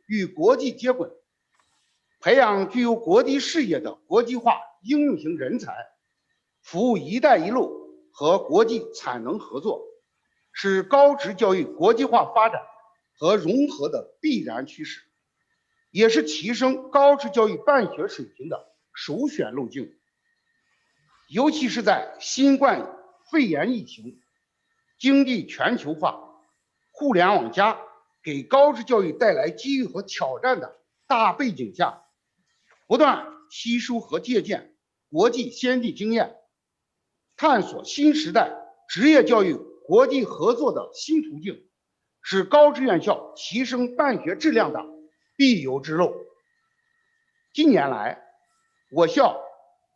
与国际接轨，培养具有国际视野的国际化应用型人才，服务“一带一路”和国际产能合作，是高职教育国际化发展和融合的必然趋势，也是提升高职教育办学水平的首选路径。尤其是在新冠肺炎疫情、经济全球化、互联网加给高职教育带来机遇和挑战的大背景下，不断吸收和借鉴国际先进经验，探索新时代职业教育国际合作的新途径，是高职院校提升办学质量的必由之路。近年来，我校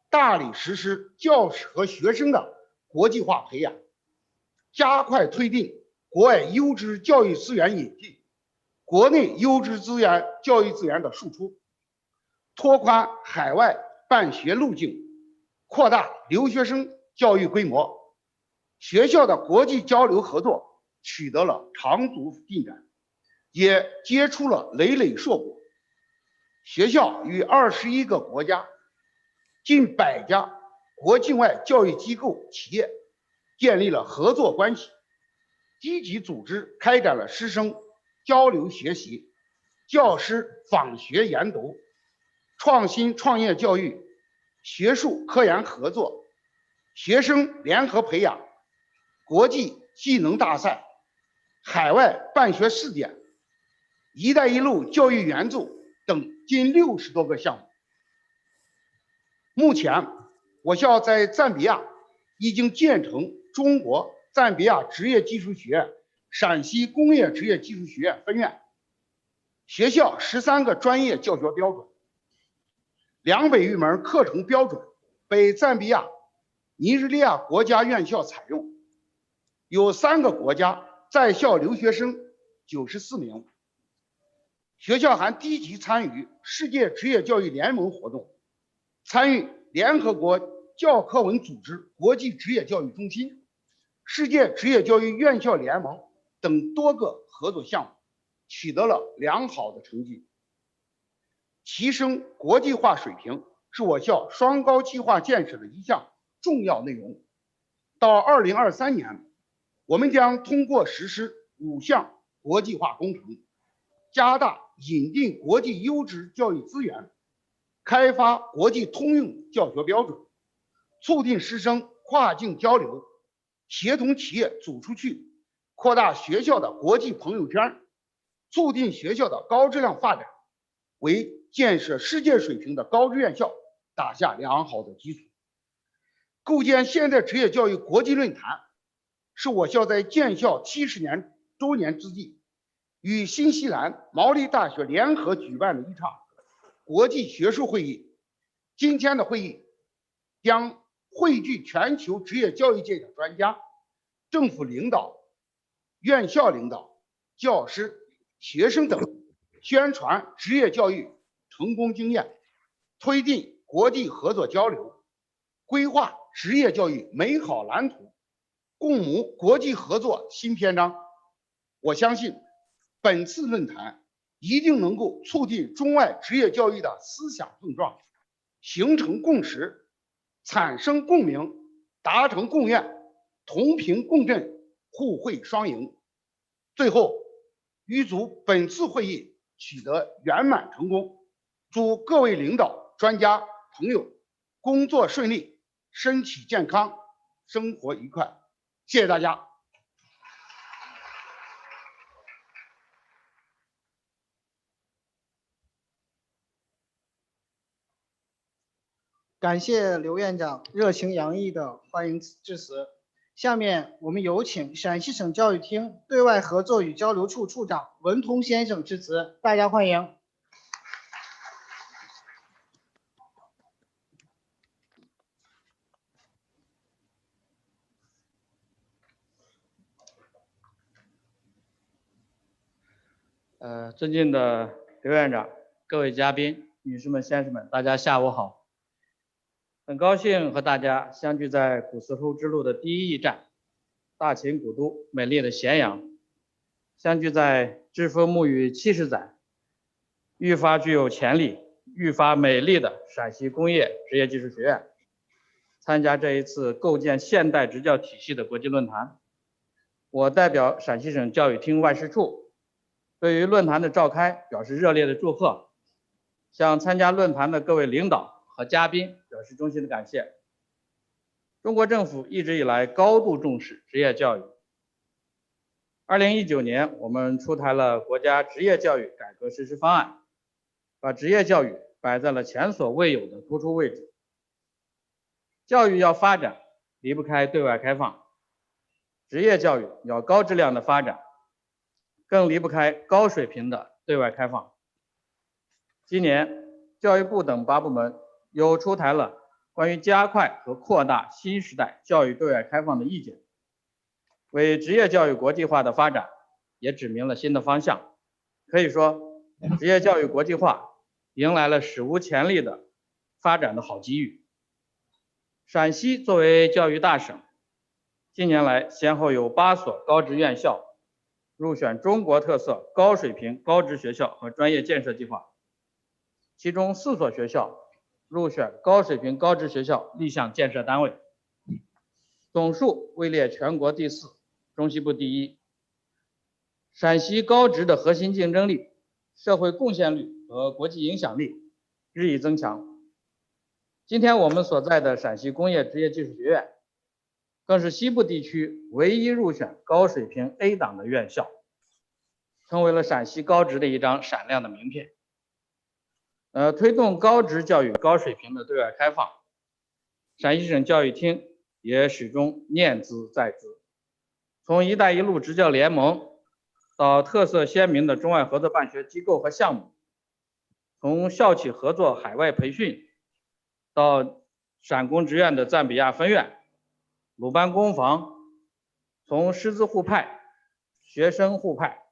大力实施教师和学生的国际化培养，加快推进国外优质教育资源引进，国内优质教育资源的输出，拓宽海外办学路径，扩大留学生教育规模。学校的国际交流合作取得了长足进展，也结出了累累硕果。学校与21个国家、近100家国境外教育机构企业建立了合作关系，积极组织开展了师生交流学习、教师访学研读、创新创业教育、学术科研合作、学生联合培养、国际技能大赛、海外办学试点、一带一路教育援助等近60多个项目。目前，我校在赞比亚已经建成中国赞比亚职业技术学院陕西工业职业技术学院分院，学校13个专业教学标准、200余门课程标准被赞比亚、尼日利亚国家院校采用，有3个国家在校留学生94名。学校还积极参与世界职业教育联盟活动，参与联合国教科文组织国际职业教育中心、世界职业教育院校联盟等多个合作项目，取得了良好的成绩。提升国际化水平是我校双高计划建设的一项重要内容。到2023年，我们将通过实施5项国际化工程，加大引进国际优质教育资源，开发国际通用教学标准，促进师生跨境交流，协同企业走出去，扩大学校的国际朋友圈，促进学校的高质量发展，为建设世界水平的高职院校打下良好的基础。构建现代职业教育国际论坛，是我校在建校70周年之际，与新西兰毛利大学联合举办的一场国际学术会议。今天的会议将汇聚全球职业教育界的专家、政府领导、院校领导、教师、学生等，宣传职业教育成功经验，推进国际合作交流，规划职业教育美好蓝图，共谋国际合作新篇章。我相信本次论坛一定能够促进中外职业教育的思想碰撞，形成共识，产生共鸣，达成共愿，同频共振，互惠双赢。最后，预祝本次会议取得圆满成功，祝各位领导、专家、朋友工作顺利，身体健康，生活愉快。谢谢大家。感谢刘院长热情洋溢的欢迎致辞。下面我们有请陕西省教育厅对外合作与交流处处长文通先生致辞，大家欢迎。尊敬的刘院长、各位嘉宾、女士们、先生们，大家下午好。很高兴和大家相聚在古丝绸之路的第1驿站，大秦古都美丽的咸阳，相聚在栉风沐雨70载、愈发具有潜力、愈发美丽的陕西工业职业技术学院，参加这一次构建现代职教体系的国际论坛。我代表陕西省教育厅外事处，对于论坛的召开表示热烈的祝贺，向参加论坛的各位领导和嘉宾表示衷心的感谢。中国政府一直以来高度重视职业教育。2019年，我们出台了国家职业教育改革实施方案，把职业教育摆在了前所未有的突出位置。教育要发展，离不开对外开放；职业教育要高质量的发展，更离不开高水平的对外开放。今年，教育部等8部门又出台了关于加快和扩大新时代教育对外开放的意见，为职业教育国际化的发展也指明了新的方向。可以说，职业教育国际化迎来了史无前例的发展的好机遇。陕西作为教育大省，近年来先后有8所高职院校入选中国特色高水平高职学校和专业建设计划，其中4所学校入选高水平高职学校立项建设单位，总数位列全国第4，中西部第1。陕西高职的核心竞争力、社会贡献率和国际影响力日益增强。今天我们所在的陕西工业职业技术学院，更是西部地区唯一入选高水平 A 档的院校，成为了陕西高职的一张闪亮的名片。推动高职教育高水平的对外开放，陕西省教育厅也始终念兹在兹。从“一带一路”职教联盟到特色鲜明的中外合作办学机构和项目，从校企合作海外培训到陕工职院的赞比亚分院、鲁班工坊，从师资互派、学生互派、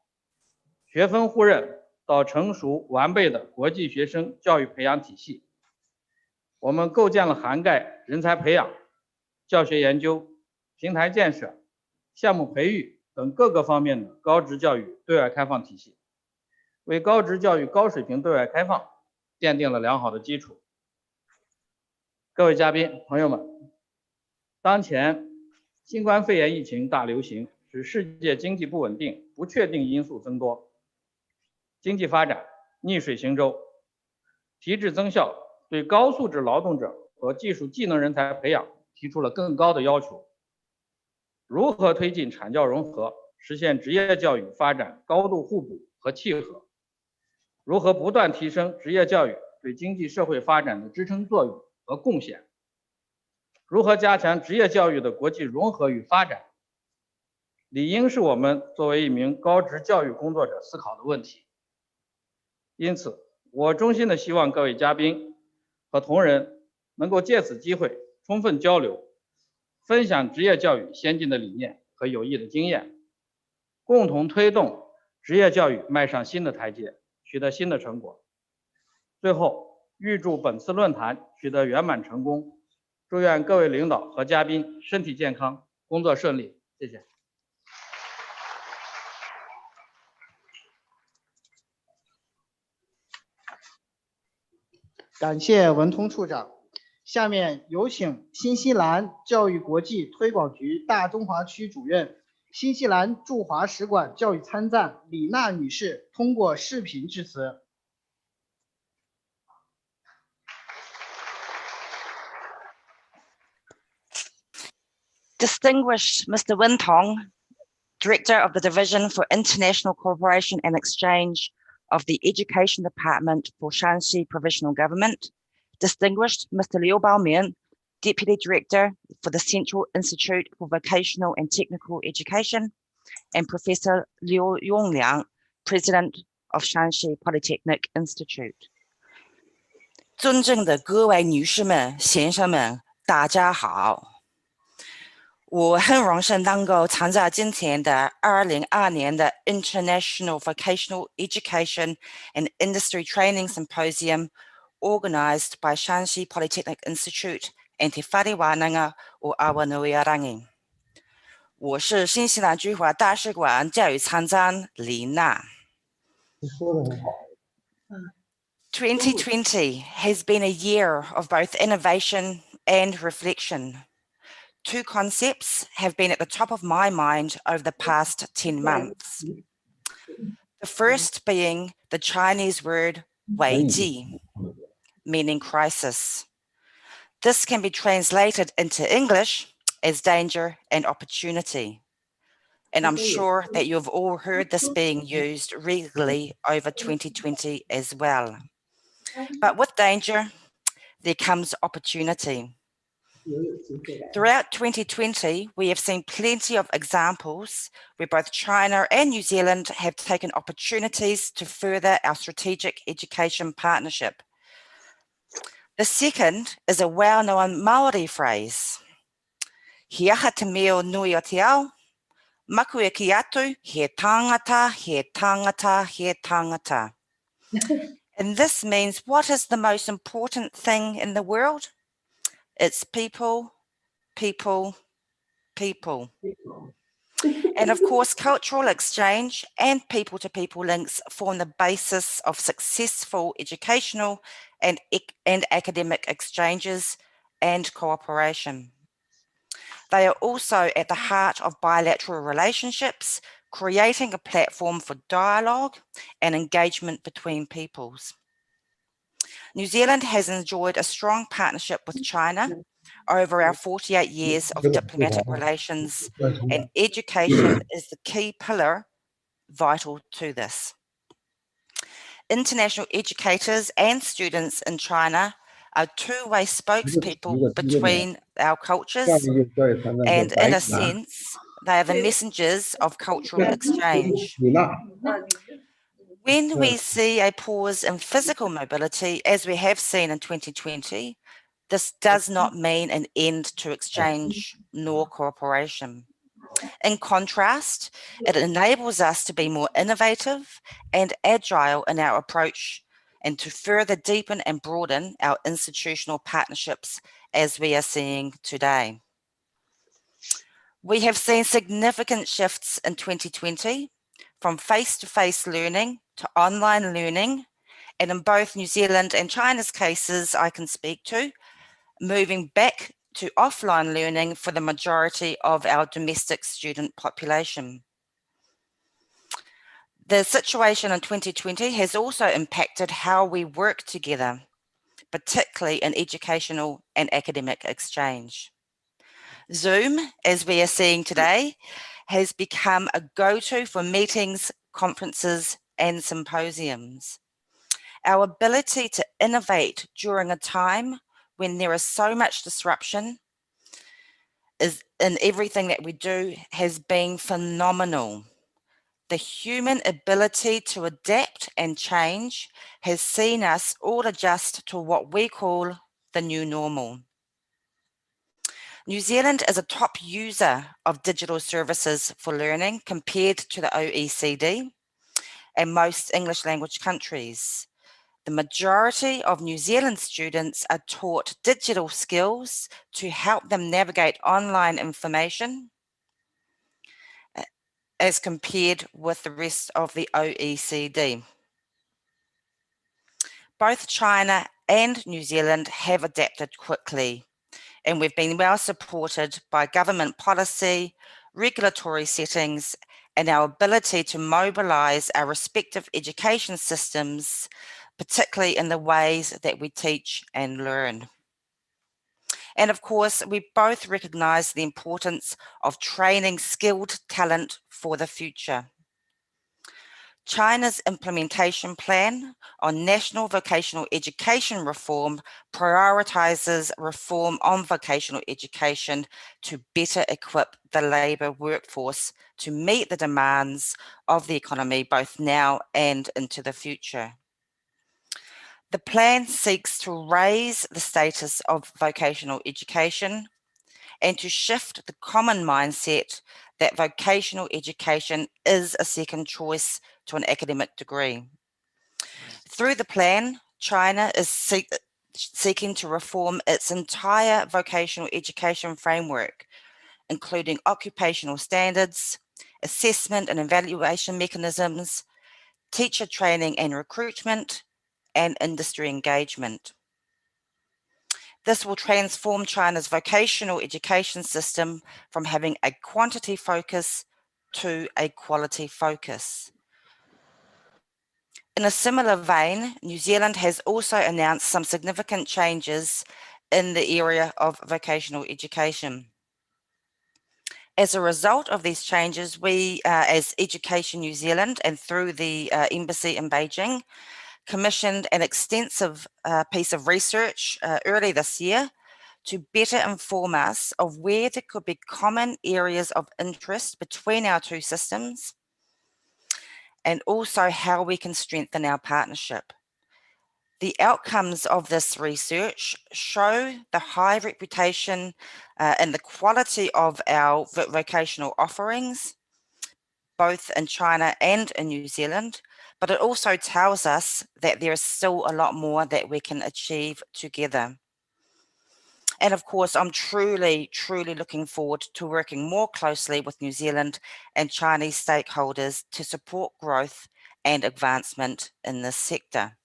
学分互认到成熟完备的国际学生教育培养体系，我们构建了涵盖人才培养、教学研究、平台建设、项目培育等各个方面的高职教育对外开放体系，为高职教育高水平对外开放奠定了良好的基础。各位嘉宾朋友们，当前新冠肺炎疫情大流行使世界经济不稳定、不确定因素增多，经济发展逆水行舟，提质增效对高素质劳动者和技术技能人才培养提出了更高的要求。如何推进产教融合，实现职业教育发展高度互补和契合？如何不断提升职业教育对经济社会发展的支撑作用和贡献？如何加强职业教育的国际融合与发展？理应是我们作为一名高职教育工作者思考的问题。因此，我衷心的希望各位嘉宾和同仁能够借此机会充分交流，分享职业教育先进的理念和有益的经验，共同推动职业教育迈上新的台阶，取得新的成果。最后，预祝本次论坛取得圆满成功，祝愿各位领导和嘉宾身体健康，工作顺利。谢谢。感谢文通处长。下面有请新西兰教育国际推广局大中华区主任、新西兰驻华使馆教育参赞李娜女士通过视频致辞。Distinguished Mr. Win Tong, Director of the Division for International Cooperation and Exchange of the Education Department for Shanxi Provisional Government, Distinguished Mr. Liu Baomian, Deputy Director for the Central Institute for Vocational and Technical Education, and Professor Liu Yongliang, President of Shanxi Polytechnic Institute. 尊敬的各位女士们、先生们，大家好。我很荣幸能够参加今天的2022年的 International Vocational Education and Industry Training Symposium organized by Shanxi Polytechnic Institute and Te Whare Wānanga o Awanuiarangi。我是新西兰驻华大使馆教育参赞李娜。说得很好。2020 has been a year of both innovation and reflection. Two concepts have been at the top of my mind over the past 10 months. The first being the Chinese word weiji, meaning crisis. This can be translated into English as danger and opportunity. And I'm sure that you have all heard this being used regularly over 2020 as well. But with danger, there comes opportunity. Throughout 2020, we have seen plenty of examples where both China and New Zealand have taken opportunities to further our strategic education partnership. The second is a well-known Maori phrase, He aha te meo nui o te ao, maku e ki atu, he tangata, he tangata, he tangata. And this means, what is the most important thing in the world? It's people, people, people. And of course, cultural exchange and people-to-people links form the basis of successful educational and academic exchanges and cooperation. They are also at the heart of bilateral relationships, creating a platform for dialogue and engagement between peoples. New Zealand has enjoyed a strong partnership with China over our 48 years of diplomatic relations, and education is the key pillar vital to this. International educators and students in China are two-way spokespeople between our cultures, and in a sense, they are the messengers of cultural exchange. When we see a pause in physical mobility, as we have seen in 2020, this does not mean an end to exchange nor cooperation. In contrast, it enables us to be more innovative and agile in our approach and to further deepen and broaden our institutional partnerships as we are seeing today. We have seen significant shifts in 2020 from face-to-face learning to online learning, and in both New Zealand and China's cases I can speak to, moving back to offline learning for the majority of our domestic student population. The situation in 2020 has also impacted how we work together, particularly in educational and academic exchange. Zoom, as we are seeing today, has become a go-to for meetings, conferences, and symposiums. Our ability to innovate during a time when there is so much disruption is in everything that we do has been phenomenal. The human ability to adapt and change has seen us all adjust to what we call the new normal. New Zealand is a top user of digital services for learning compared to the OECD and most English language countries. The majority of New Zealand students are taught digital skills to help them navigate online information as compared with the rest of the OECD. Both China and New Zealand have adapted quickly, and we've been well supported by government policy, regulatory settings, and our ability to mobilise our respective education systems, particularly in the ways that we teach and learn. And of course, we both recognise the importance of training skilled talent for the future. China's implementation plan on national vocational education reform prioritises reform on vocational education to better equip the labour workforce to meet the demands of the economy both now and into the future. The plan seeks to raise the status of vocational education and to shift the common mindset that vocational education is a second choice to an academic degree. Through the plan, China is seeking to reform its entire vocational education framework, including occupational standards, assessment and evaluation mechanisms, teacher training and recruitment, and industry engagement. This will transform China's vocational education system from having a quantity focus to a quality focus. In a similar vein, New Zealand has also announced some significant changes in the area of vocational education. As a result of these changes, we, as Education New Zealand and through the Embassy in Beijing, commissioned an extensive piece of research early this year to better inform us of where there could be common areas of interest between our two systems, and also how we can strengthen our partnership. The outcomes of this research show the high reputation and the quality of our vocational offerings, both in China and in New Zealand, but it also tells us that there is still a lot more that we can achieve together. And of course, I'm truly looking forward to working more closely with New Zealand and Chinese stakeholders to support growth and advancement in this sector.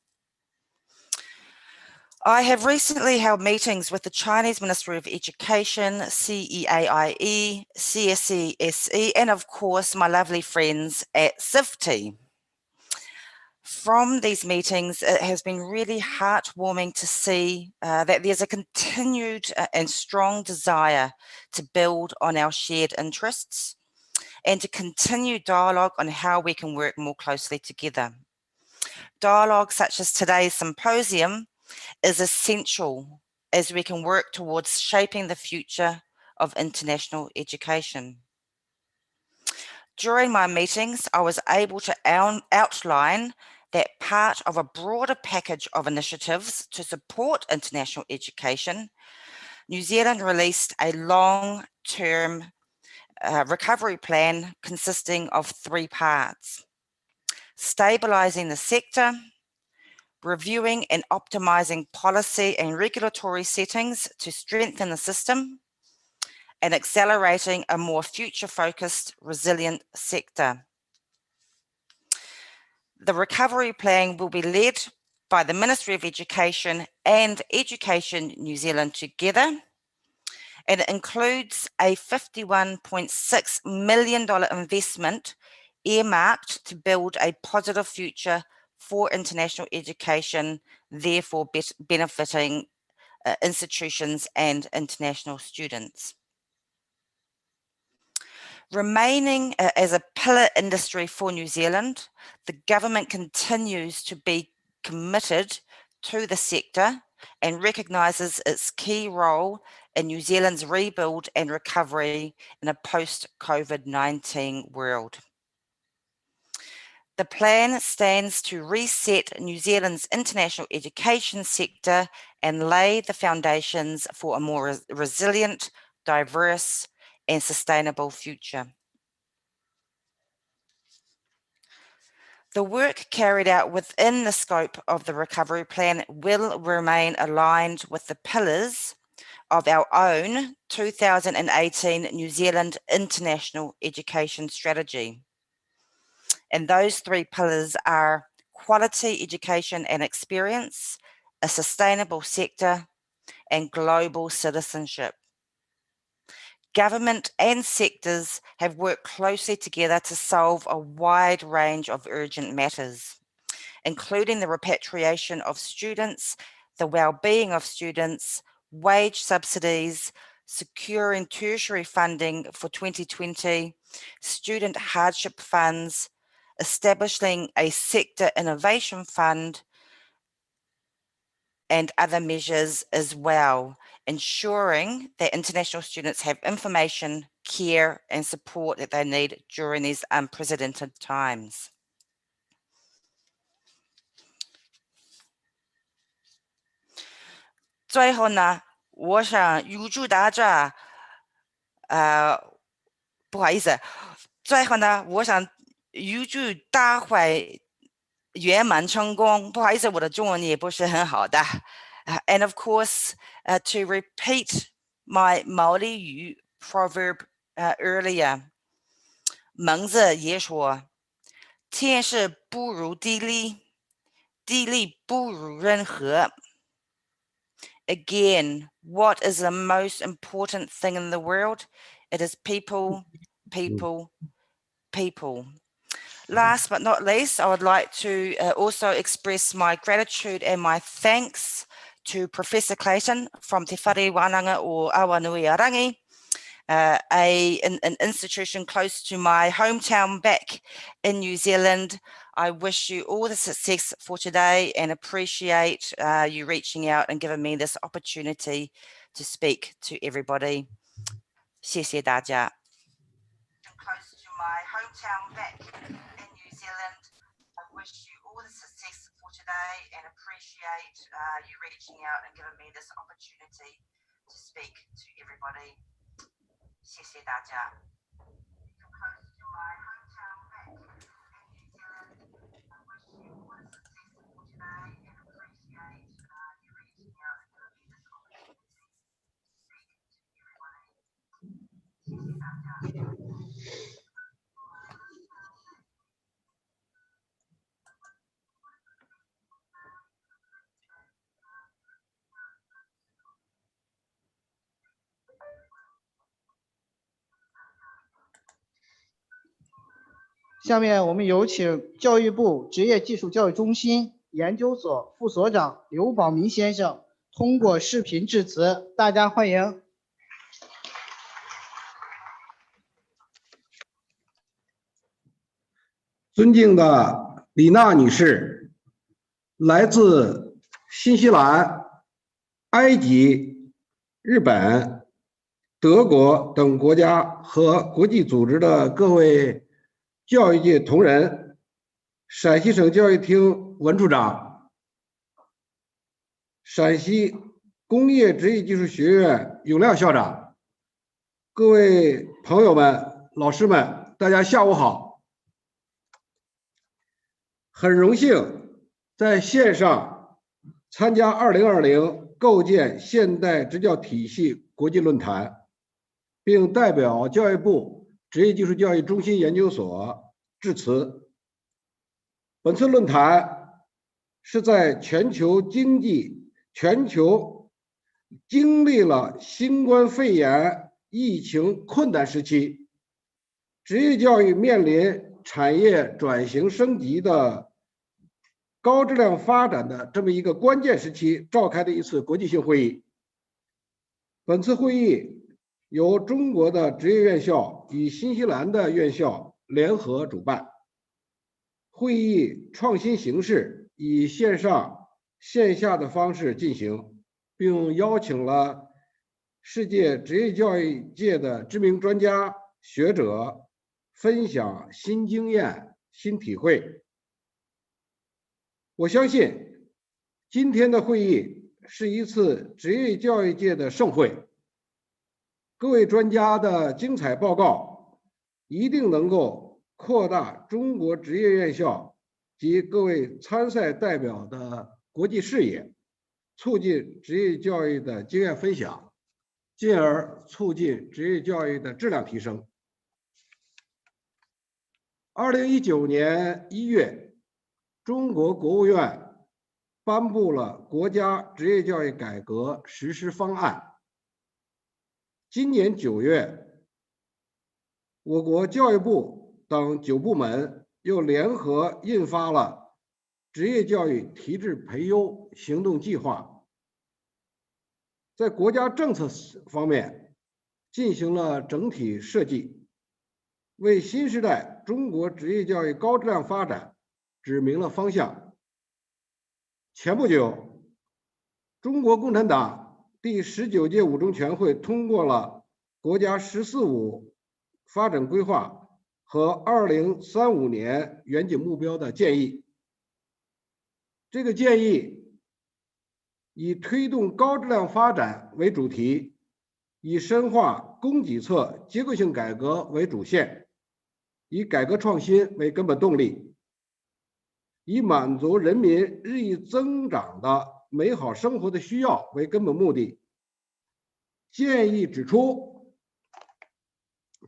I have recently held meetings with the Chinese Ministry of Education, CEAIE, CSCSE, and of course, my lovely friends at SIFT. From these meetings, it has been really heartwarming to see that there's a continued and strong desire to build on our shared interests and to continue dialogue on how we can work more closely together. Dialogue such as today's symposium is essential as we can work towards shaping the future of international education. During my meetings, I was able to outline that part of a broader package of initiatives to support international education, New Zealand released a long-term recovery plan consisting of 3 parts: stabilising the sector, reviewing and optimising policy and regulatory settings to strengthen the system, and accelerating a more future-focused, resilient sector. The recovery plan will be led by the Ministry of Education and Education New Zealand together, and it includes a $51.6 million investment earmarked to build a positive future for international education, therefore benefiting institutions and international students. Remaining as a pillar industry for New Zealand, the government continues to be committed to the sector and recognises its key role in New Zealand's rebuild and recovery in a post-COVID-19 world. The plan stands to reset New Zealand's international education sector and lay the foundations for a more resilient, diverse, and sustainable future. The work carried out within the scope of the recovery plan will remain aligned with the pillars of our own 2018 New Zealand International Education Strategy. And those 3 pillars are quality education and experience, a sustainable sector, and global citizenship. Government and sectors have worked closely together to solve a wide range of urgent matters, including the repatriation of students, the well-being of students, wage subsidies, securing tertiary funding for 2020, student hardship funds, establishing a sector innovation fund, and other measures as well, ensuring that international students have information, care, and support that they need during these unprecedented times.最后呢，我想预祝大家，不好意思，最后呢，我想预祝大会圆满成功。不好意思，我的中文也不是很好的。And of course, to repeat my Maori 语 proverb earlier, 蒙着也说，天时不如地利，地利不如人和。Again, what is the most important thing in the world? It is people, people, people. Last but not least, I would like to also express my gratitude and my thanks to Professor Clayton from Te Whare Wānanga o Awanuiarangi, an institution close to my hometown back in New Zealand. I wish you all the success for today and appreciate you reaching out and giving me this opportunity to speak to everybody. 谢谢大家. Close to my hometown back in New Zealand. I wish you all the success for today and appreciate you reaching out and giving me this opportunity to speak to everybody. 谢谢大家. Close to my hometown back in New Zealand. I wish you all the success for today and appreciate you reaching out and giving me this opportunity to speak to everybody. 谢谢大家. 下面我们有请教育部职业技术教育中心研究所副所长刘宝明先生通过视频致辞，大家欢迎。尊敬的李娜女士，来自新西兰、埃及、日本、德国等国家和国际组织的各位教育界同仁，陕西省教育厅文处长，陕西工业职业技术学院永亮校长，各位朋友们、老师们，大家下午好。很荣幸在线上参加2020构建现代职教体系国际论坛，并代表教育部职业技术教育中心研究所致辞。本次论坛是在全球经历了新冠肺炎疫情困难时期，职业教育面临产业转型升级的高质量发展的这么一个关键时期召开的一次国际性会议。本次会议由中国的职业院校与新西兰的院校联合主办。会议创新形式以线上线下的方式进行，并邀请了世界职业教育界的知名专家学者分享新经验、新体会。我相信今天的会议是一次职业教育界的盛会，各位专家的精彩报告一定能够扩大中国职业院校及各位参赛代表的国际视野，促进职业教育的经验分享，进而促进职业教育的质量提升。2019年1月，中国国务院颁布了国家职业教育改革实施方案。今年9月，我国教育部等9部门又联合印发了职业教育提质培优行动计划，在国家政策方面进行了整体设计，为新时代中国职业教育高质量发展指明了方向。前不久，中国共产党第19届五中全会通过了国家“十四五”发展规划和2035年远景目标的建议。这个建议以推动高质量发展为主题，以深化供给侧结构性改革为主线，以改革创新为根本动力，以满足人民日益增长的美好生活的需要为根本目的。建议指出，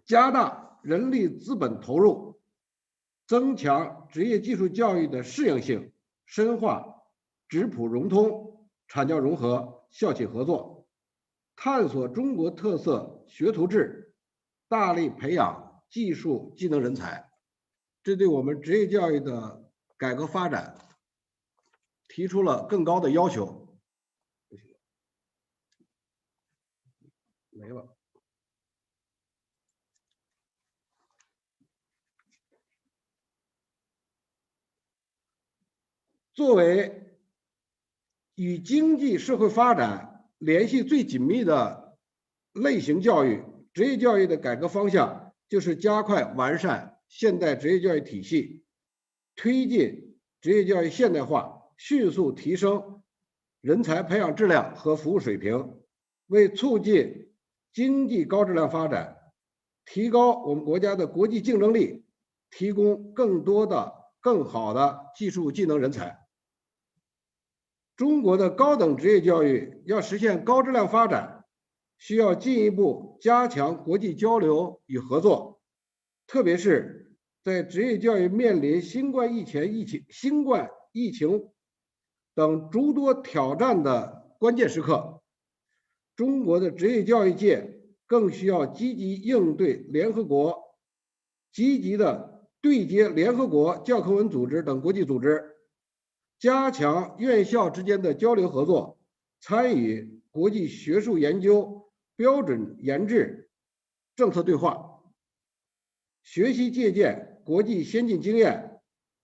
加大人力资本投入，增强职业技术教育的适应性、深化质朴融通、产教融合、校企合作，探索中国特色学徒制，大力培养技术技能人才。这对我们职业教育的改革发展提出了更高的要求。没了。作为与经济社会发展联系最紧密的类型教育，职业教育的改革方向就是加快完善现代职业教育体系，推进职业教育现代化，迅速提升人才培养质量和服务水平，为促进经济高质量发展，提高我们国家的国际竞争力，提供更多的、更好的技术技能人才。中国的高等职业教育要实现高质量发展，需要进一步加强国际交流与合作，特别是在职业教育面临新冠疫情等诸多挑战的关键时刻，中国的职业教育界更需要积极应对联合国，积极的对接联合国教科文组织等国际组织，加强院校之间的交流合作，参与国际学术研究、标准研制、政策对话，学习借鉴国际先进经验，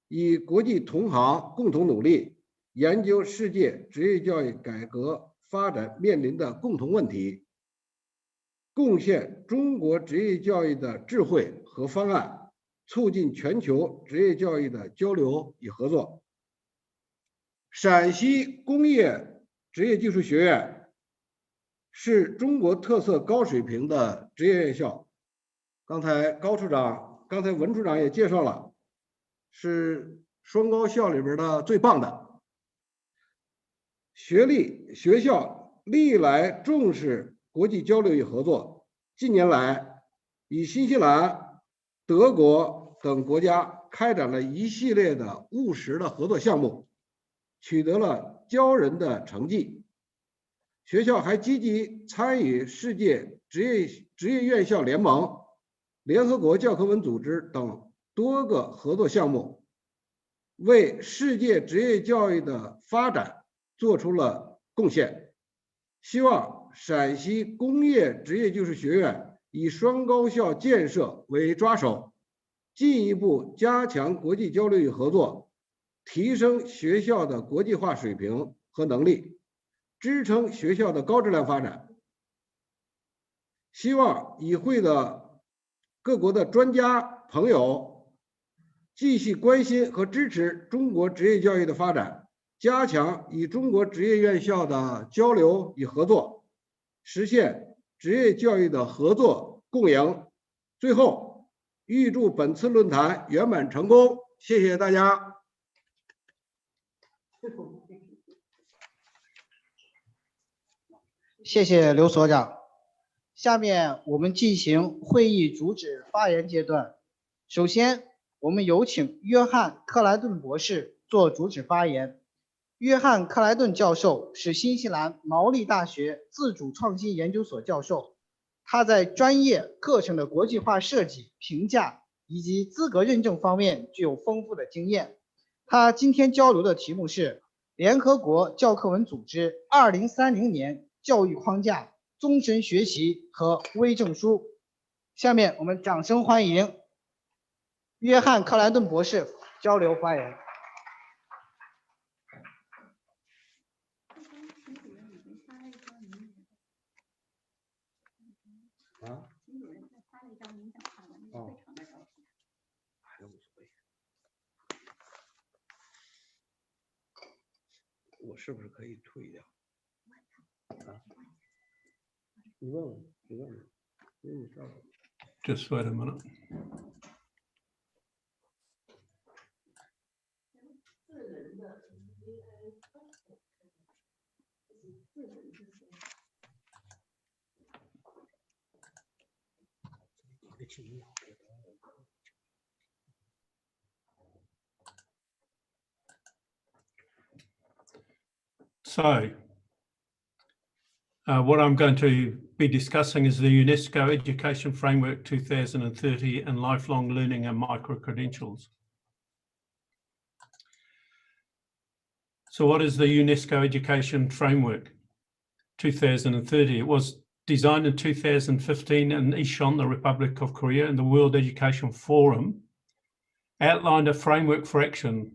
与国际同行共同努力，研究世界职业教育改革发展面临的共同问题，贡献中国职业教育的智慧和方案，促进全球职业教育的交流与合作。陕西工业职业技术学院是中国特色高水平的职业院校，刚才文处长也介绍了，是双高校里边的最棒的。学校历来重视国际交流与合作，近年来与新西兰、德国等国家开展了一系列的务实的合作项目，取得了骄人的成绩。学校还积极参与世界职业院校联盟、联合国教科文组织等多个合作项目，为世界职业教育的发展做出了贡献。希望陕西工业职业技术学院以双高校建设为抓手，进一步加强国际交流与合作，提升学校的国际化水平和能力，支撑学校的高质量发展。希望与会的各国的专家朋友继续关心和支持中国职业教育的发展，加强与中国职业院校的交流与合作，实现职业教育的合作共赢。最后，预祝本次论坛圆满成功，谢谢大家。谢谢刘所长。下面我们进行会议主旨发言阶段。首先，我们有请约翰·克莱顿博士做主旨发言。约翰·克莱顿教授是新西兰毛利大学自主创新研究所教授，他在专业课程的国际化设计、评价以及资格认证方面具有丰富的经验。他今天交流的题目是联合国教科文组织2030年教育框架、终身学习和微证书。下面我们掌声欢迎约翰·克莱顿博士交流发言。我是不是可以退掉？你问问，因为你知道。Just wait a minute. So, what I'm going to be discussing is the UNESCO Education Framework 2030 and lifelong learning and micro-credentials. So what is the UNESCO Education Framework 2030? It was designed in 2015 in Incheon, the Republic of Korea, and the World Education Forum outlined a framework for action,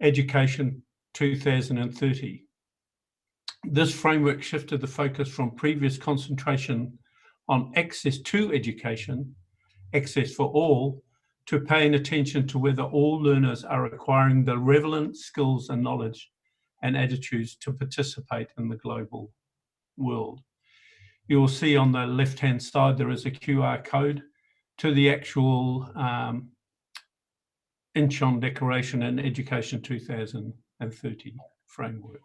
Education 2030. This framework shifted the focus from previous concentration on access to education, access for all, to paying attention to whether all learners are acquiring the relevant skills and knowledge and attitudes to participate in the global world. You will see on the left-hand side there is a QR code to the actual Incheon Declaration and Education 2030 framework.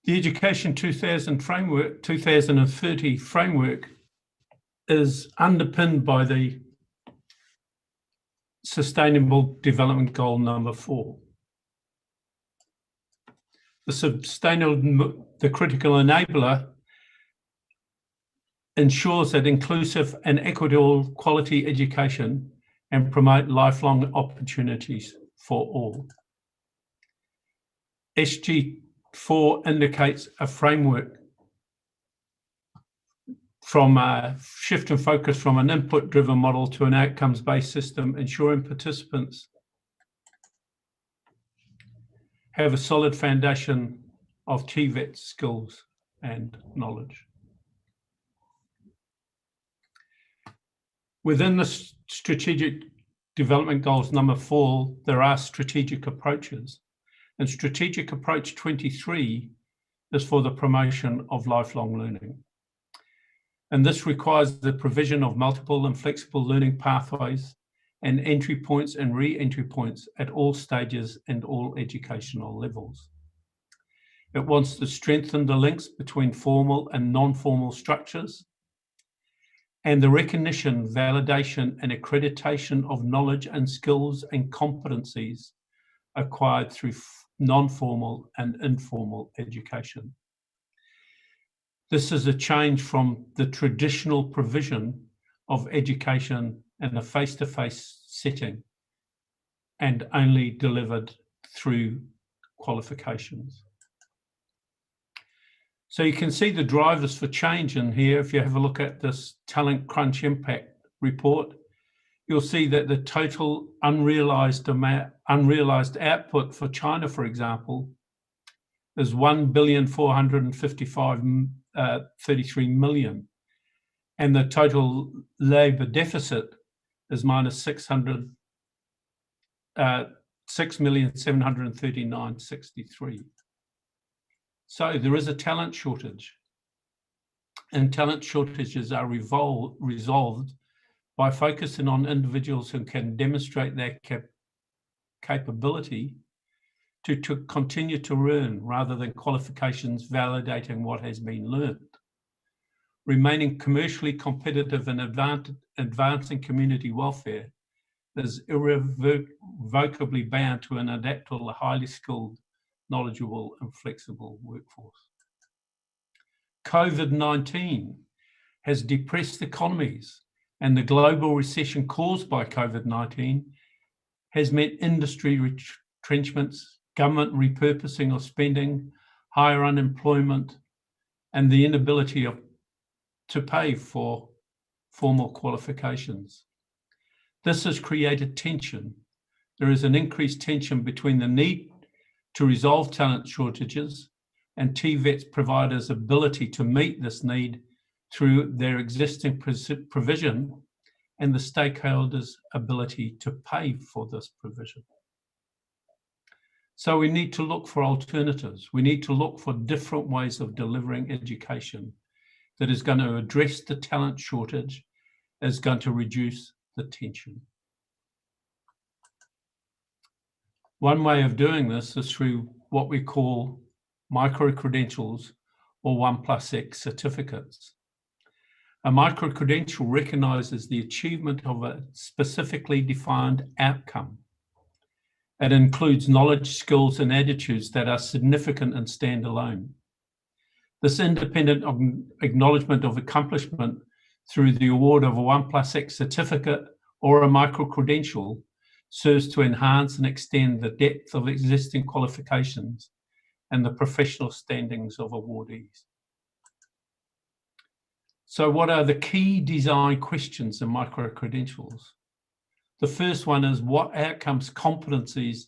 The Education 2030 framework is underpinned by the Sustainable Development Goal number 4. The critical enabler ensures that inclusive and equitable quality education and promote lifelong opportunities for all. SG4 indicates a framework from a shift in focus from an input-driven model to an outcomes-based system, ensuring participants have a solid foundation of TVET skills and knowledge. Within the strategic development goals number 4, there are strategic approaches, and strategic approach 23 is for the promotion of lifelong learning. And this requires the provision of multiple and flexible learning pathways and entry points and re-entry points at all stages and all educational levels. It wants to strengthen the links between formal and non-formal structures and the recognition, validation, and accreditation of knowledge and skills and competencies acquired through non-formal and informal education. This is a change from the traditional provision of education in a face-to-face setting and only delivered through qualifications. So you can see the drivers for change in here. If you have a look at this Talent Crunch Impact report, you'll see that the total unrealized output for China, for example, is 1,455,33 million, and the total labour deficit is minus 6,739,063. So there is a talent shortage, and talent shortages are resolved by focusing on individuals who can demonstrate their capability to continue to learn rather than qualifications validating what has been learned. Remaining commercially competitive and advancing community welfare is irrevocably bound to an adaptable, highly skilled, knowledgeable and flexible workforce. COVID-19 has depressed economies, and the global recession caused by COVID-19 has meant industry retrenchments, government repurposing of spending, higher unemployment, and the inability to pay for formal qualifications. This has created tension. There is an increased tension between the need to resolve talent shortages and TVET providers' ability to meet this need through their existing provision and the stakeholders' ability to pay for this provision. So we need to look for alternatives. We need to look for different ways of delivering education that is going to address the talent shortage, is going to reduce the tension. One way of doing this is through what we call micro-credentials or 1+X certificates. A micro-credential recognises the achievement of a specifically defined outcome. It includes knowledge, skills, and attitudes that are significant and stand alone. This independent acknowledgement of accomplishment through the award of a 1+X certificate or a micro-credential serves to enhance and extend the depth of existing qualifications and the professional standings of awardees. So what are the key design questions in micro-credentials? The first one is, what outcomes, competencies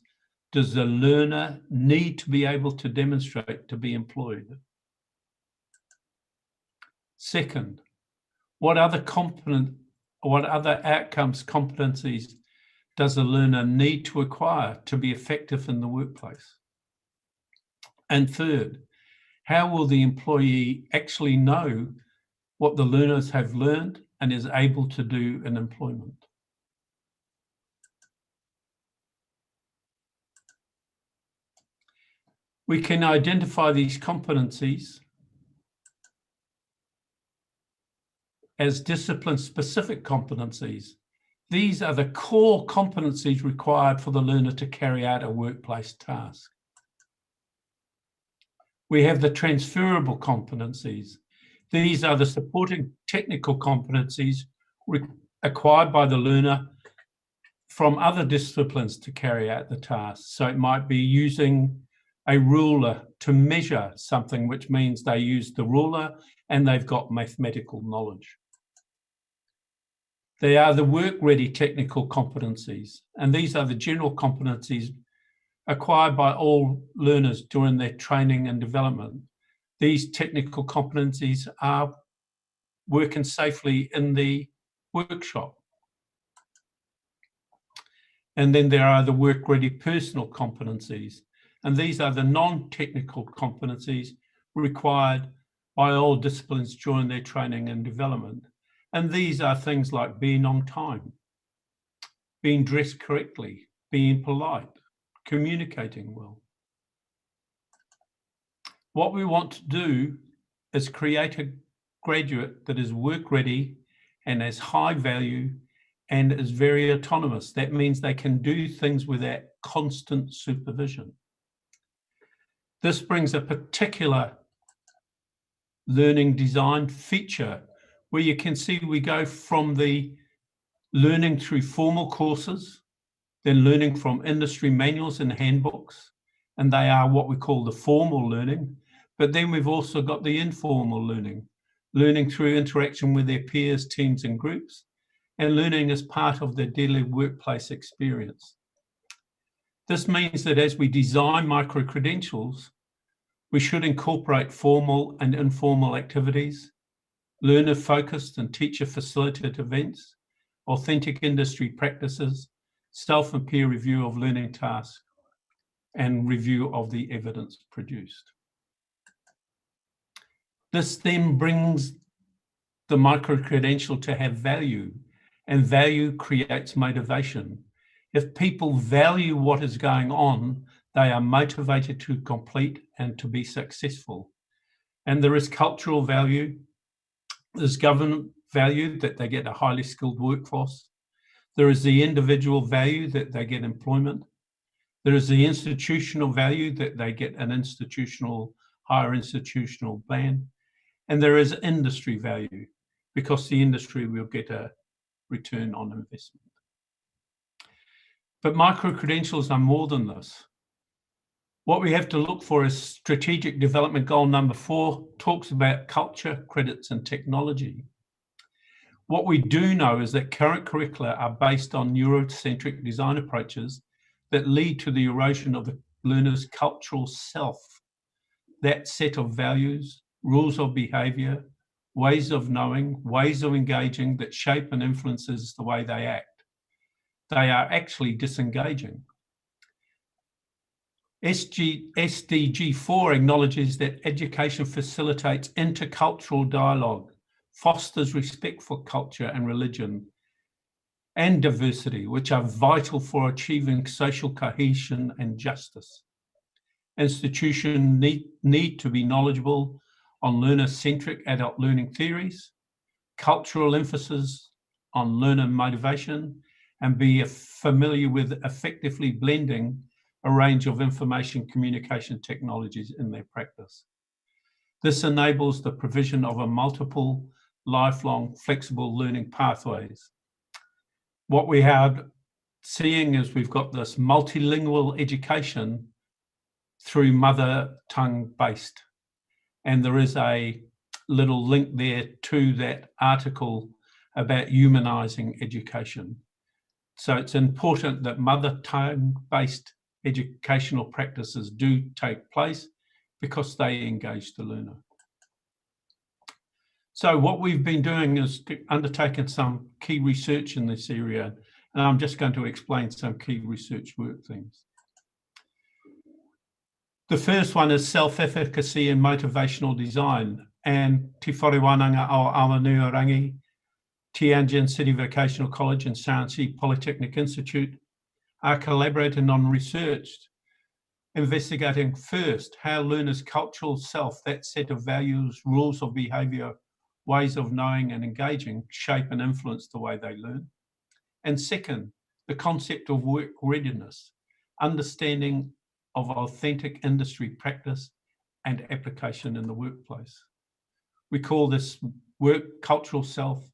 does the learner need to be able to demonstrate to be employed? Second, what other outcomes, competencies does the learner need to acquire to be effective in the workplace? And third, how will the employee actually know what the learners have learned and is able to do in employment? We can identify these competencies as discipline-specific competencies. These are the core competencies required for the learner to carry out a workplace task. We have the transferable competencies. These are the supporting technical competencies acquired by the learner from other disciplines to carry out the task. So it might be using a ruler to measure something, which means they use the ruler and they've got mathematical knowledge. They are the work-ready technical competencies, and these are the general competencies acquired by all learners during their training and development. These technical competencies are working safely in the workshop. And then there are the work-ready personal competencies, and these are the non-technical competencies required by all disciplines during their training and development. And these are things like being on time, being dressed correctly, being polite, communicating well. What we want to do is create a graduate that is work ready and has high value and is very autonomous. That means they can do things without constant supervision. This brings a particular learning design feature where you can see we go from the learning through formal courses, then learning from industry manuals and handbooks, and they are what we call the formal learning. But then we've also got the informal learning, learning through interaction with their peers, teams, and groups, and learning as part of their daily workplace experience. This means that as we design micro-credentials, we should incorporate formal and informal activities, learner-focused and teacher-facilitated events, authentic industry practices, self and peer review of learning tasks, and review of the evidence produced. This then brings the micro-credential to have value, and value creates motivation. If people value what is going on, they are motivated to complete and to be successful. And there is cultural value, there's government value that they get a highly skilled workforce. There is the individual value that they get employment. There is the institutional value that they get an higher institutional plan. And there is industry value because the industry will get a return on investment. But micro-credentials are more than this. What we have to look for is strategic development goal number 4 talks about culture, credits, and technology. What we do know is that current curricula are based on Eurocentric design approaches that lead to the erosion of the learner's cultural self, that set of values, rules of behavior, ways of knowing, ways of engaging that shape and influences the way they act. They are actually disengaging. SDG 4 acknowledges that education facilitates intercultural dialogue, fosters respect for culture and religion, and diversity, which are vital for achieving social cohesion and justice. Institutions need to be knowledgeable on learner-centric adult learning theories, cultural emphasis on learner motivation, and be familiar with effectively blending a range of information communication technologies in their practice. This enables the provision of a multiple, lifelong, flexible learning pathways. What we are seeing is we've got this multilingual education through mother tongue based. And there is a little link there to that article about humanizing education. So it's important that mother tongue based educational practices do take place because they engage the learner. So what we've been doing is undertaking some key research in this area, and I'm just going to explain some key research work themes. The first one is self-efficacy and motivational design, and Te Whare Wānanga o Awanuarangi, Tianjin City Vocational College and Shanxi Polytechnic Institute are collaborating on research, investigating first how learners' cultural self, that set of values, rules of behaviour, ways of knowing and engaging, shape and influence the way they learn. And second, the concept of work readiness, understanding of authentic industry practice and application in the workplace. We call this work cultural self,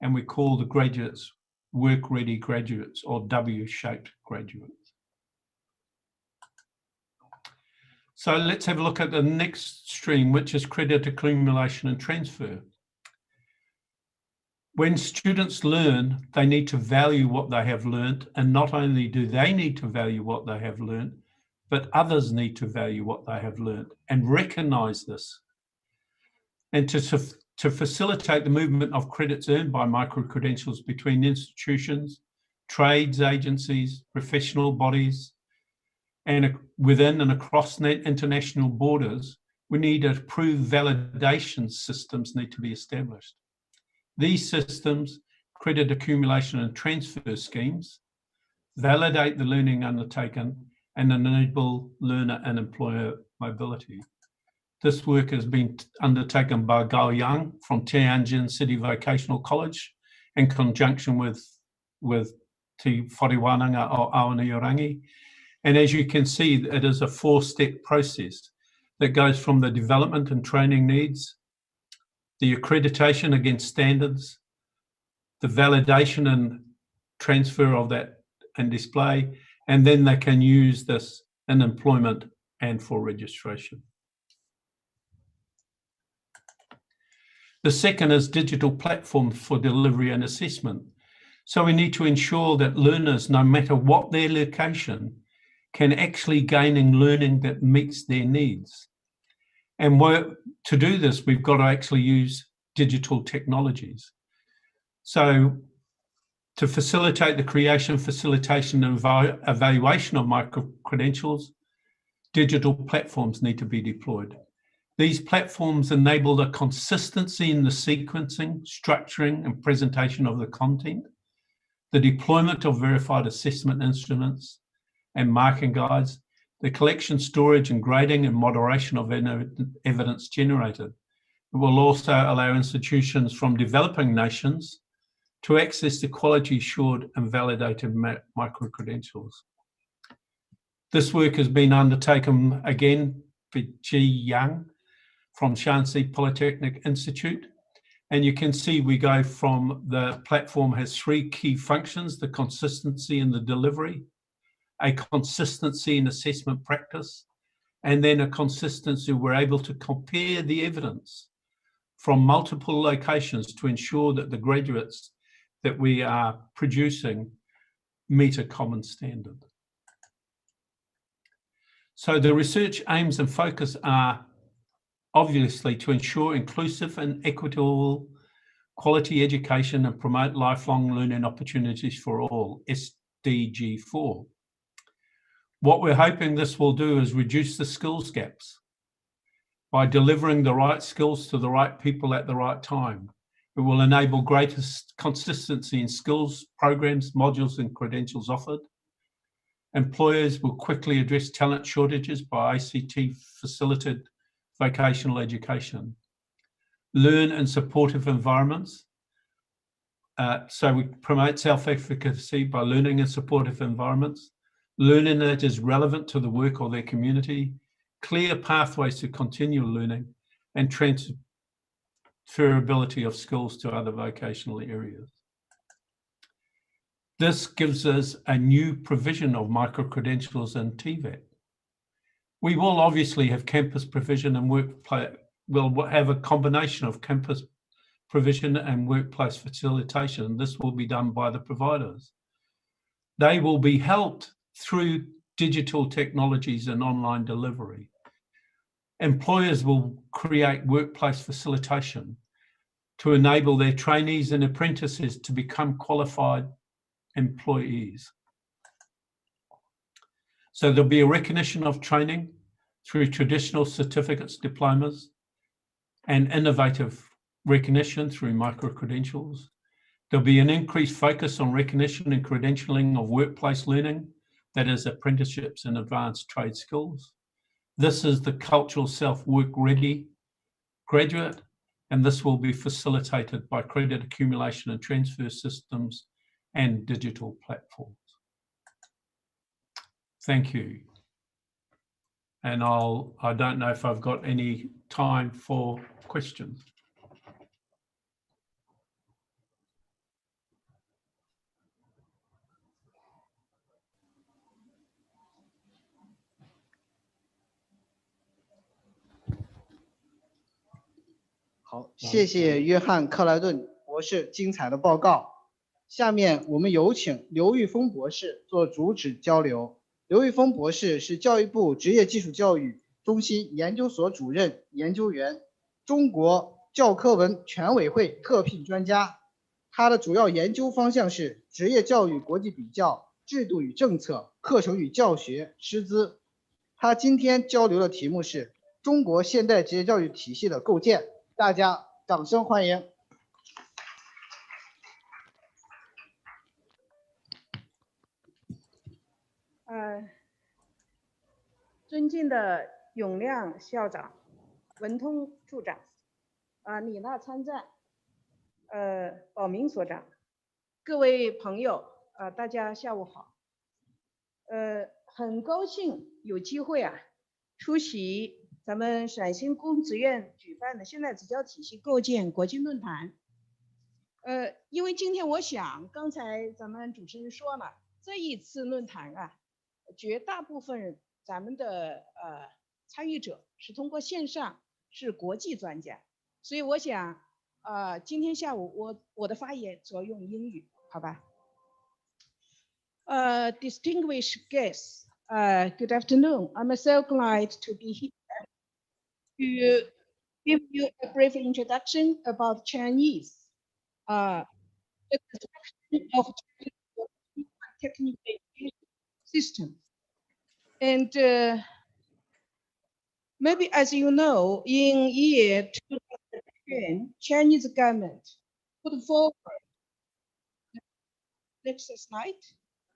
and we call the graduates work-ready graduates or W-shaped graduates. So let's have a look at the next stream, which is credit accumulation and transfer. When students learn, they need to value what they have learned, and not only do they need to value what they have learned, but others need to value what they have learned and recognise this. And to facilitate the movement of credits earned by micro-credentials between institutions, trades agencies, professional bodies, and within and across international borders, we need approved validation systems need to be established. These systems, credit accumulation and transfer schemes, validate the learning undertaken and enable learner and employer mobility. This work has been undertaken by Gao Yang from Tianjin City Vocational College in conjunction with Te Whare Wānanga o Awanuarangi. And as you can see, it is a four-step process that goes from the development and training needs, the accreditation against standards, the validation and transfer of that and display, and then they can use this in employment and for registration. The second is digital platforms for delivery and assessment. So we need to ensure that learners, no matter what their location, can actually gain in learning that meets their needs. And to do this, we've got to actually use digital technologies. So to facilitate the creation, facilitation, and evaluation of micro-credentials, digital platforms need to be deployed. These platforms enable the consistency in the sequencing, structuring, and presentation of the content, the deployment of verified assessment instruments and marking guides, the collection, storage, and grading and moderation of evidence generated. It will also allow institutions from developing nations to access the quality-assured and validated micro-credentials. This work has been undertaken again by Ji Yang from Shanxi Polytechnic Institute. And you can see we go from the platform has three key functions: the consistency in the delivery, a consistency in assessment practice, and then a consistency we're able to compare the evidence from multiple locations to ensure that the graduates that we are producing meet a common standard. So the research aims and focus are obviously to ensure inclusive and equitable quality education and promote lifelong learning opportunities for all, SDG 4. What we're hoping this will do is reduce the skills gaps by delivering the right skills to the right people at the right time. It will enable greater consistency in skills, programs, modules, and credentials offered. Employers will quickly address talent shortages by ICT-facilitated vocational education. Learn in supportive environments. So we promote self-efficacy by learning in supportive environments, learning that is relevant to the work or their community, clear pathways to continual learning, and transferability of skills to other vocational areas. This gives us a new provision of micro-credentials in TVET. We will obviously have campus provision and workplace. We'll have a combination of campus provision and workplace facilitation. This will be done by the providers. They will be helped through digital technologies and online delivery. Employers will create workplace facilitation to enable their trainees and apprentices to become qualified employees. So there'll be a recognition of training through traditional certificates, diplomas, and innovative recognition through micro-credentials. There'll be an increased focus on recognition and credentialing of workplace learning, that is apprenticeships and advanced trade skills. This is the cultural self-work ready graduate, and this will be facilitated by credit accumulation and transfer systems and digital platforms. Thank you. And I don't know if I've got any time for questions.好，谢谢约翰·克莱顿博士精彩的报告。下面我们有请刘玉峰博士做主旨交流。刘玉峰博士是教育部职业技术教育中心研究所主任研究员，中国教科文全委会特聘专家。他的主要研究方向是职业教育国际比较、制度与政策、课程与教学、师资。他今天交流的题目是中国现代职业教育体系的构建。大家掌声欢迎。尊敬的永亮校长、文通处长、李娜参赞、宝明所长，各位朋友，大家下午好。很高兴有机会出席咱们陕西公职院举办的现代职教体系构建国际论坛。因为今天我想，刚才咱们主持人说了，这一次论坛绝大部分咱们的参与者是通过线上，是国际专家，所以我想今天下午我的发言主要用英语，好吧？Distinguished guests, good afternoon. I'm so glad to be here to give you a brief introduction about Chinese, the construction of technical education system. And maybe as you know, in year 2010, Chinese government put forward, next slide.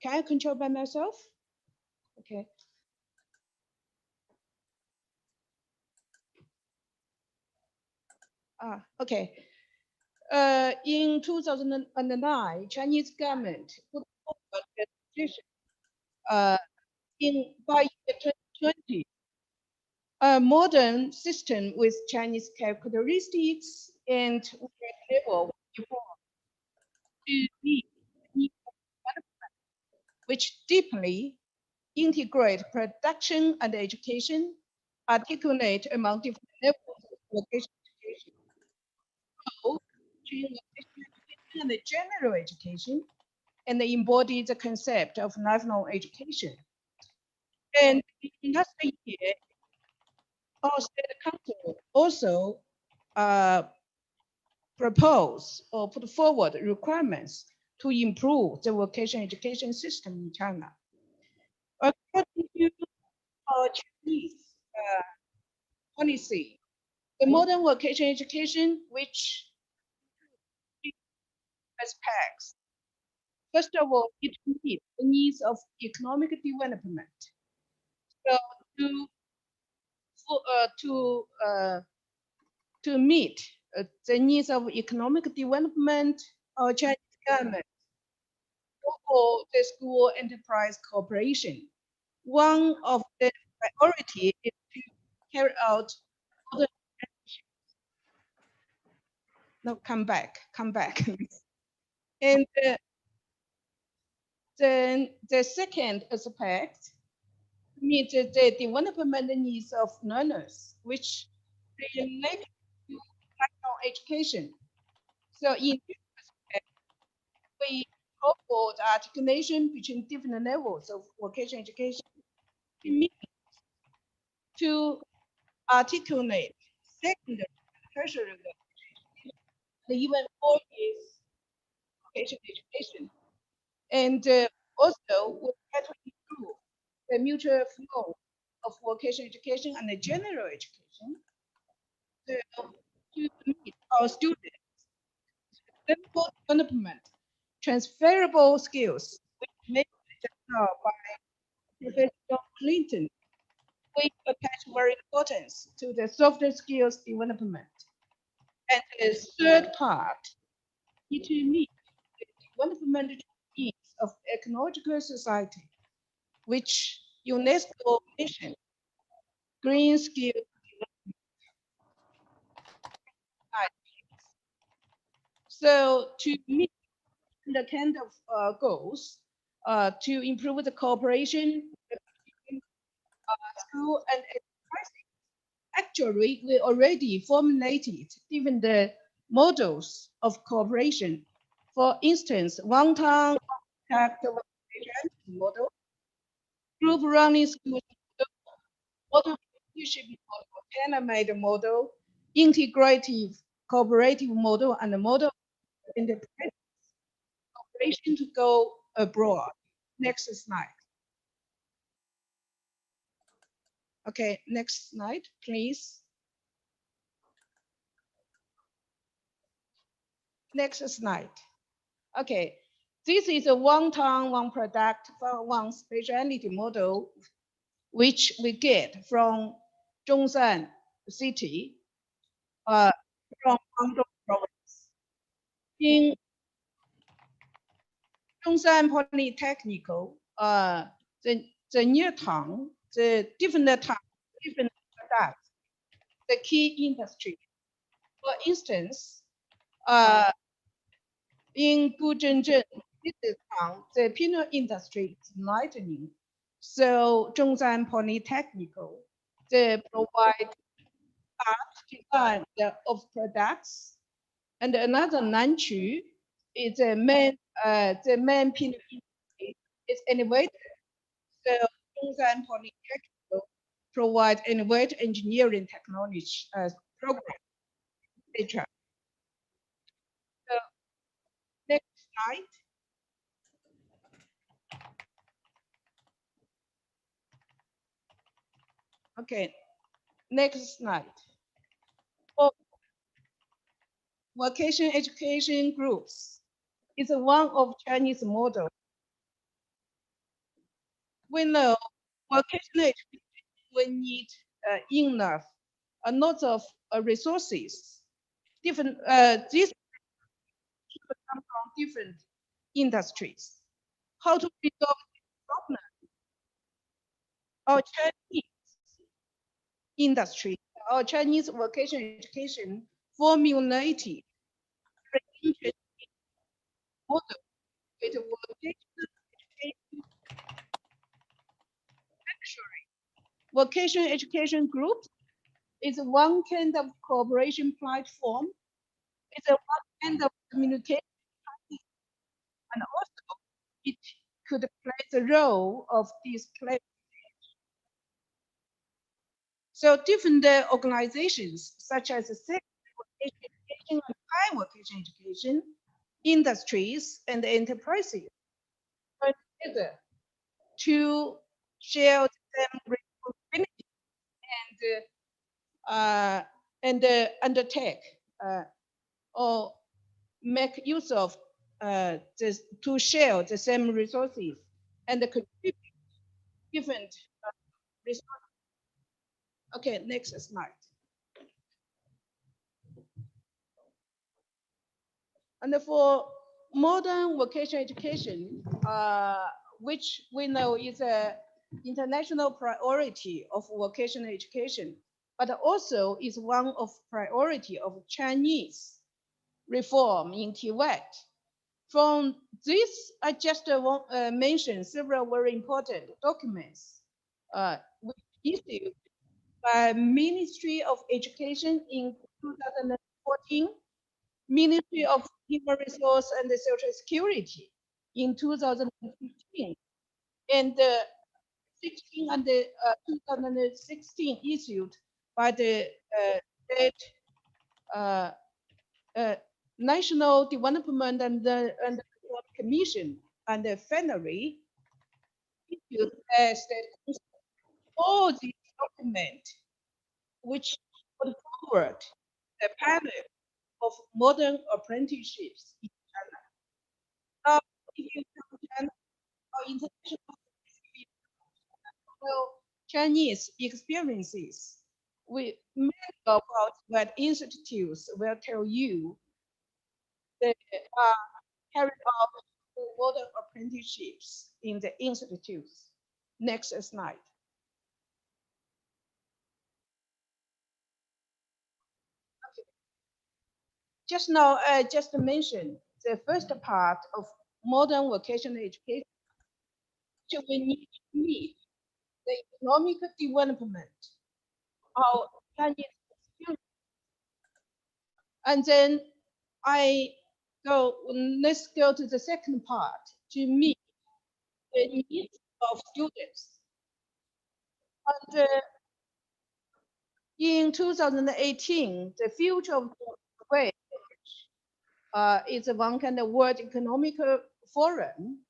Can I control by myself? Okay. Okay. In 2009, Chinese government put forward a decision by year 2020, a modern system with Chinese characteristics and level to meet which deeply integrate production and education, articulate among different levels of vocational education, and the general education, and embody the concept of lifelong education. And in last year, our state council also propose or put forward requirements to improve the vocational education system in China. According to our Chinese policy, the modern vocational education, which aspects, first of all, it meets the needs of economic development. So to meet the needs of economic development, our Chinese government for the school enterprise cooperation. One of the priority is to carry out other. No, come back. And then the second aspect meet the development needs of learners, which relate to lifelong education. So in this aspect, we promote articulation between different levels of vocational education to articulate secondary and tertiary education, and even 4 years vocational education. And also, we try to improve the mutual flow of vocational education and the general education to meet our students' sustainable development, transferable skills, which made just now by Professor John Clinton, we attach very importance to the softer skills development. And the third part is to meet the development needs of ecological society, which UNESCO mentioned, green skill development. So to meet the kind of goals, to improve the cooperation between school and enterprises, actually, we already formulated even the models of cooperation. For instance, one-time contact model, group running school model, leadership model, tailor-made model, integrative cooperative model, and the model of enterprise cooperation to go abroad. Next slide. Okay, next slide, please. Next slide. Okay, this is a one-time, one product, one specialty model, which we get from Zhongshan City, from Guangdong province. In Zhongshan Polytechnical, the near town, the different town, different products, the key industry. For instance, in Guzhenzhen, this town, the penal industry is lightening. So Zhongshan Polytechnical, they provide art design of products. And another Nanchu is the main penal industry is innovative. So Zhongshan Polytechnical provide innovative engineering technology program, etc. So next slide. Okay, next slide. For vocational education groups is one of Chinese model. We know vocational education will need enough, a lot of resources. Different these people come from different industries. How to resolve this problem? Our Chinese industry, our Chinese vocational education formulated an model with vocational education. Actually, vocational education group is one kind of cooperation platform. It's a one kind of communication, and also it could play the role of this platform. So different organizations, such as the secondary vocational education and high vocational education, industries, and enterprises, work together to share the same responsibility and undertake or make use of to share the same resources and contribute different resources. Okay, next slide. And for modern vocational education, which we know is a international priority of vocational education, but also is one of priority of Chinese reform in Tibet. From this, I just mentioned several very important documents which issued by Ministry of Education in 2014, Ministry of Human Resource and Social Security in 2015, and 16 and 2016 issued by the State National Development and Reform Commission, and finally issued a state. All these documents which put forward the pattern of modern apprenticeships in China. Now, if you come to China, our international Chinese experiences, many of our Tibet institutes will tell you they carried out modern apprenticeships in the institutes. Next slide. Okay. Just now, I just mentioned the first part of modern vocational education, which we need to meet the economic development of Chinese students. And then let's go to the second part to meet the needs of students. And in 2018, the future of the is one kind of World Economic Forum,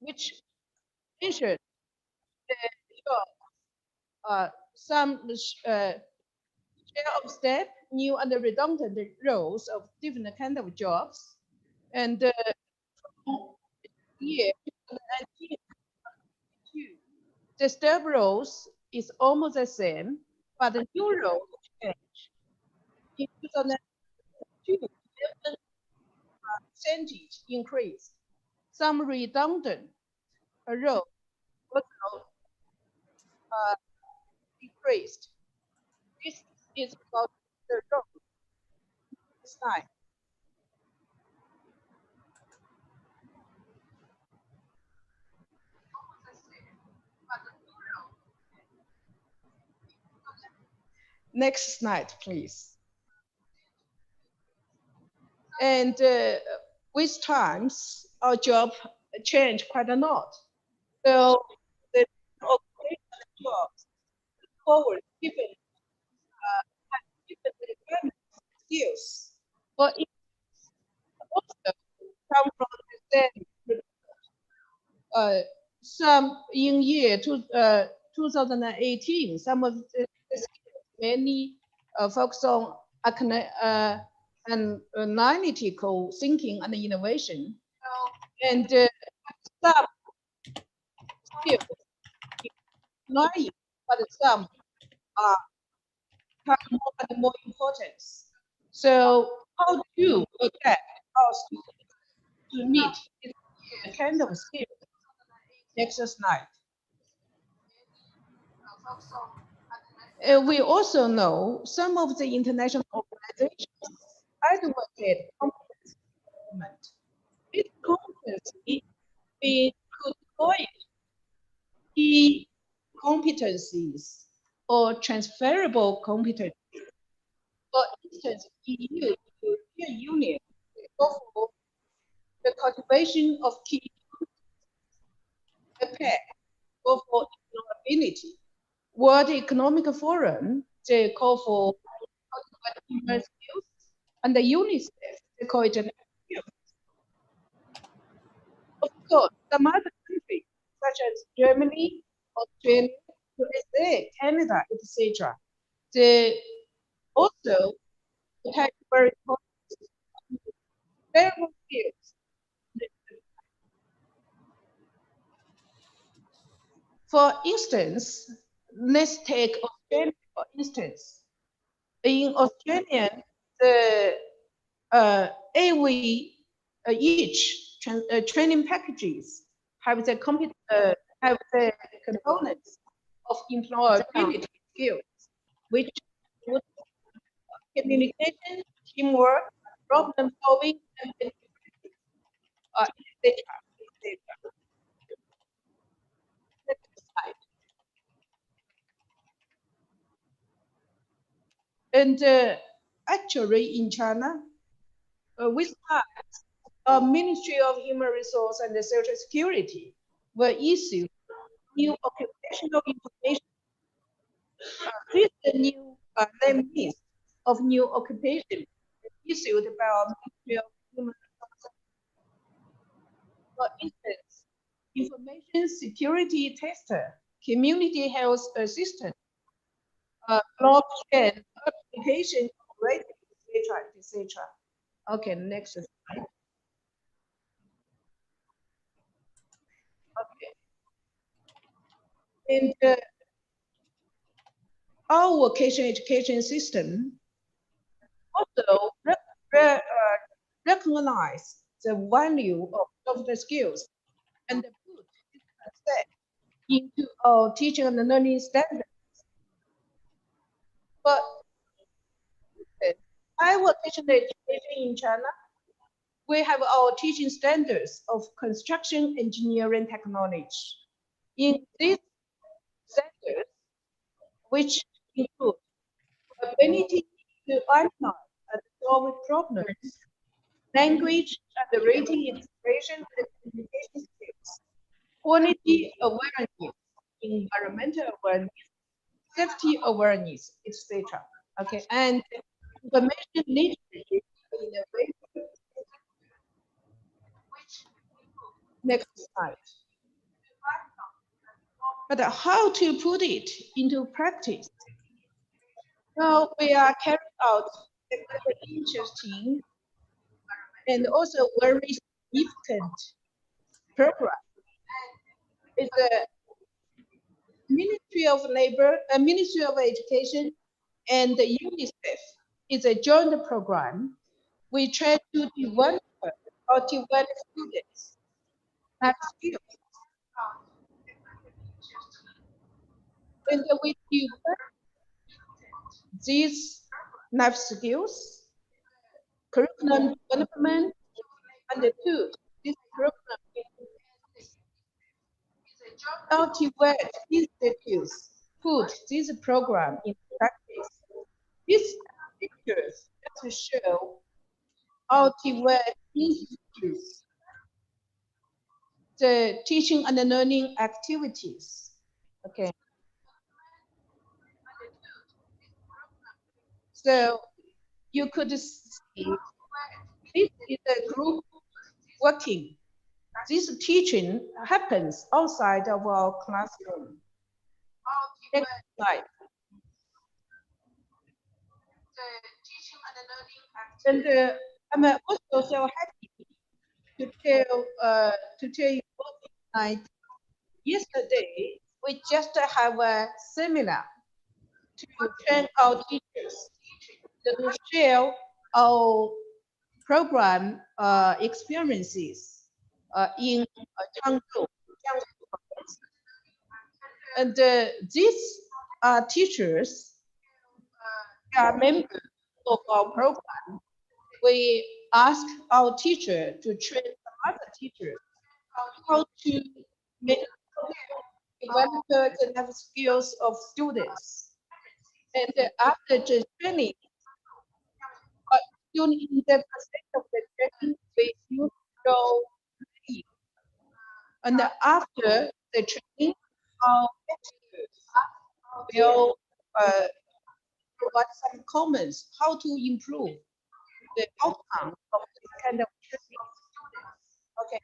which mentioned some share of step, new and redundant roles of different kind of jobs. And year 2019, the step roles is almost the same, but the new role change. In 2002, percentage increased. Some redundant roles also decreased. This is about the role this time. Next slide, please. And with times, our job changed quite a lot. So the occupational jobs forward given skills, but it also come from the same. Some in year 2018, some of the skills mainly focus on analytical thinking and innovation, and some skills naive, but some are have more and more importance. So how do you adapt our students to meet this kind of skills? Next slide. We also know some of the international organizations advocate competence development. This competency we could call it key competencies or transferable competencies. For instance, EU, European Union, go for the cultivation of key competencies. Go for employability. World Economic Forum, they call for human skills, and the UNICEF, they call it genetic skills. Of course, some other countries, such as Germany, Australia, USA, Canada, etc., they also have very important skills. For instance, let's take Australia, for instance. In Australia, the AV each training packages have the components of employability skills, which would communication, teamwork, problem solving, and etc. Next slide. And actually, in China, we start Ministry of Human Resource and Social Security will issue new occupational information. This is the new name list of new occupation issued by our Ministry of Human Resources. For instance, information security tester, community health assistant, blockchain application operator, etc., etc. Okay, next slide. Okay. And our vocational education system also recognize the value of the skills and put this concept into our teaching and learning standards. But high vocational education in China, we have our teaching standards of construction engineering technology. In these standards, which include ability to analyze and solve problems, language and rating integration and communication skills, quality awareness, environmental awareness, safety awareness, etc. Okay, and information literacy in a way. Next slide. But how to put it into practice? Now we are carrying out a very interesting and also very significant program. It's the Ministry of Labor, Ministry of Education, and the UNICEF. It's a joint program. We try to develop students have skills. And we develop these life skills, curriculum development, and put this program cultivate institutes put this program in practice. These pictures just show cultivate institutes the teaching and learning activities. Okay. So you could see this is a group working. This teaching happens outside of our classroom. Next slide. And I'm also so happy to tell you tonight. Yesterday, we just have a seminar to train our teachers to share our program experiences in Jiangsu. And these teachers are members of our program. We ask our teacher to train other teachers how to develop the life skills of students. And after the training, students in the process of the training, we use role play. And after the training, our teachers will provide some comments how to improve the outcome of this kind of training. Okay.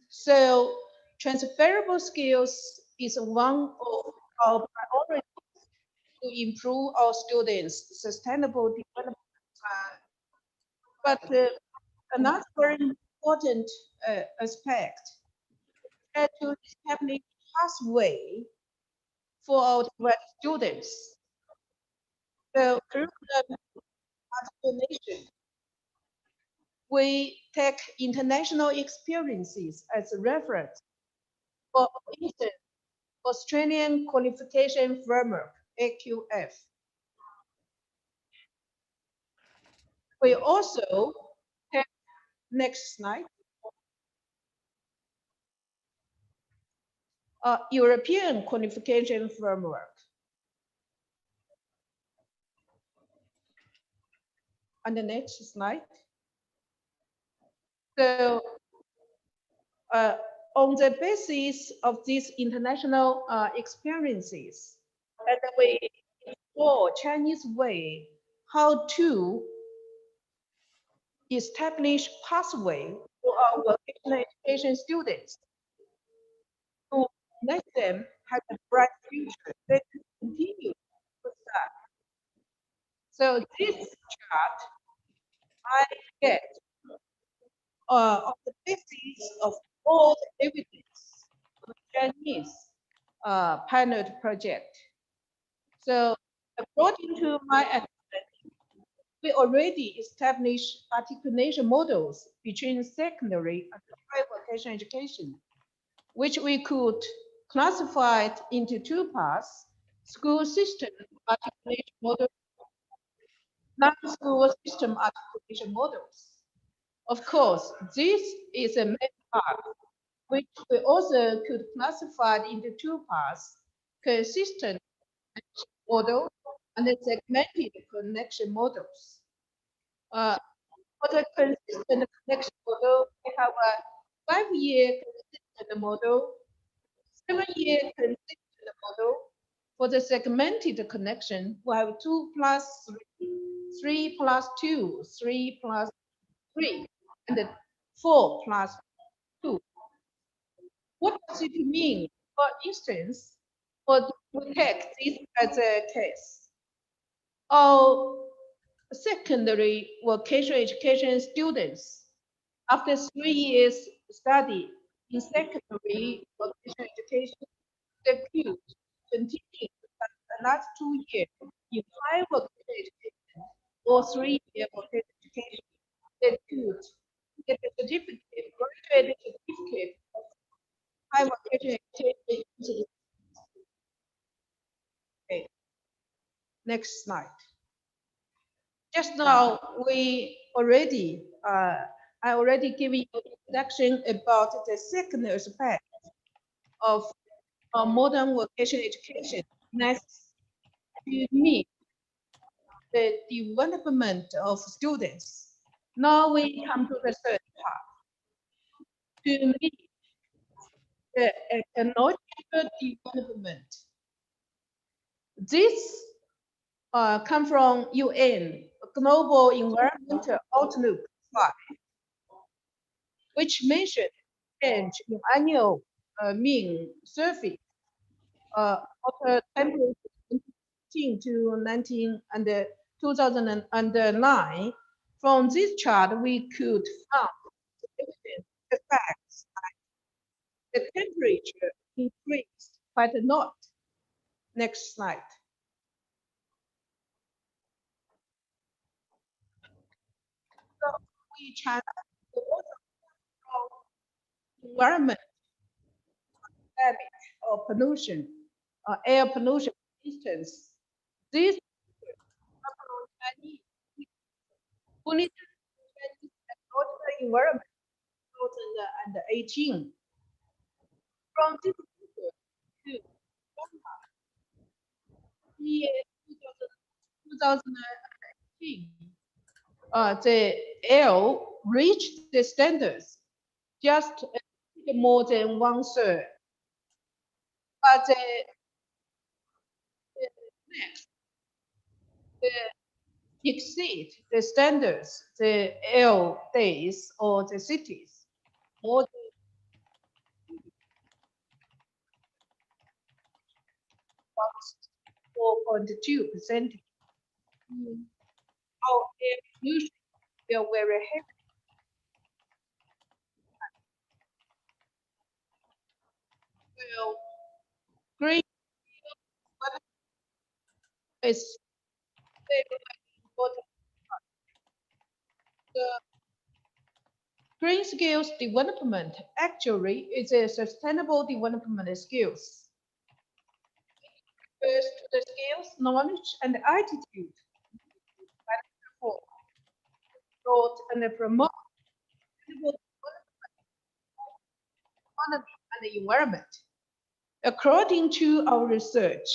So transferable skills is one of our priorities to improve our students' sustainable development. But another very important aspect is to establish pathway for our students. The curriculum articulation. We take international experiences as a reference. For instance, Australian Qualification Framework, AQF. We also have, next slide, European Qualification Framework. On the next slide. So on the basis of these international experiences, and we explore Chinese way how to establish pathway for our vocational education students to let them have a bright future. They can continue to start. So this chart I get on the basis of all the evidence of the Chinese pilot project. So according to my understanding, we already established articulation models between secondary and higher vocational education, which we could classify into two parts: school system articulation model, non-school system articulation models. Of course, this is a main part, which we also could classify into two parts: consistent model and the segmented connection models. For the consistent connection model, we have a 5-year consistent model, 7-year consistent model. For the segmented connection, we have 2 plus 3, 3 plus 2, 3 plus 3, and 4 plus 2. What does it mean? For instance, we take this as a case. Our secondary vocational education students, after 3 years study in secondary vocational education, they could continue the last 2 years in higher vocational education or 3-year vocational education. They could get a certificate, graduate certificate of higher vocational education. Okay. Next slide. Just now, I already gave you an introduction about the second aspect of modern vocational education. Next, to meet the development of students. Now we come to the third part. To meet the technological development. This come from UN, Global Environmental Outlook 5, which mentioned change in annual mean surface water temperature 2015 to 19 and 2009. From this chart, we could find the facts like the temperature increased quite a lot. Next slide. So we channel the water from environment, or pollution, air pollution, for instance. This Chinese only environment 2018. From this to year 2018, the air reached the standards just more than 1/3. But the next, exceed the standards, the air days or the cities, more than 4.2%. Our air pollution will very heavy. Well, green is very important. green skills development actually is a sustainable development skills. Refers to the skills, knowledge, and attitude for growth and promote sustainable development, economy and the environment. According to our research,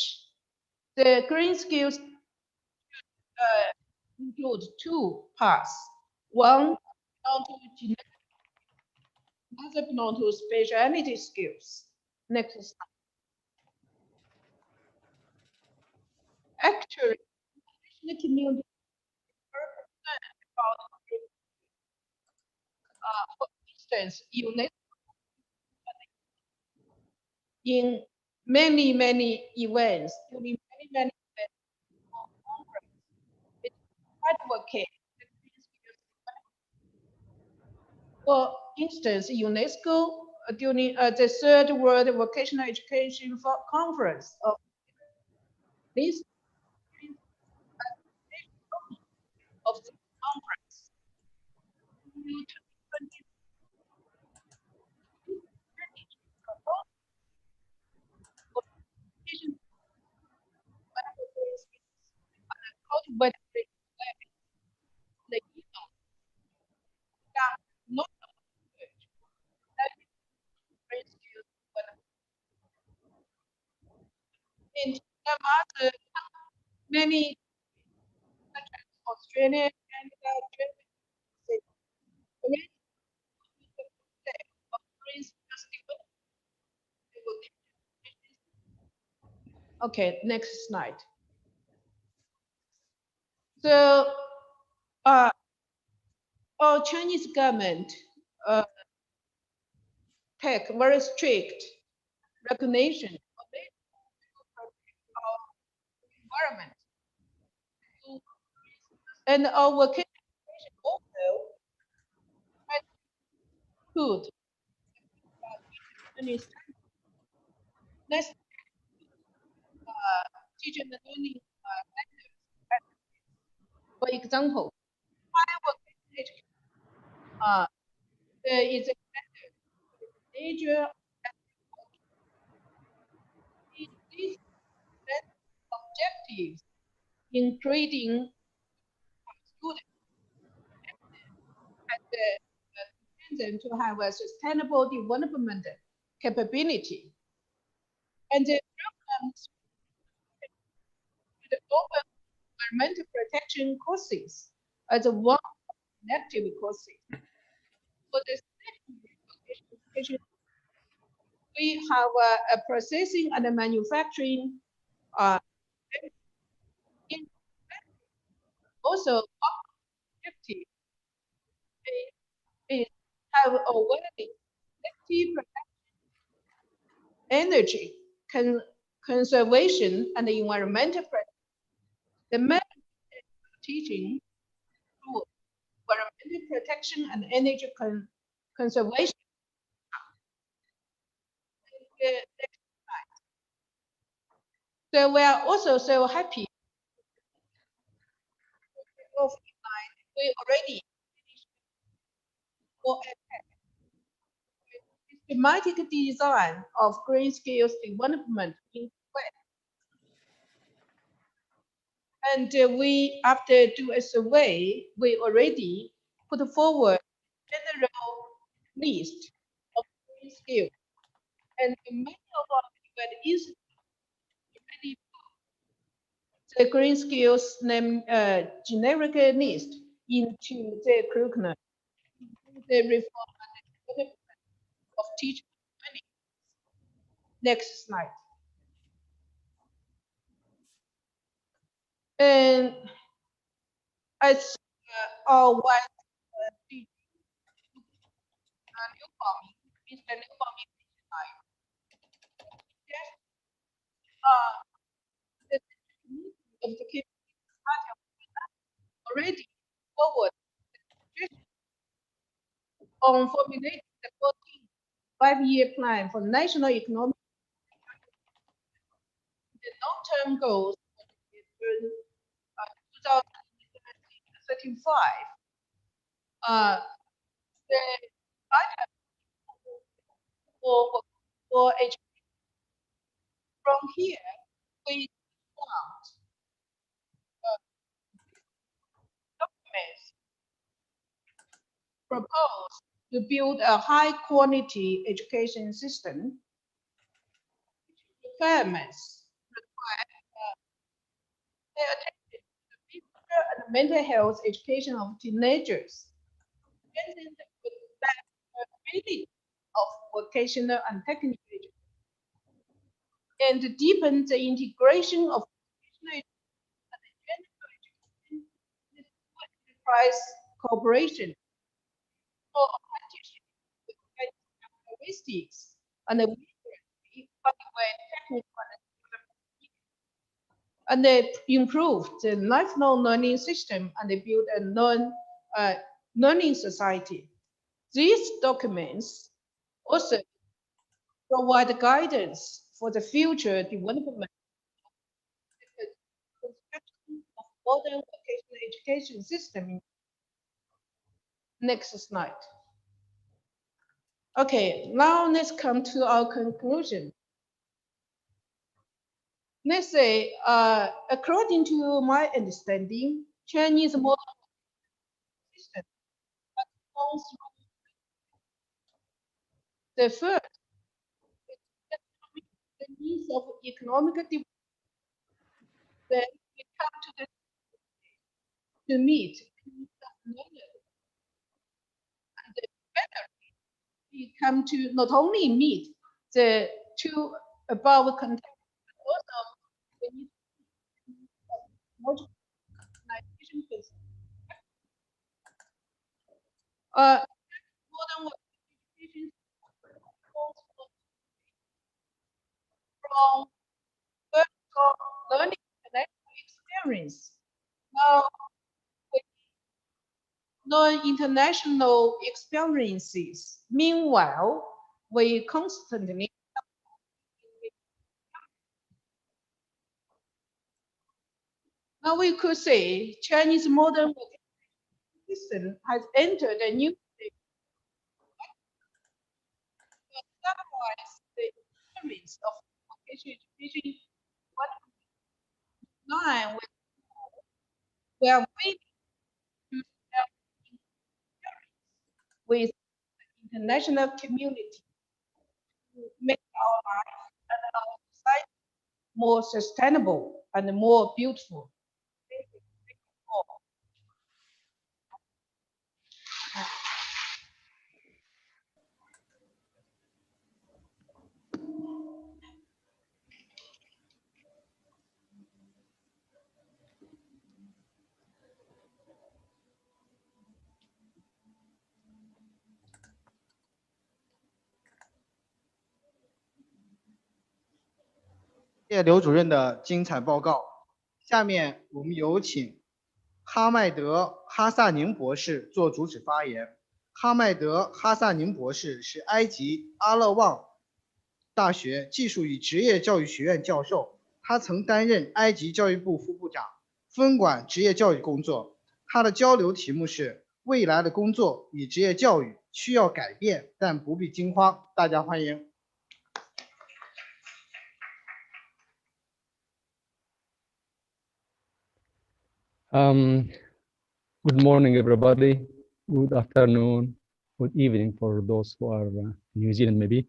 the green skills include two parts. One belong to genetic, another belong to specialty skills. Next slide. Actually, the community are concerned about, for instance, in many events, during many events, it advocate the green skills. For instance, UNESCO during the Third World Vocational Education Conference of this of the conference. In some other many countries, Australia, Canada, Germany, okay, next slide. So, our Chinese government take very strict recognition of our environment. And our vocational education also good. Next, teaching and learning methods. For example, there is a major these objectives in creating students and them to have a sustainable development capability. And the programs the global environmental protection courses as one elective courses. For the education, we have a processing and a manufacturing also objective is have already active energy conservation and environmental protection. The method of teaching through environmental protection and energy conservation. So we are also so happy. We already finished systematic design of green skills development in West. And we, after do a survey, we already put forward general list of green skills. And many of our institutions already the green skills name generic list into the curriculum, the reform and development of teaching. Next slide. And as our wife Mr. Newcomb of the Cape already forward on formulating the 14th five-year plan for national economic the long-term goals for 2035. for education. From here, we found documents proposed to build a high quality education system. Requirements pay attention to the physical and mental health education of teenagers, strengthen the ability of vocational and technical education, and to deepen the integration of vocational and general education with enterprise cooperation for apprenticeship with characteristics and technical and they improved the lifelong learning system and they built a learning society. These documents also provide guidance for the future development of modern vocational education system. Next slide. Okay, now let's come to our conclusion. Let's say, according to my understanding, Chinese modern system has gone through the first the needs of economic development. Then we come to meet the needs of learners. And better, we come to not only meet the two above content, but also we need multiple organization modern education from vertical learning and experience. Now, we learn international experiences. Meanwhile, we constantly now we could say Chinese modern system has entered a new stage. Summarize the experience of vocational education. Line with we are waiting to share with the international community to make our life and our society more sustainable and more beautiful. Thank you. Thank you all.谢谢刘主任的精彩报告。下面我们有请哈迈德·哈萨宁博士做主旨发言。哈迈德·哈萨宁博士是埃及阿勒旺大学技术与职业教育学院教授，他曾担任埃及教育部副部长，分管职业教育工作。他的交流题目是“未来的工作与职业教育需要改变，但不必惊慌”。大家欢迎。Good morning, everybody. Good afternoon, good evening for those who are in New Zealand, maybe.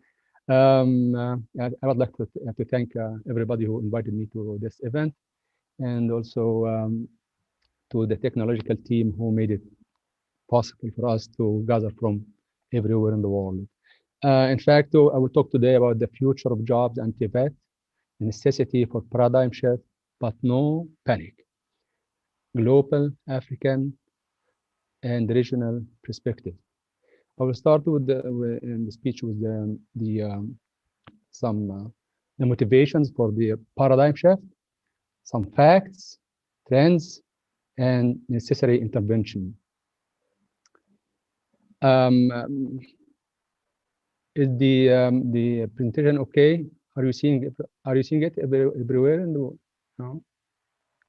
I would like to thank everybody who invited me to this event, and also to the technological team who made it possible for us to gather from everywhere in the world. In fact, I will talk today about the future of jobs and TVET, the necessity for paradigm shift, but no panic. Global, African, and regional perspective. I will start with in the speech with some motivations for the paradigm shift, some facts, trends, and necessary intervention. Is the presentation okay? Are you seeing it everywhere in the? No?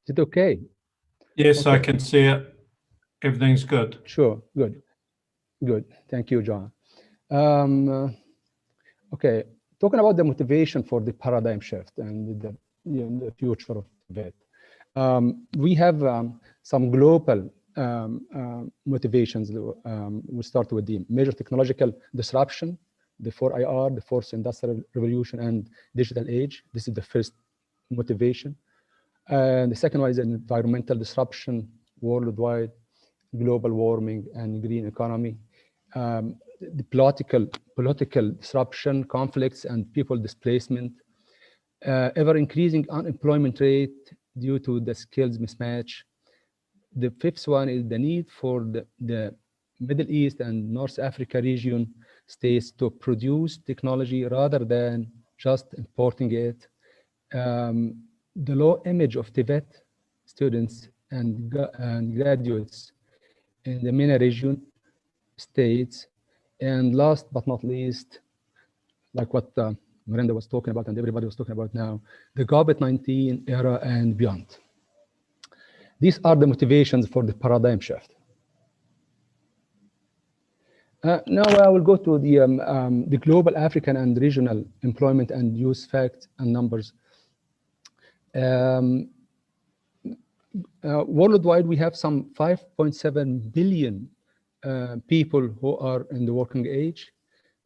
Is it okay? Yes, Okay. I can see it. Everything's good. Sure, good. Thank you, John. Okay, talking about the motivation for the paradigm shift and the future of TVET. We have some global motivations. We'll start with the major technological disruption, the 4IR, the fourth industrial revolution, and digital age. This is the first motivation. And the second one is an environmental disruption worldwide, global warming and green economy. The political disruption, conflicts, and people displacement, ever increasing unemployment rate due to the skills mismatch. The fifth one is the need for the Middle East and North Africa region states to produce technology rather than just importing it. The low image of TVET students and graduates in the MENA region states. And last but not least, like what Miranda was talking about and everybody was talking about now, the COVID-19 era and beyond. These are the motivations for the paradigm shift. Now I will go to the global African and regional employment and youth facts and numbers. Worldwide, we have some 5.7 billion people who are in the working age.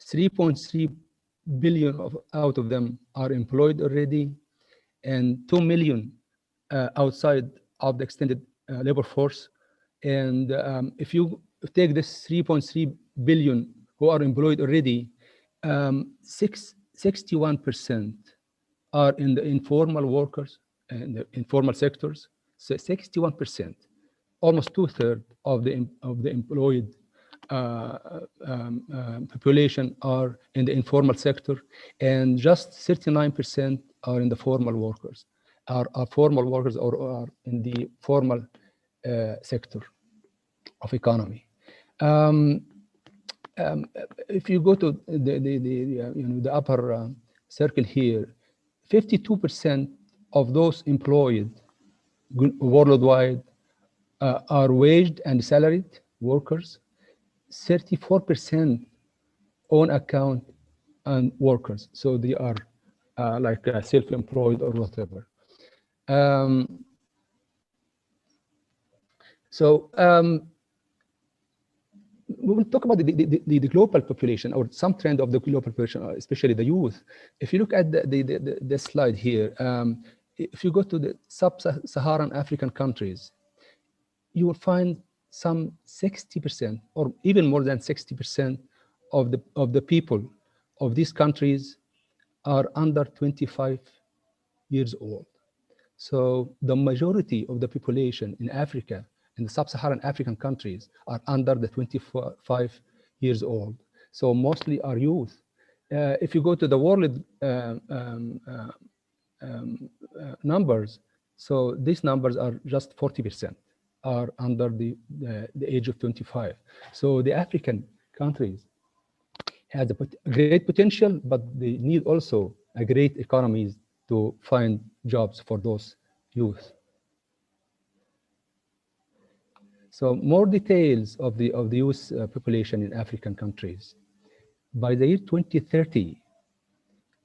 3.3 billion out of them are employed already, and 2 million outside of the extended labor force. And if you take this 3.3 billion who are employed already, 61% are in the informal workers and the informal sectors. So 61%, almost 2/3 of the employed population are in the informal sector, and just 39% are in the formal workers, are formal workers or are in the formal sector of economy. If you go to the upper circle here, 52% of those employed worldwide are waged and salaried workers. 34% own account and workers, so they are like self-employed or whatever. We will talk about the global population or some trend of the global population, especially the youth. If you look at the slide here, if you go to the sub-Saharan African countries, you will find some 60% or even more than 60% of the people of these countries are under 25 years old. So the majority of the population in Africa, in the sub-Saharan African countries, are under the 25 years old. So mostly are youth. If you go to the world numbers, so these numbers are just 40% are under the age of 25. So the African countries has a great potential, but they need also a great economies to find jobs for those youth. So more details of the youth population in African countries. By the year 2030,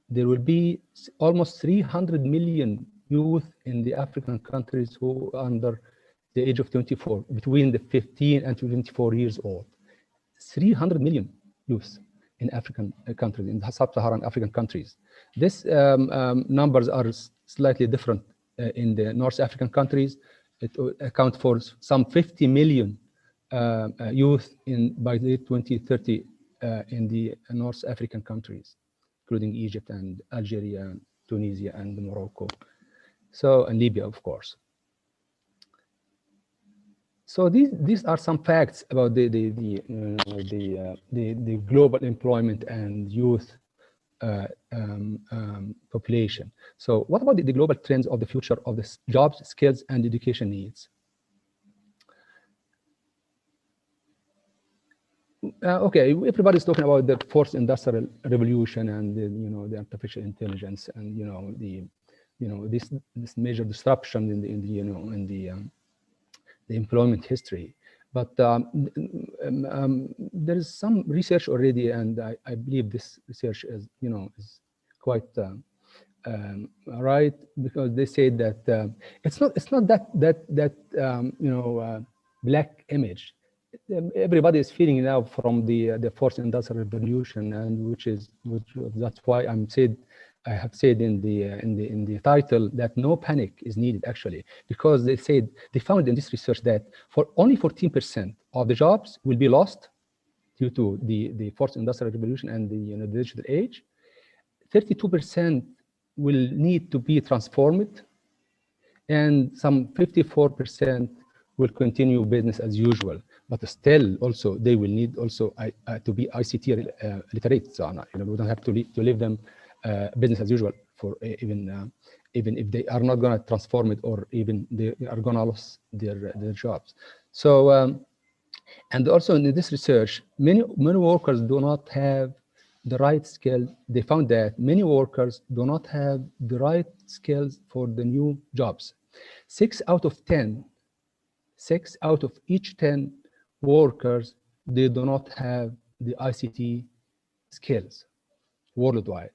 there will be almost 300 million youth in the African countries who are under the age of 24, between the 15 and 24 years old. 300 million youth in African countries, in the sub-Saharan African countries. These numbers are slightly different in the North African countries. It accounts for some 50 million youth by the year 2030 in the North African countries, including Egypt and Algeria, and Tunisia and Morocco. So, and Libya, of course. So these are some facts about the global employment and youth population. So what about the global trends of the future of the jobs, skills, and education needs? Okay, everybody's talking about the fourth industrial revolution and the artificial intelligence and this major disruption in the employment history. But there is some research already, and I believe this research is, is quite right, because they say that it's not that black image. Everybody is feeling now from the fourth industrial revolution, and which that's why I have said in the title that no panic is needed, actually, because they found in this research that for only 14% of the jobs will be lost due to the fourth industrial revolution and the digital age. 32% will need to be transformed, and some 54% will continue business as usual. But still, also they will need also to be ICT literate. So we don't have to leave them business as usual for even if they are not going to transform it, or even they are going to lose their jobs. So and also in this research, many workers do not have the right skill. They found that many workers do not have the right skills for the new jobs. 6 out of each 10 workers, they do not have the ICT skills worldwide.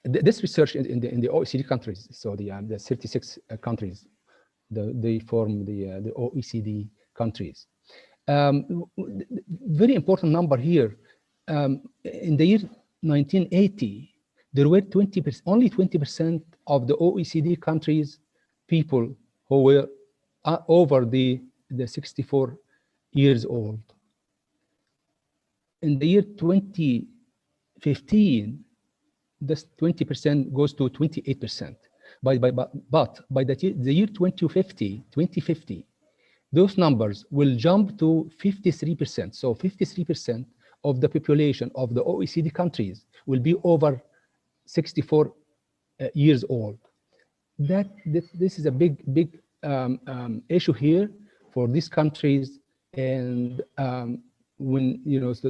This research in the OECD countries, so the 36 countries, they form the OECD countries. Very important number here. In the year 1980, there were only 20% of the OECD countries people who were over the 64 years old. In the year 2015, this 20% goes to 28%. But by the year 2050, those numbers will jump to 53%. So 53% of the population of the OECD countries will be over 64 years old. This is a big issue here for these countries, and when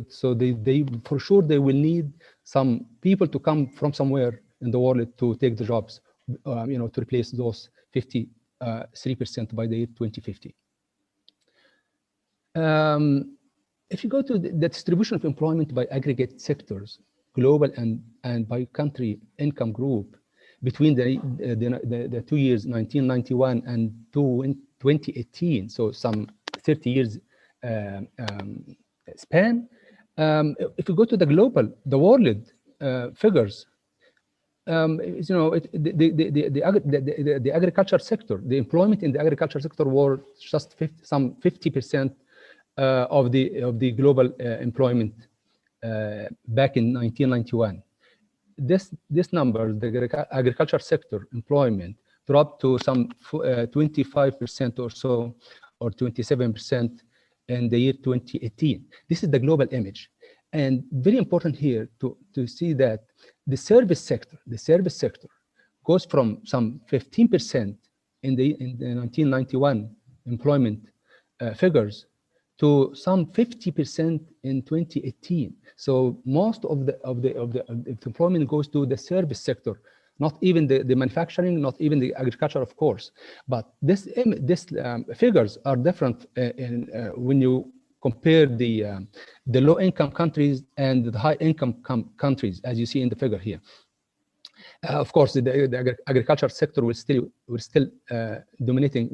so they for sure they will need some people to come from somewhere in the world to take the jobs, to replace those 53% by the year 2050. If you go to the distribution of employment by aggregate sectors, global and by country income group, between the 2 years 1991 and 2018, so some 30 years span. If you go to the world figures, the agriculture sector, the employment in the agriculture sector were just 50% of the global employment back in 1991. This number, the agriculture sector employment, dropped to some 25% or so, or 27% in the year 2018. This is the global image. And very important here to see that the service sector goes from some 15% in the 1991 employment figures to some 50% in 2018. So most of the employment goes to the service sector, not even the manufacturing, not even the agriculture, of course. But this figures are different when you compare the low-income countries and the high-income countries, as you see in the figure here. Of course, the agriculture sector will still be still dominating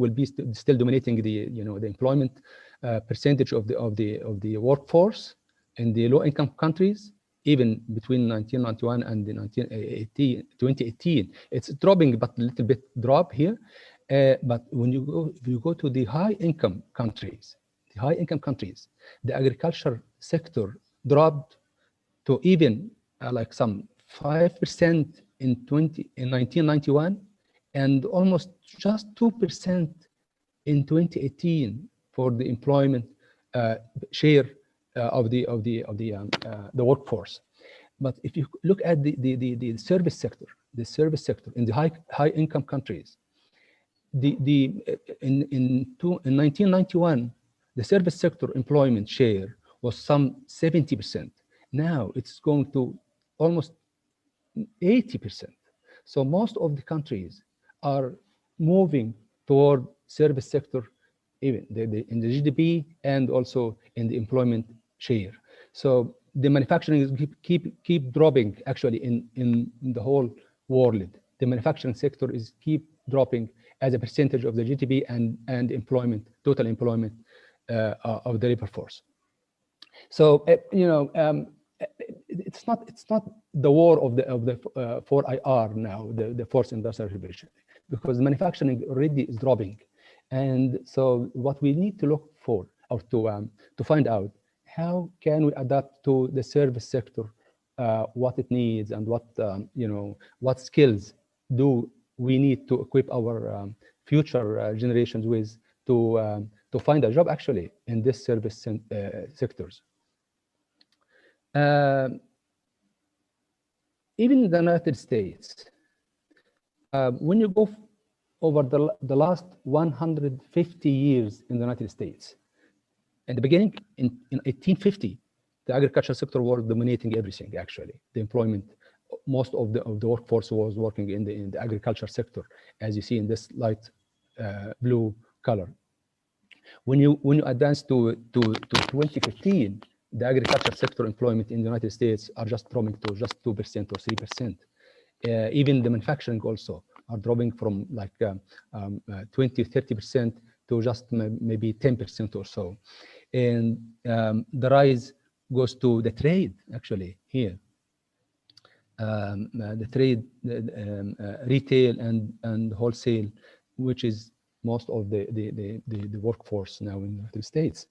the employment percentage of the workforce in the low-income countries. Even between 1991 and 2018, it's dropping, but a little bit drop here. But when you go to the high-income countries, the agriculture sector dropped to even like some 5% in 1991, and almost just 2% in 2018 for the employment share of the workforce. But if you look at the service sector, in the high income countries, in 1991, the service sector employment share was some 70%. Now it's going to almost 80%. So most of the countries are moving toward service sector even in the GDP and also in the employment share. So the manufacturing is keep dropping actually in the whole world. The manufacturing sector is keep dropping as a percentage of the GDP and employment, total employment of the labor force. So it's not the war of the 4IR now, the fourth industrial revolution, because manufacturing already is dropping. And so what we need to look for, or to find out, how can we adapt to the service sector, what it needs, and what skills do we need to equip our future generations with to find a job actually in this service sectors. Even in the United States, when you go over the last 150 years in the United States, in the beginning, in 1850, the agricultural sector was dominating everything actually. The employment, most of the workforce was working in the agriculture sector, as you see in this light blue color. When you advance to 2015, the agriculture sector employment in the United States are just dropping to just 2% or 3%. Even the manufacturing also are dropping from like 20, 30% to just maybe 10% or so. And the rise goes to the trade actually here. The trade, retail and wholesale, which is most of the workforce now in the United States.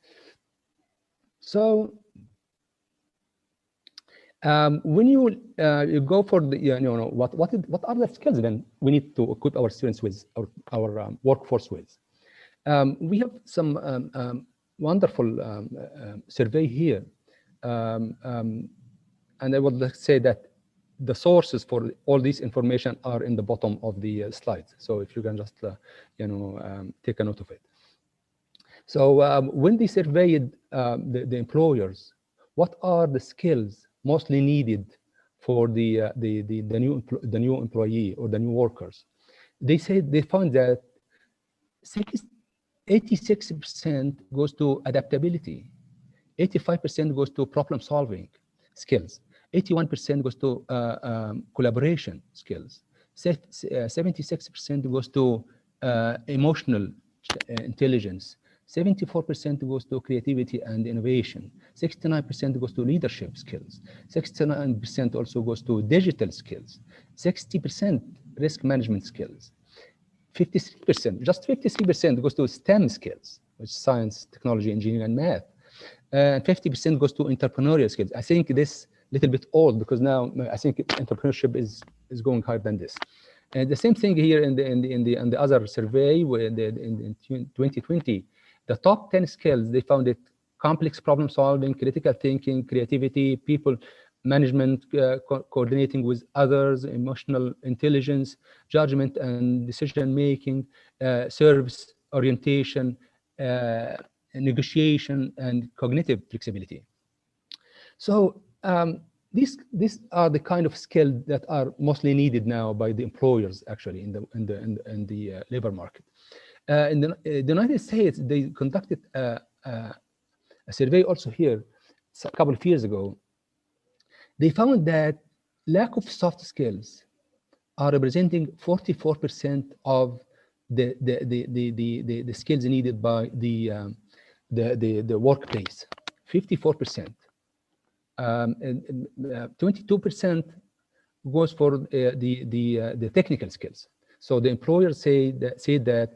So when you go for the what are the skills then we need to equip our students with, our workforce with? We have some wonderful survey here, and I would like to say that the sources for all this information are in the bottom of the slides. So if you can just take a note of it. So when they surveyed the employers, what are the skills mostly needed for the new employee or the new workers? They said they found that 86% goes to adaptability, 85% goes to problem solving skills, 81% goes to collaboration skills, 76% goes to emotional intelligence, 74% goes to creativity and innovation, 69% goes to leadership skills, 69% also goes to digital skills, 60% risk management skills, 53%, just 53% goes to STEM skills, which is science, technology, engineering, and math. And 50% goes to entrepreneurial skills. I think this little bit old because now I think entrepreneurship is going higher than this. And the same thing here in the other survey in 2020, the top 10 skills they found it: complex problem solving, critical thinking, creativity, people management, coordinating with others, emotional intelligence, judgment and decision making, service orientation, negotiation, and cognitive flexibility. So these are the kind of skills that are mostly needed now by the employers actually in the labor market. In the United States, they conducted a survey also here a couple of years ago. They found that lack of soft skills are representing 44% of the skills needed by the workplace. 54%. 22% goes for the technical skills. So the employers say that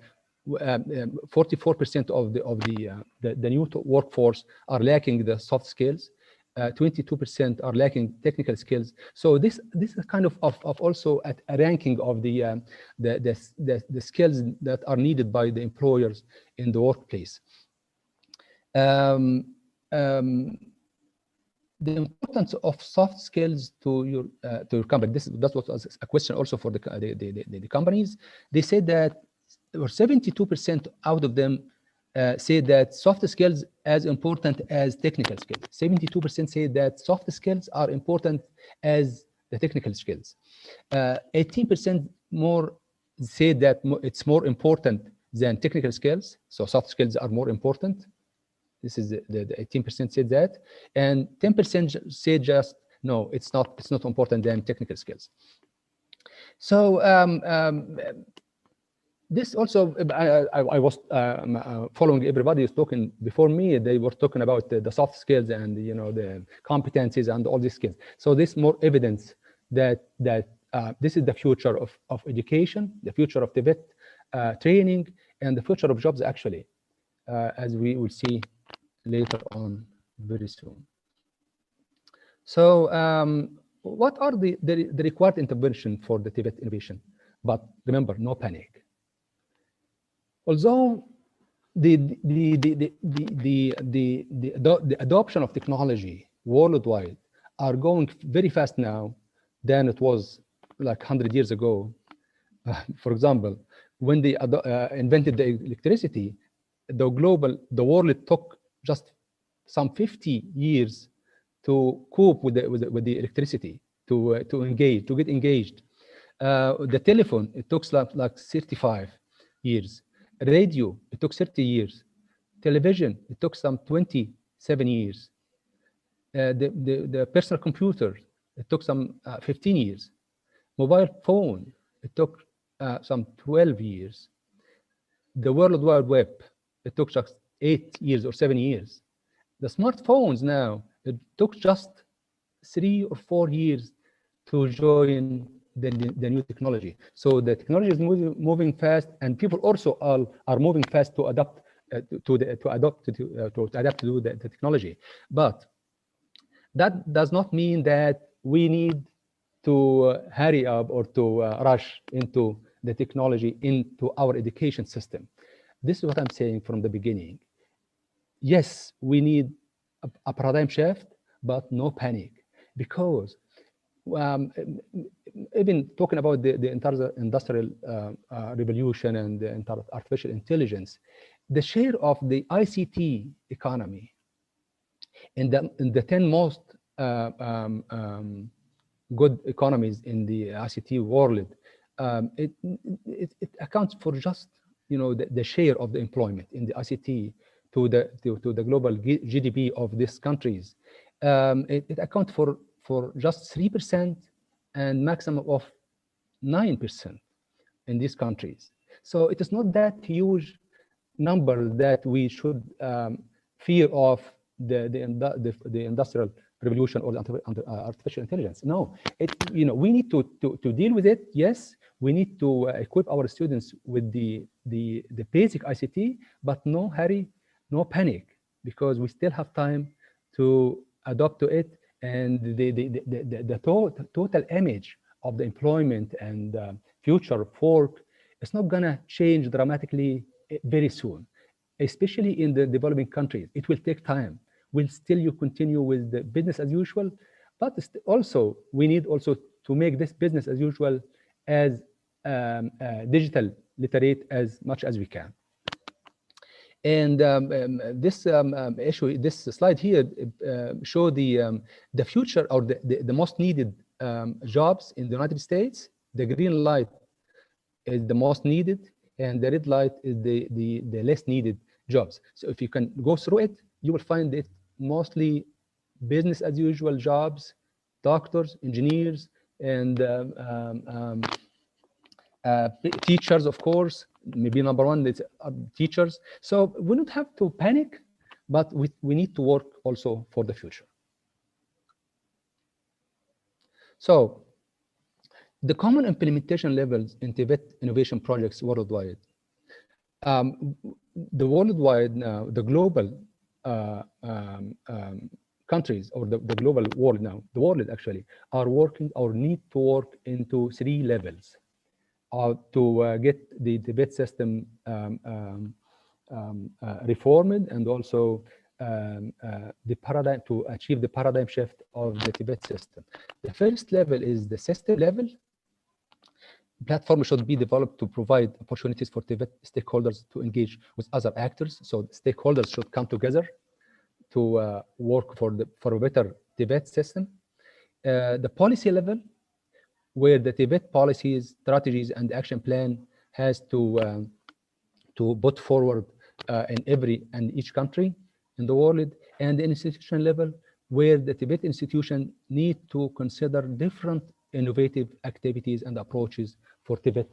44% of the new workforce are lacking the soft skills. 22% are lacking technical skills. So this is kind of also at a ranking of the skills that are needed by the employers in the workplace. The importance of soft skills to your company. That was a question also for the companies. They said that 72% out of them say that soft skills as important as technical skills. 72% say that soft skills are important as the technical skills. 18% more say that it's more important than technical skills. So soft skills are more important. This is the 18% said that, and 10% said just no, it's not important than technical skills. So this also, I was following everybody who's talking before me. They were talking about the soft skills and the competencies and all these skills. So this more evidence that this is the future of education, the future of Tibet training, and the future of jobs actually, as we will see later on very soon. So what are the required intervention for the Tibet innovation? But remember, no panic. Although the adoption of technology worldwide are going very fast now than it was like 100 years ago. For example, when they invented the electricity, the world took just some 50 years to cope with the electricity, to get engaged. The telephone, it took like 35 years. Radio, it took 30 years. Television, it took some 27 years. The personal computer, it took some 15 years. Mobile phone, it took some 12 years. The World Wide Web, it took just 8 years or 7 years. The smartphones now, it took just 3 or 4 years to join the new technology. So the technology is moving fast, and people also are moving fast to adapt to the technology. But that does not mean that we need to hurry up or to rush into the technology into our education system. This is what I'm saying from the beginning. Yes, we need a paradigm shift, but no panic, because even talking about the industrial revolution and the artificial intelligence, the share of the ICT economy in the 10 most good economies in the ICT world, it accounts for just the share of the employment in the ICT to the global GDP of these countries. It accounts for just 3% and maximum of 9% in these countries. So it is not that huge number that we should fear of the industrial revolution or the artificial intelligence. No, we need to deal with it. Yes, we need to equip our students with the basic ICT, but no hurry, no panic, because we still have time to adapt to it. And the total image of the employment and future of work is not gonna change dramatically very soon, especially in the developing countries. It will take time. We'll still continue with the business as usual, but also we need also to make this business as usual as digital literate as much as we can. And this issue, this slide here, show the future or the most needed jobs in the United States. The green light is the most needed, and the red light is the less needed jobs. So if you can go through it, you will find it mostly business as usual jobs, doctors, engineers, and teachers, of course. Maybe number one is teachers. So we don't have to panic, but we need to work also for the future. So the common implementation levels in Tibet innovation projects worldwide. The worldwide now, the global countries or the global world now, the world actually are working or need to work into 3 levels to get the Tibet system reformed, and also the paradigm, to achieve the paradigm shift of the Tibet system. The first level is the system level. Platform should be developed to provide opportunities for Tibet stakeholders to engage with other actors. So stakeholders should come together to work for a better Tibet system. The policy level, where the Tibet policies, strategies, and action plan has to to put forward in every and each country in the world, and the institution level, where the Tibet institution need to consider different innovative activities and approaches for Tibet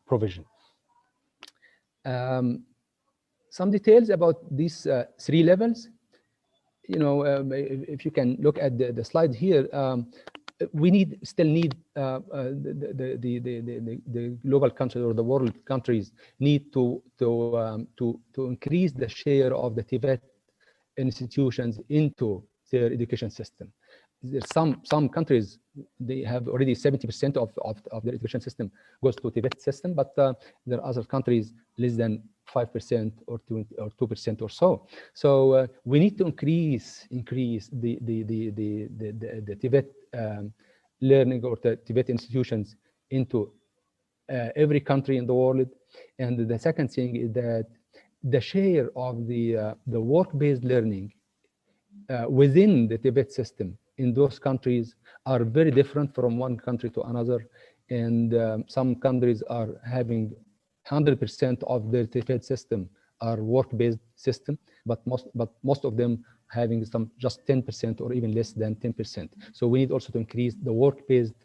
provision. Some details about these 3 levels. You know, if you can look at the slide here, we still need the global countries or the world countries need to increase the share of the Tibet institutions into their education system. There's some countries, they have already 70% of their education system goes to Tibet system, but there are other countries less than 5% or 2% or so. So we need to increase the Tibet learning or the Tibet institutions into every country in the world. And the second thing is that the share of the work-based learning within the Tibet system in those countries are very different from one country to another. And some countries are having 100% of their Tibet system are work-based system, but most of them having some just 10% or even less than 10%. So we need also to increase the work-based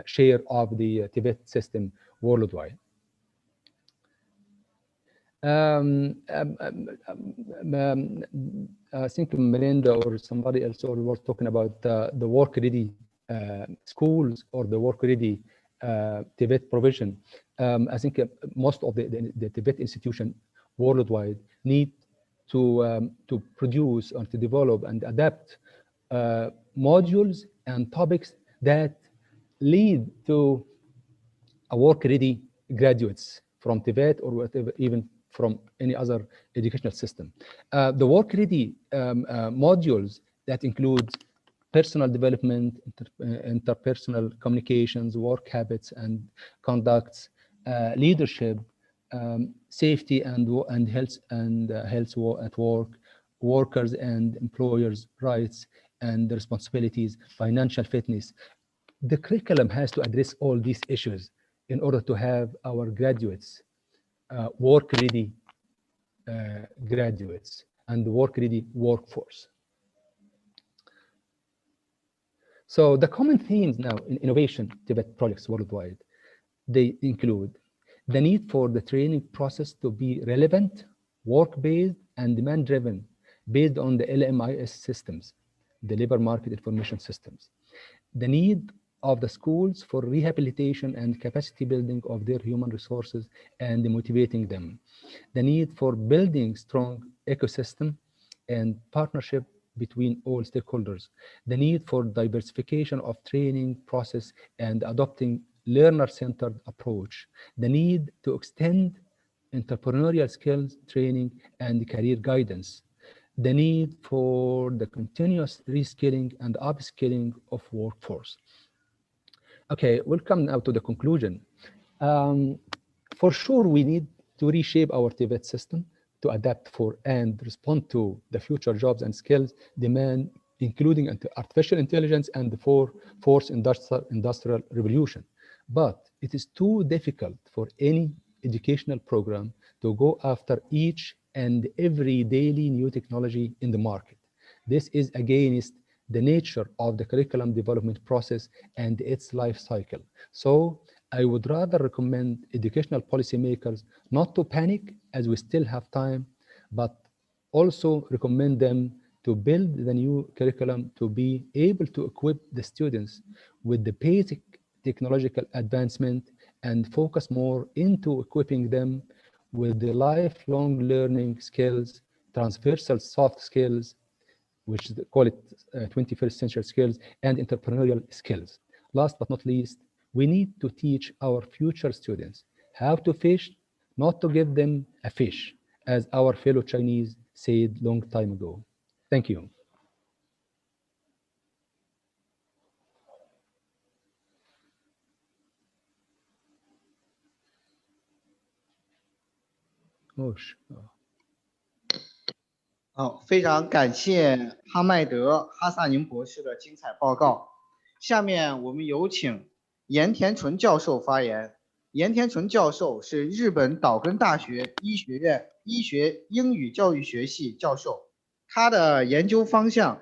share of the Tibet system worldwide. I think Melinda or somebody else was talking about the work-ready schools or the work-ready Tibet provision. I think most of the Tibet institution worldwide need to produce or to develop and adapt modules and topics that lead to a work-ready graduates from Tibet or whatever, even from any other educational system. The work-ready modules that include personal development, interpersonal communications, work habits and conducts, leadership, safety and health at work, workers and employers' rights and responsibilities, financial fitness. The curriculum has to address all these issues in order to have our graduates work-ready graduates and work-ready workforce. So the common themes now in innovation Tibet projects worldwide, they include the need for the training process to be relevant, work-based, and demand-driven based on the LMIS systems, the labor market information systems. The need of the schools for rehabilitation and capacity building of their human resources and motivating them. The need for building strong ecosystem and partnership between all stakeholders. The need for diversification of training process and adopting learner-centered approach. The need to extend entrepreneurial skills training and career guidance. The need for the continuous reskilling and upskilling of workforce. Okay, we'll come now to the conclusion. For sure, we need to reshape our Tibet system to adapt for and respond to the future jobs and skills demand, including artificial intelligence and the fourth industrial revolution. But it is too difficult for any educational program to go after each and every daily new technology in the market. This is against the nature of the curriculum development process and its life cycle. So I would rather recommend educational policymakers not to panic as we still have time, but also recommend them to build the new curriculum to be able to equip the students with the basic technological advancement and focus more into equipping them with the lifelong learning skills, transversal soft skills, which they call it 21st century skills, and entrepreneurial skills. Last but not least, we need to teach our future students how to fish, not to give them a fish, as our fellow Chinese said long time ago. Thank you.好，非常感谢哈迈德·哈萨宁博士的精彩报告。下面我们有请严田纯教授发言。岩田纯教授是日本岛根大学医学院医学英语教育学系教授，他的研究方向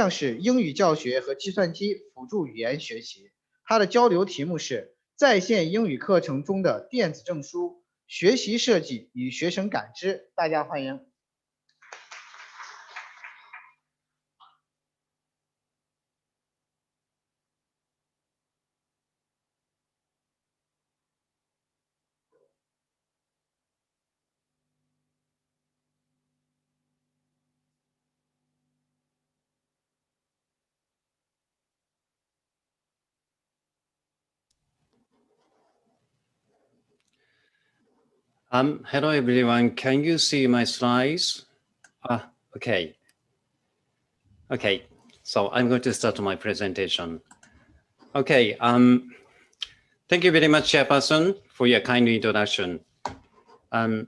是英语教学和计算机辅助语言学习。他的交流题目是在线英语课程中的电子证书、学习设计与学生感知。大家欢迎。Hello everyone. Can you see my slides? Okay. Okay. So I'm going to start my presentation. Okay. Thank you very much, Chairperson, for your kind introduction. Can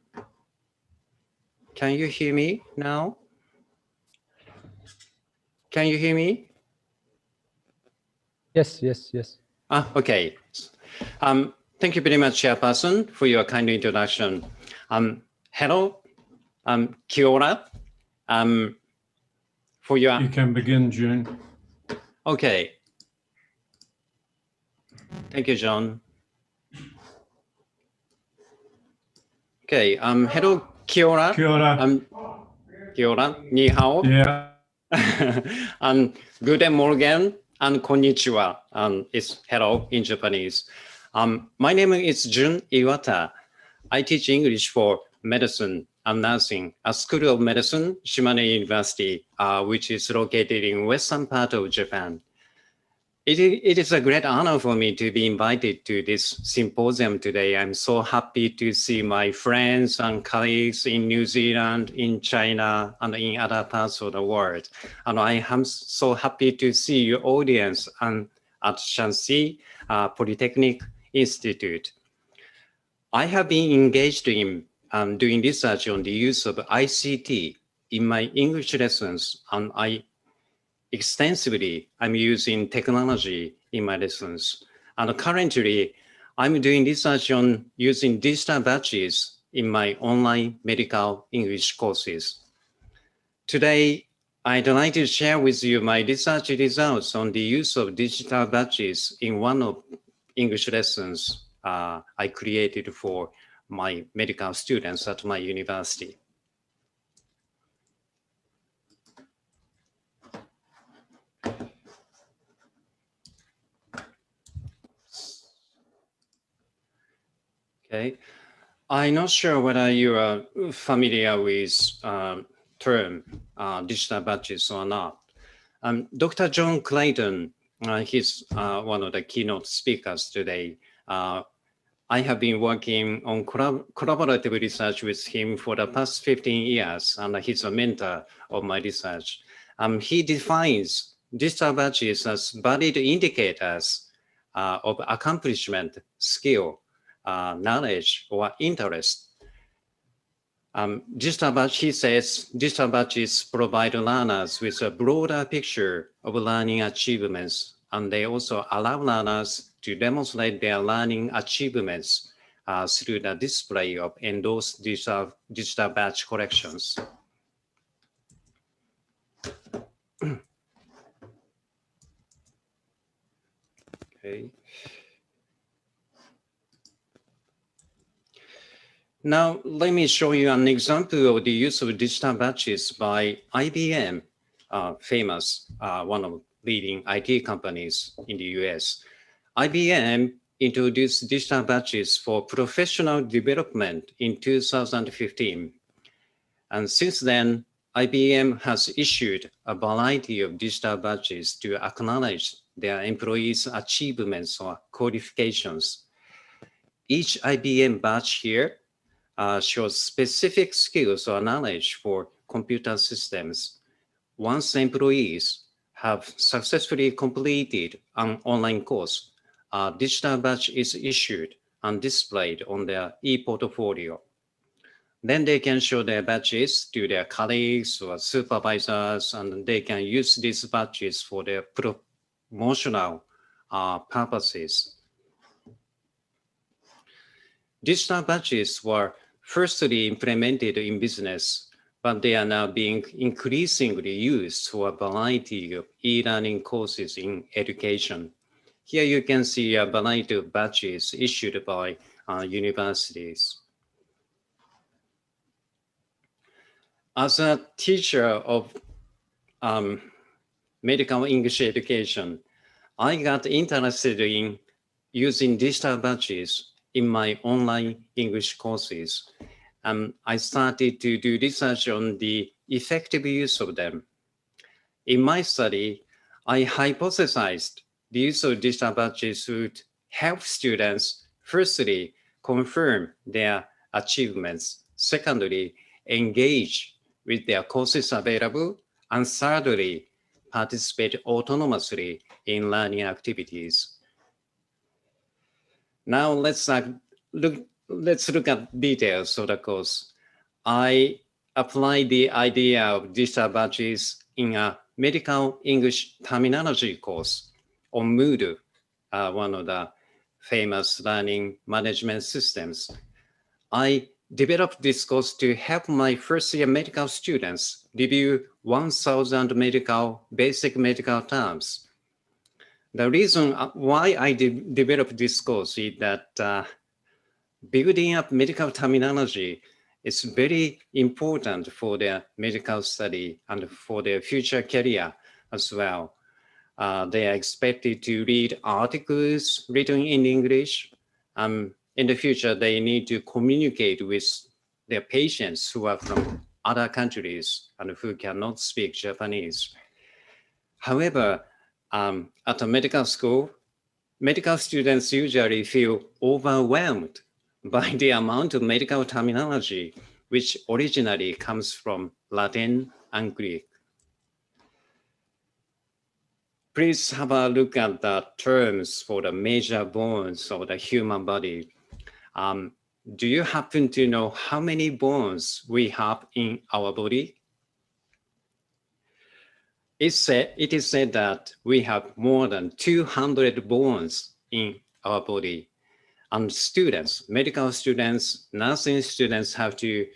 you hear me now? Can you hear me? Yes. Okay. Thank you very much, Chairperson, for your kind introduction. Hello. Kia ora. For your... You can begin, June. Okay. Thank you, John. Okay. Hello, kia ora. Kia ora. Kia ora. Ni hao. Yeah. Guten Morgen and konnichiwa. It's hello in Japanese. My name is Jun Iwata. I teach English for medicine and nursing at School of Medicine, Shimane University, which is located in western part of Japan. It is a great honor for me to be invited to this symposium today. I'm so happy to see my friends and colleagues in New Zealand, in China, and in other parts of the world. And I am so happy to see your audience at Shanxi Polytechnic Institute. I have been engaged in doing research on the use of ICT in my English lessons, and I'm using technology in my lessons. And currently, I'm doing research on using digital badges in my online medical English courses. Today, I'd like to share with you my research results on the use of digital badges in one of English lessons I created for my medical students at my university. Okay, I'm not sure whether you are familiar with term digital badges or not. Dr. John Clayton, he's one of the keynote speakers today. I have been working on collaborative research with him for the past 15 years, and he's a mentor of my research. He defines digital badges as valid indicators of accomplishment, skill, knowledge, or interest. He says digital badges provide learners with a broader picture of learning achievements, and they also allow learners to demonstrate their learning achievements through the display of endorsed digital badge collections. Okay. Now, let me show you an example of the use of digital badges by IBM, famous, one of leading IT companies in the US. IBM introduced digital badges for professional development in 2015. And since then, IBM has issued a variety of digital badges to acknowledge their employees' achievements or qualifications. Each IBM badge here shows specific skills or knowledge for computer systems. Once employees have successfully completed an online course, a digital badge is issued and displayed on their e-portfolio. Then they can show their badges to their colleagues or supervisors, and they can use these badges for their promotional purposes. Digital badges were firstly implemented in business, but they are now being increasingly used for a variety of e-learning courses in education. Here you can see a variety of badges issued by universities. As a teacher of medical English education, I got interested in using digital badges in my online English courses. I started to do research on the effective use of them. In my study, I hypothesized the use of digital badges would help students, firstly, confirm their achievements, secondly, engage with their courses available, and thirdly, participate autonomously in learning activities. Now let's look at details of the course. I applied the idea of digital badges in a medical English terminology course on Moodle, one of the famous learning management systems. I developed this course to help my first-year medical students review 1,000 basic medical terms. The reason why I developed this course is that building up medical terminology is very important for their medical study and for their future career as well. They are expected to read articles written in English. In the future, they need to communicate with their patients who are from other countries and who cannot speak Japanese. However, at a medical school, medical students usually feel overwhelmed by the amount of medical terminology, which originally comes from Latin and Greek. Please have a look at the terms for the major bones of the human body. Do you happen to know how many bones we have in our body? It is said that we have more than 200 bones in our body. And students, medical students, nursing students have to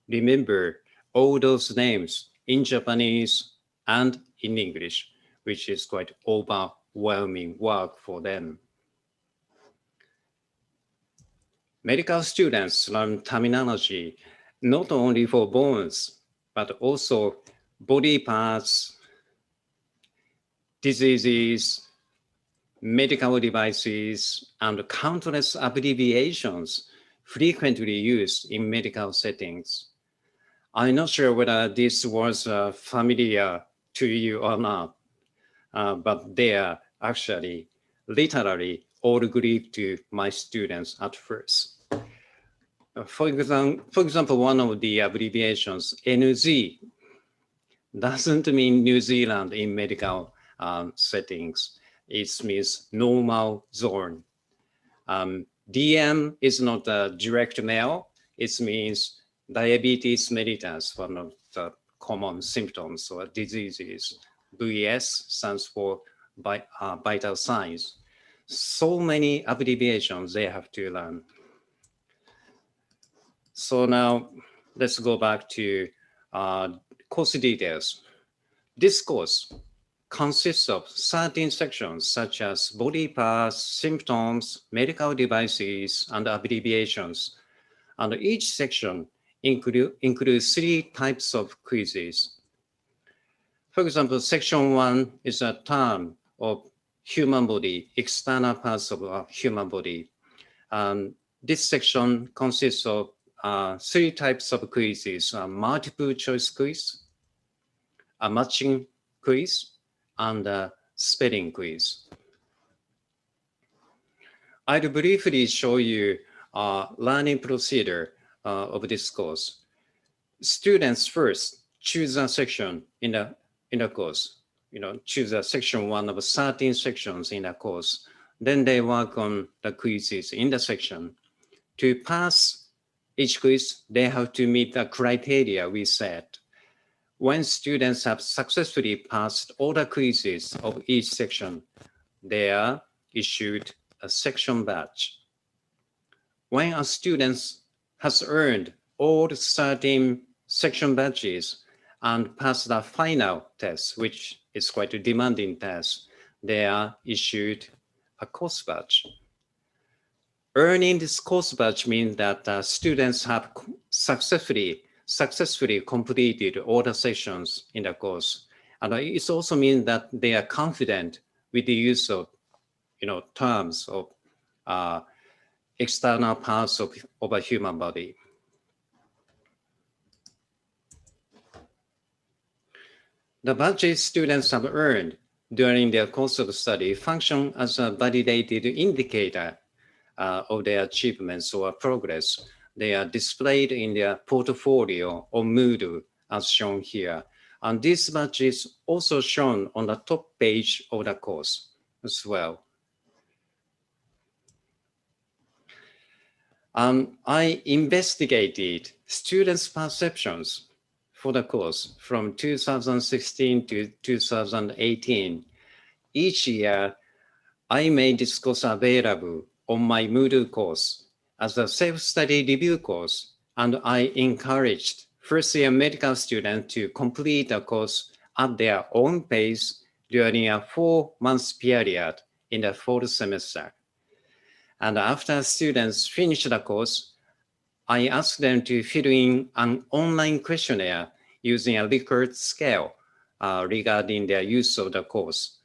remember all those names in Japanese and in English, which is quite overwhelming work for them. Medical students learn terminology not only for bones, but also body parts, diseases, medical devices, and countless abbreviations frequently used in medical settings. I'm not sure whether this was familiar to you or not, but they are actually literally all Greek to my students at first. For example, one of the abbreviations, NZ, doesn't mean New Zealand in medical settings. It means normal zone. DM is not a direct mail. It means diabetes mellitus, one of the common symptoms or diseases. VS stands for vital signs. So many abbreviations they have to learn. So now let's go back to course details. This course consists of 13 sections such as body parts, symptoms, medical devices, and abbreviations. And each section includes 3 types of quizzes. For example, section 1 is a term of human body, external parts of a human body. This section consists of 3 types of quizzes: a multiple choice quiz, a matching quiz, and a spelling quiz. I'll briefly show you a learning procedure of this course. Students first choose a section in the course. Choose a section 1 of 13 sections in the course. Then they work on the quizzes in the section. To pass each quiz, they have to meet the criteria we set. When students have successfully passed all the quizzes of each section, they are issued a section badge. when a student has earned all 13 section badges and passed the final test, which is quite a demanding test, they are issued a course badge. Earning this course badge means that students have successfully completed all the sessions in the course. And it also means that they are confident with the use of, terms of external parts of a human body. The badges students have earned during their course of study function as a validated indicator of their achievements or progress. They are displayed in their portfolio or Moodle as shown here. And this badge is also shown on the top page of the course as well. I investigated students' perceptions for the course from 2016 to 2018. Each year, I made this course available on my Moodle course as a self-study review course, and I encouraged first-year medical students to complete the course at their own pace during a 4-month period in the fall semester. And after students finish the course, I asked them to fill in an online questionnaire using a Likert scale regarding their use of the course.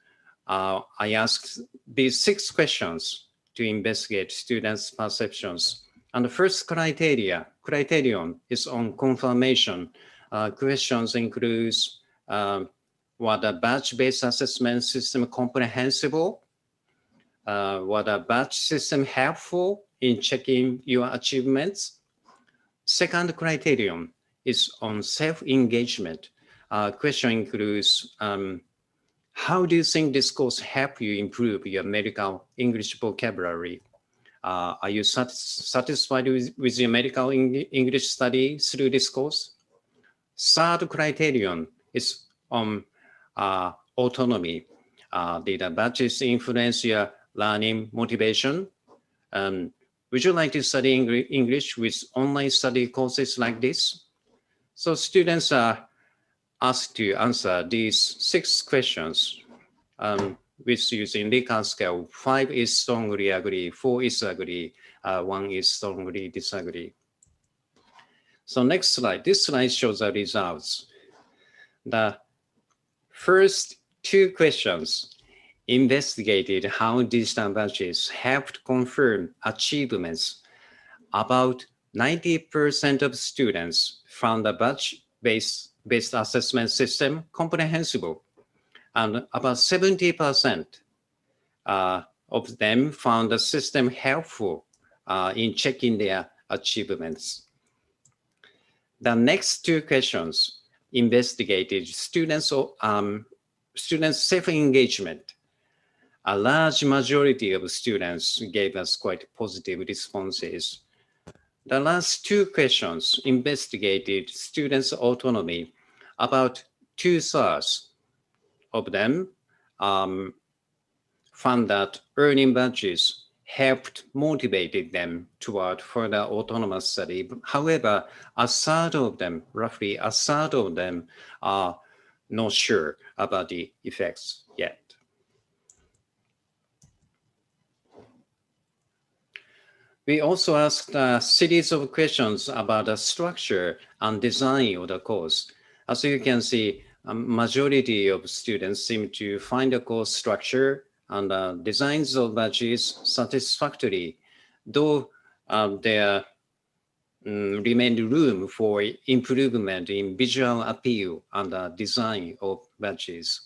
I asked these 6 questions to investigate students' perceptions. And the first criterion is on confirmation. Questions includes was the batch-based assessment system comprehensible? Was the batch system helpful in checking your achievements? Second criterion is on self-engagement. Question includes, how do you think this course helped you improve your medical English vocabulary? Are you satisfied with your medical English study through this course? Third criterion is on autonomy. Did the badges influence your learning motivation? Would you like to study English with online study courses like this? So students are asked to answer these 6 questions with using Likert scale. 5 is strongly agree, 4 is agree, 1 is strongly disagree. So next slide. This slide shows the results. The first 2 questions investigated how digital badges helped confirm achievements. About 90% of students found the badge-based assessment system comprehensible, and about 70% of them found the system helpful in checking their achievements. The next 2 questions investigated students' self-engagement. A large majority of students gave us quite positive responses. The last 2 questions investigated students' autonomy. About 2/3 of them found that earning badges helped motivate them toward further autonomous study. However, roughly a third of them are not sure about the effects yet. We also asked a series of questions about the structure and design of the course. As you can see, a majority of students seem to find the course structure and designs of badges satisfactory, though there remained room for improvement in visual appeal and design of badges.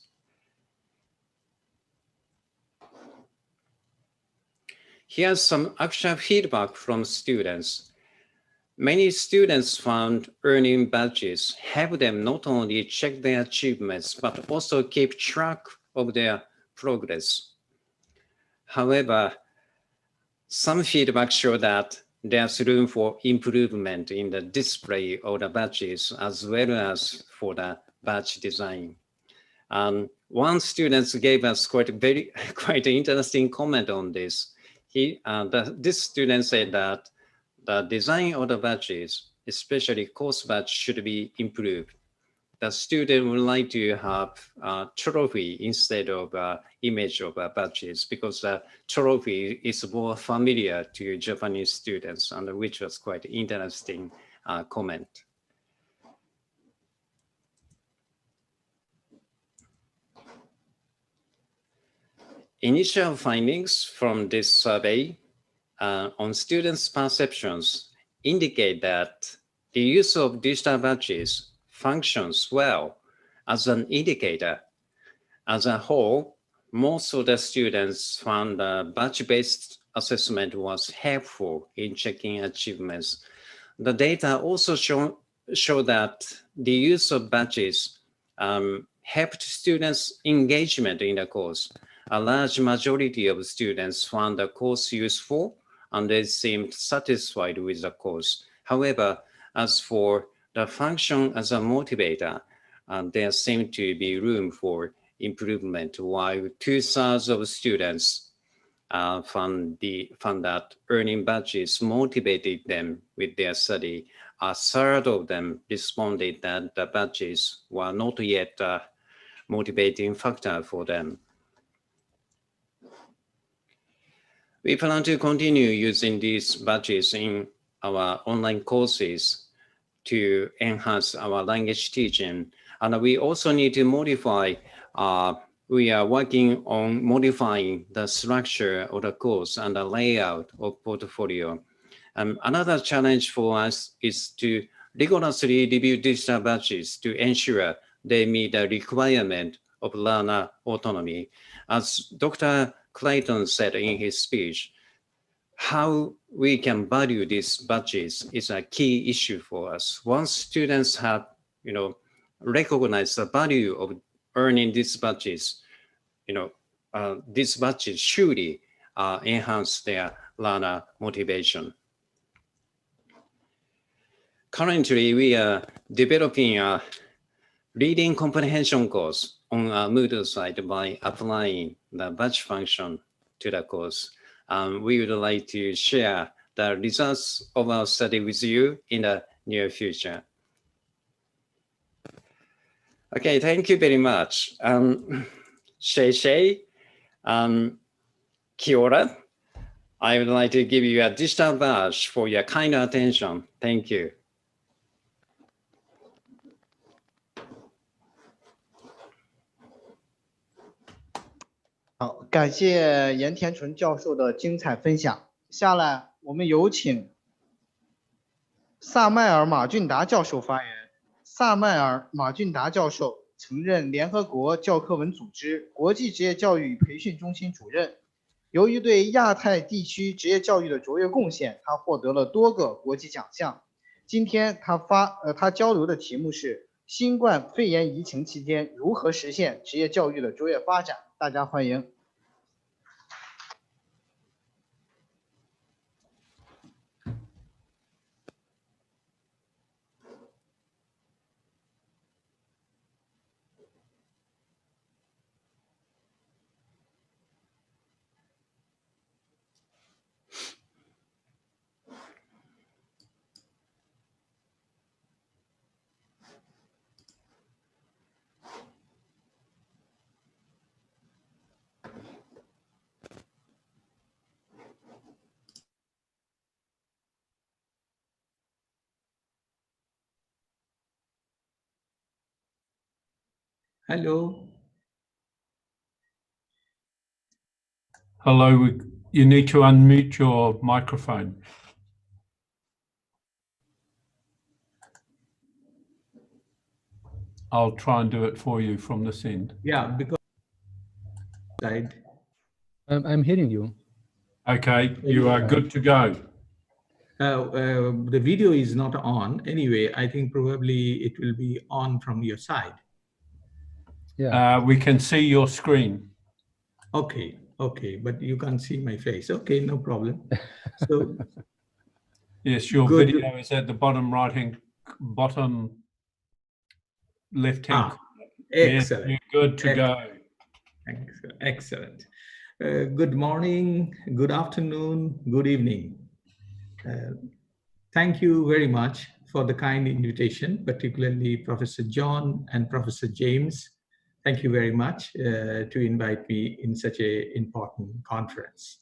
Here's some actual feedback from students. Many students found earning badges help them not only check their achievements, but also keep track of their progress. However, some feedback show that there's room for improvement in the display of the badges as well as for the badge design. One student gave us quite an interesting comment on this. This student said that the design of the badges, especially course badge, should be improved. The student would like to have a trophy instead of image of badges, because the trophy is more familiar to Japanese students, and which was quite interesting comment. Initial findings from this survey on students' perceptions indicate that the use of digital badges functions well as an indicator. As a whole, most of the students found the badge-based assessment was helpful in checking achievements. The data also show that the use of badges helped students' engagement in the course. A large majority of students found the course useful and they seemed satisfied with the course. However, as for the function as a motivator, there seemed to be room for improvement, while 2/3 of students found that earning badges motivated them with their study. 1/3 of them responded that the badges were not yet a motivating factor for them. We plan to continue using these badges in our online courses to enhance our language teaching. And we also need to modify, we are working on modifying the structure of the course and the layout of portfolio. Another challenge for us is to rigorously review digital badges to ensure they meet the requirement of learner autonomy. As Dr. Clayton said in his speech, how we can value these badges is a key issue for us. Once students have, recognized the value of earning these badges, these badges surely enhance their learner motivation. Currently, we are developing a reading comprehension course on our Moodle site by applying the badge function to the course. We would like to share the results of our study with you in the near future. Okay, thank you very much. Shay, kia ora. I would like to give you a digital badge for your kind attention. Thank you. 好，感谢岩田纯教授的精彩分享。下来，我们有请萨麦尔·马俊达教授发言。萨麦尔·马俊达教授曾任联合国教科文组织国际职业教育与培训中心主任。由于对亚太地区职业教育的卓越贡献，他获得了多个国际奖项。今天他交流的题目是新冠肺炎疫情期间如何实现职业教育的卓越发展。大家欢迎。Hello. Hello, you need to unmute your microphone. I'll try and do it for you from this end. Yeah, because I'm hearing you. Okay, you are good to go. The video is not on. Anyway, I think probably it will be on from your side. Yeah. We can see your screen. Okay, but you can't see my face. Okay, no problem. So yes, your video is at the bottom bottom left-hand. Excellent. Yes, you're good to go. Excellent. Good morning, good afternoon, good evening. Thank you very much for the kind invitation, particularly Professor John and Professor James. Thank you very much to invite me in such an important conference.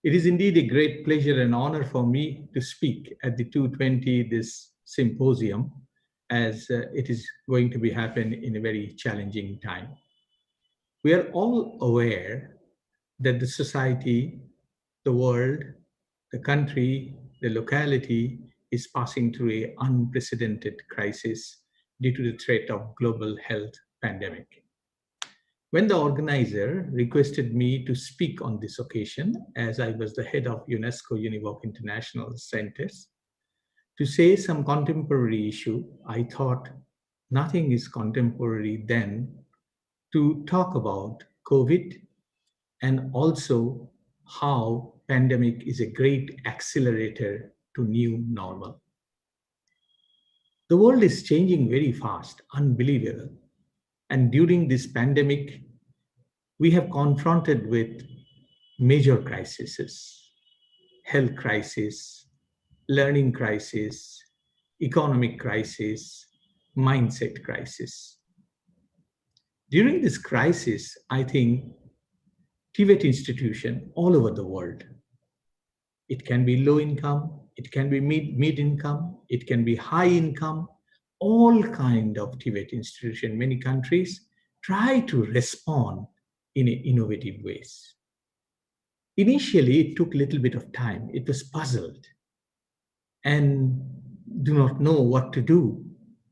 It is indeed a great pleasure and honor for me to speak at the 220 this symposium, as it is going to be happen in a very challenging time. We are all aware that the society, the world, the country, the locality is passing through an unprecedented crisis due to the threat of global health pandemic. When the organizer requested me to speak on this occasion, as I was the head of UNESCO Univoc International Centers, to say some contemporary issue, I thought nothing is contemporary then to talk about COVID and also how pandemic is a great accelerator to new normal. The world is changing very fast, unbelievable. And during this pandemic, we have confronted with major crises, health crisis, learning crisis, economic crisis, mindset crisis. During this crisis, I think Tibet institution all over the world, it can be low income, it can be mid income, it can be high income, all kind of Tibet institution, many countries try to respond in innovative ways. Initially, it took a little bit of time. It was puzzled and do not know what to do.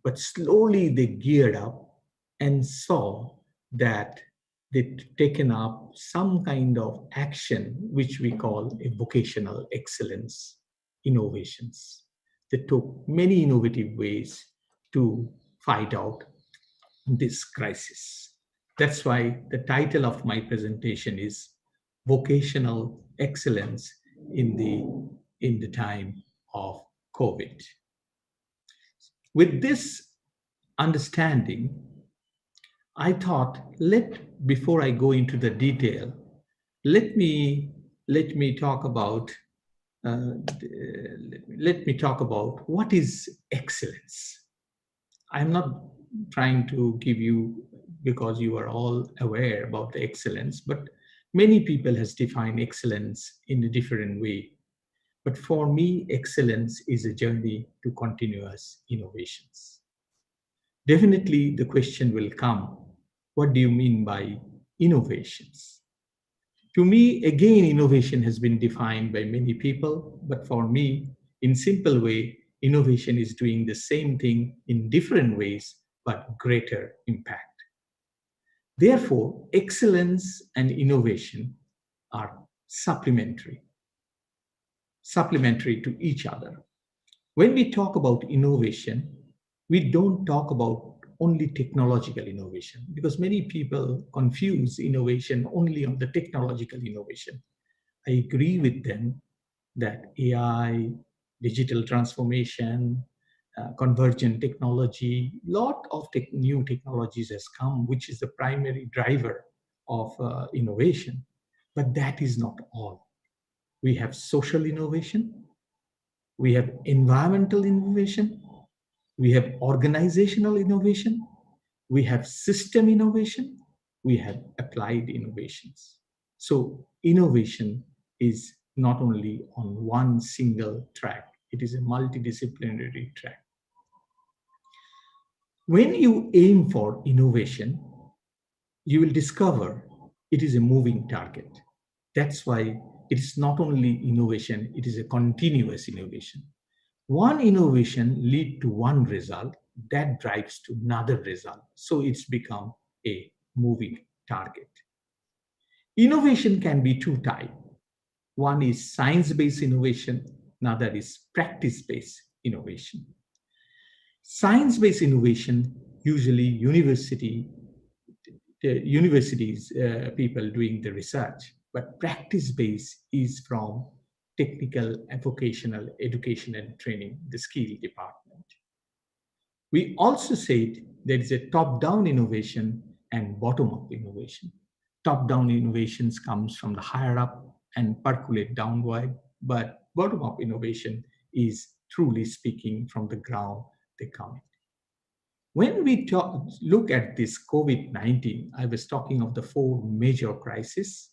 But slowly they geared up and saw that they'd taken up some kind of action, which we call a vocational excellence innovations. They took many innovative ways to fight out this crisis. That's why the title of my presentation is Vocational Excellence in the time of COVID. With this understanding, I thought, before I go into the detail, let me talk about what is excellence. I'm not trying to give you, because you are all aware about the excellence, but many people has defined excellence in a different way. But for me, excellence is a journey to continuous innovations. Definitely the question will come, what do you mean by innovations? To me, again, innovation has been defined by many people, but for me, in simple way, innovation is doing the same thing in different ways, but greater impact. Therefore, excellence and innovation are supplementary to each other. When we talk about innovation, we don't talk about only technological innovation, because many people confuse innovation only on the technological innovation. I agree with them that AI, digital transformation, convergent technology, lot of new technologies has come, which is the primary driver of innovation. But that is not all. We have social innovation, we have environmental innovation, we have organizational innovation, we have system innovation, we have applied innovations. So innovation is not only on one single track, it is a multidisciplinary track. When you aim for innovation, you will discover it is a moving target. That's why it is not only innovation, it is a continuous innovation. One innovation leads to one result that drives to another result. So it's become a moving target. Innovation can be two types. One is science-based innovation, another is practice-based innovation. Science-based innovation, usually universities, people doing the research, but practice-based is from technical and vocational education and training, the skill department. We also said there is a top-down innovation and bottom-up innovation. Top-down innovations comes from the higher up and percolate downward, but bottom-up innovation is truly speaking from the ground they come in. When we look at this COVID-19, I was talking of the 4 major crises: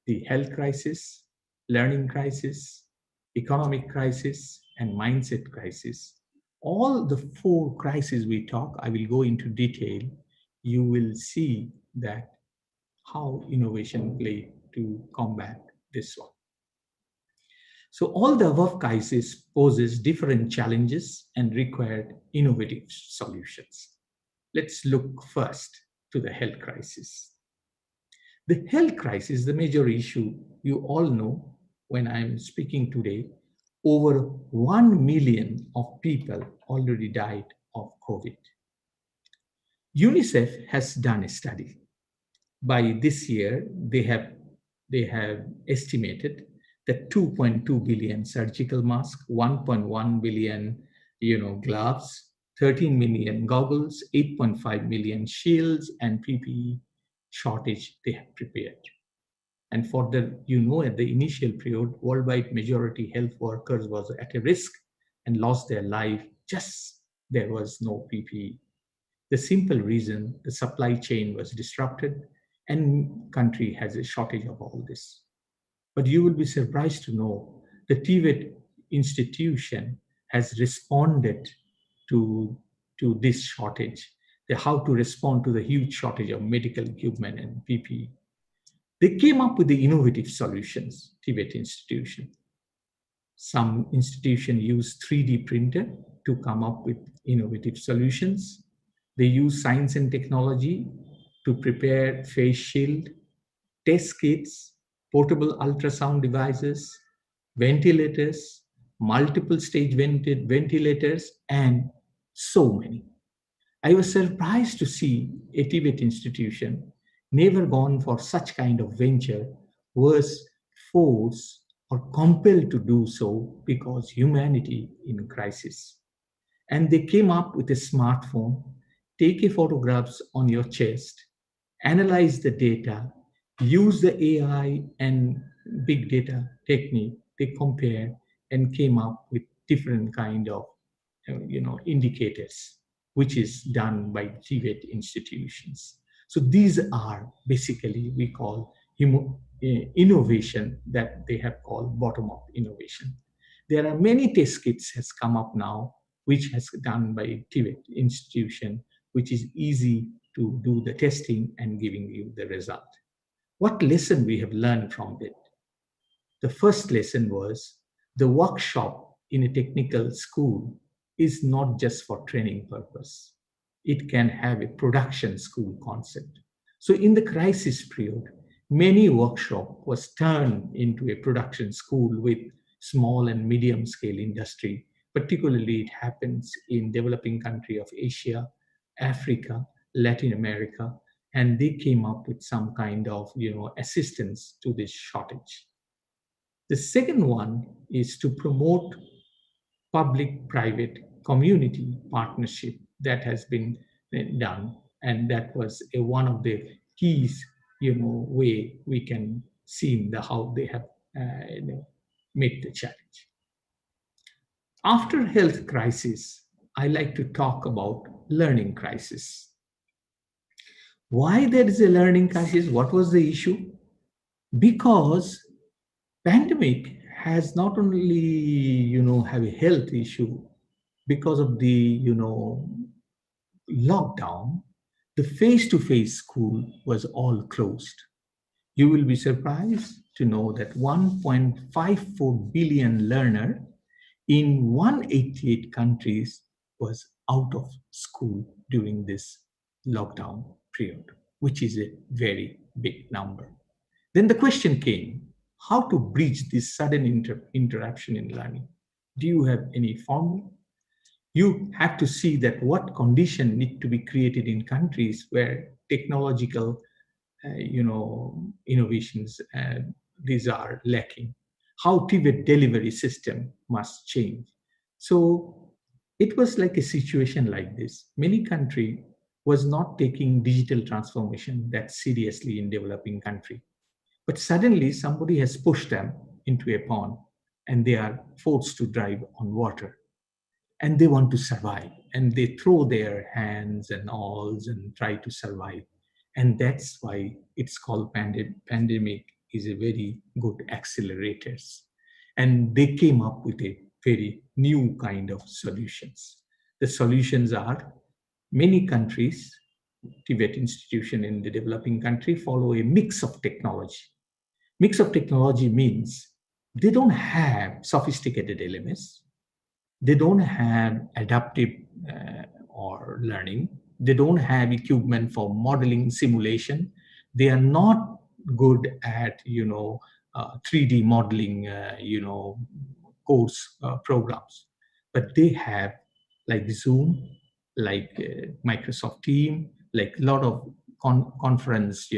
the health crisis, learning crisis, economic crisis, and mindset crisis. All the 4 crises we talk, I will go into detail. You will see that how innovation played to combat this one. So all the above crises poses different challenges and required innovative solutions. Let's look first to the health crisis. The health crisis is the major issue. You all know when I'm speaking today, over 1 million of people already died of COVID. UNICEF has done a study. By this year, they have estimated that 2.2 billion surgical masks, 1.1 billion gloves, 13 million goggles, 8.5 million shields, and PPE shortage they have prepared. And for the, at the initial period, worldwide majority health workers was at a risk and lost their life just there was no PPE. The simple reason the supply chain was disrupted and country has a shortage of all this. But you will be surprised to know the TVET institution has responded to this shortage, how to respond to the huge shortage of medical equipment and PPE. They came up with the innovative solutions, TVET institution. Some institution use 3D printer to come up with innovative solutions. They use science and technology to prepare face shield, test kits, portable ultrasound devices, ventilators, multiple stage ventilators, and so many. I was surprised to see a TVET institution never gone for such kind of venture was forced or compelled to do so because humanity in crisis. And they came up with a smartphone, take a photographs on your chest, analyze the data, use the AI and big data technique, they compared and came up with different kind of indicators, which is done by TVET institutions. So these are basically we call innovation that they have called bottom-up innovation. There are many test kits has come up now, which has done by TVET institution, which is easy to do the testing and giving you the result. What lesson we have learned from it? The first lesson was the workshop in a technical school is not just for training purpose. It can have a production school concept. So in the crisis period, many workshop was turned into a production school with small and medium scale industry. Particularly it happens in developing country of Asia, Africa, Latin America, and they came up with some kind of assistance to this shortage. The second one is to promote public-private community partnership that has been done, and that was one of the keys way we can see how they have made the challenge. After health crisis, I like to talk about learning crisis. Why there is a learning crisis? What was the issue? Because pandemic has not only have a health issue because of the lockdown. The face-to-face school was all closed. You will be surprised to know that 1.54 billion learner in 188 countries was out of school during this lockdown period, which is a very big number. Then the question came, how to bridge this sudden interruption in learning? Do you have any formula? You have to see that what condition need to be created in countries where technological innovations these are lacking. How TVET delivery system must change. So it was like a situation like this. Many countries was not taking digital transformation that seriously in developing country. But suddenly somebody has pushed them into a pond and they are forced to drive on water. and they want to survive, and they throw their hands and alls and try to survive. And that's why it's called pandemic is a very good accelerators. And they came up with a very new kind of solutions. The solutions are many countries, Tibet institution in the developing country follow a mix of technology. Mix of technology means they don't have sophisticated LMS, they don't have adaptive or learning, they don't have equipment for modeling simulation, they are not good at 3D modeling course programs, but they have like Zoom, like Microsoft Team, like a lot of conferencing.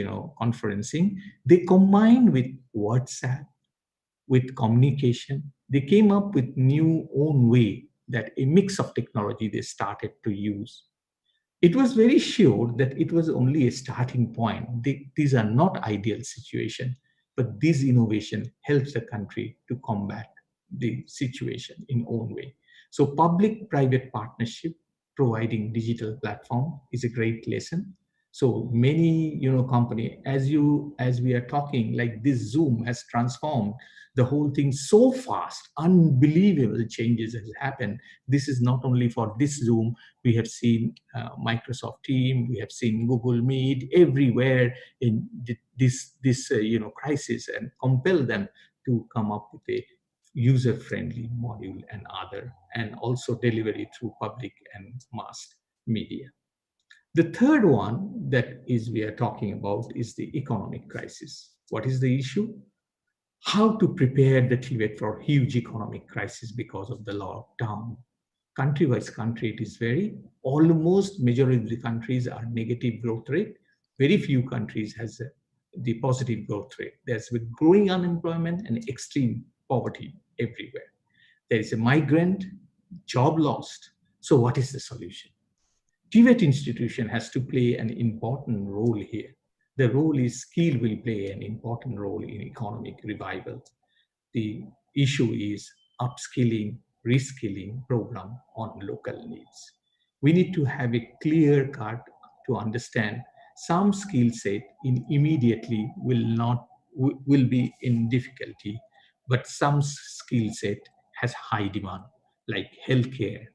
They combine with WhatsApp, with communication. They came up with new own way that a mix of technology they started to use. It was very sure that it was only a starting point. These are not ideal situation, but this innovation helps the country to combat the situation in own way. So public-private partnership providing digital platform is a great lesson. So many company, as we are talking, like this Zoom has transformed the whole thing so fast, unbelievable changes has happened. This is not only for this Zoom, we have seen Microsoft Team, we have seen Google Meet everywhere in this crisis, and compel them to come up with a user-friendly module and other, and also delivery through public and mass media. The third one that is we are talking about is the economic crisis. What is the issue? How to prepare the Tibet for huge economic crisis because of the lockdown. Country-wise country, it is very, almost majority of the countries are negative growth rate. Very few countries has the positive growth rate. There's with growing unemployment and extreme poverty everywhere. There is a migrant, job lost. So what is the solution? Tibet institution has to play an important role here. The role is skill will play an important role in economic revival. The issue is upskilling, reskilling program on local needs. We need to have a clear cut to understand some skill set in immediately will be in difficulty, but some skill set has high demand, like healthcare,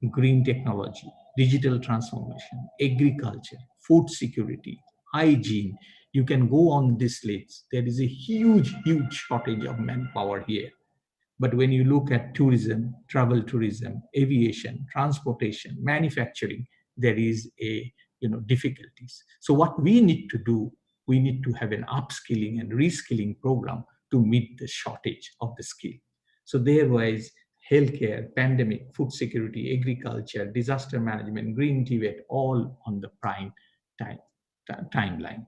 green technology, digital transformation, agriculture, food security, hygiene. You can go on this list. There is a huge shortage of manpower here. But when you look at tourism, travel tourism, aviation, transportation, manufacturing, there is a difficulties. So what we need to do, we need to have an upskilling and reskilling program to meet the shortage of the skill. So therewise, healthcare, pandemic, food security, agriculture, disaster management, green Tibet, all on the prime timeline.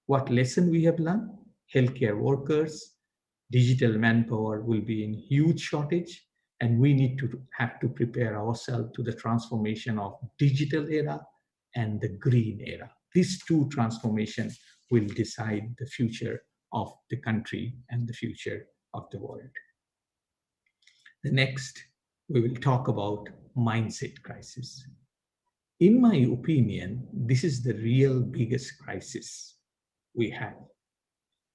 What lesson we have learned? Healthcare workers, digital manpower will be in huge shortage, and we need to have to prepare ourselves to the transformation of digital era and the green era. These two transformations will decide the future of the country and the future of the world. The next, we will talk about mindset crisis. In my opinion, this is the real biggest crisis we have.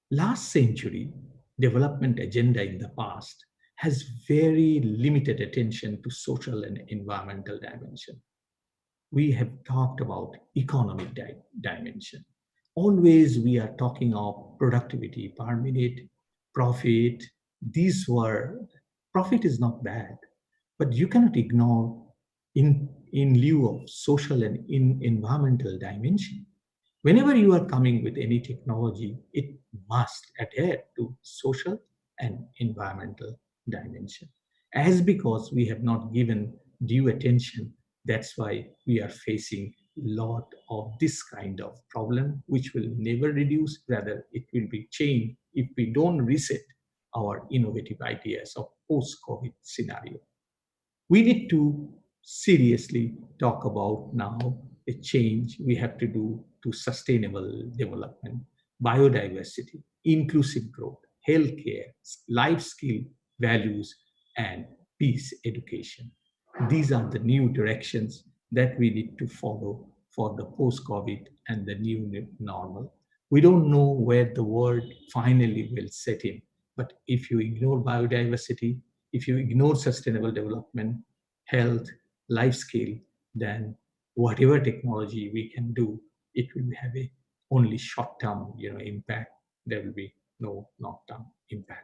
Last century, development agenda in the past has very limited attention to social and environmental dimension. We have talked about economic dimension. Always we are talking of productivity per minute, profit. Profit is not bad, but you cannot ignore in lieu of social and environmental dimension. Whenever you are coming with any technology, it must adhere to social and environmental dimension. As because we have not given due attention, that's why we are facing a lot of this kind of problem, which will never reduce, rather it will be changed if we don't reset our innovative ideas of post-COVID scenario. We need to seriously talk about now a change we have to do to sustainable development, biodiversity, inclusive growth, healthcare, life skill, values, and peace education. These are the new directions that we need to follow for the post-COVID and the new normal. We don't know where the world finally will set in, but if you ignore biodiversity, if you ignore sustainable development, health, life scale, then whatever technology we can do, it will have a only short-term, impact. There will be no long-term impact.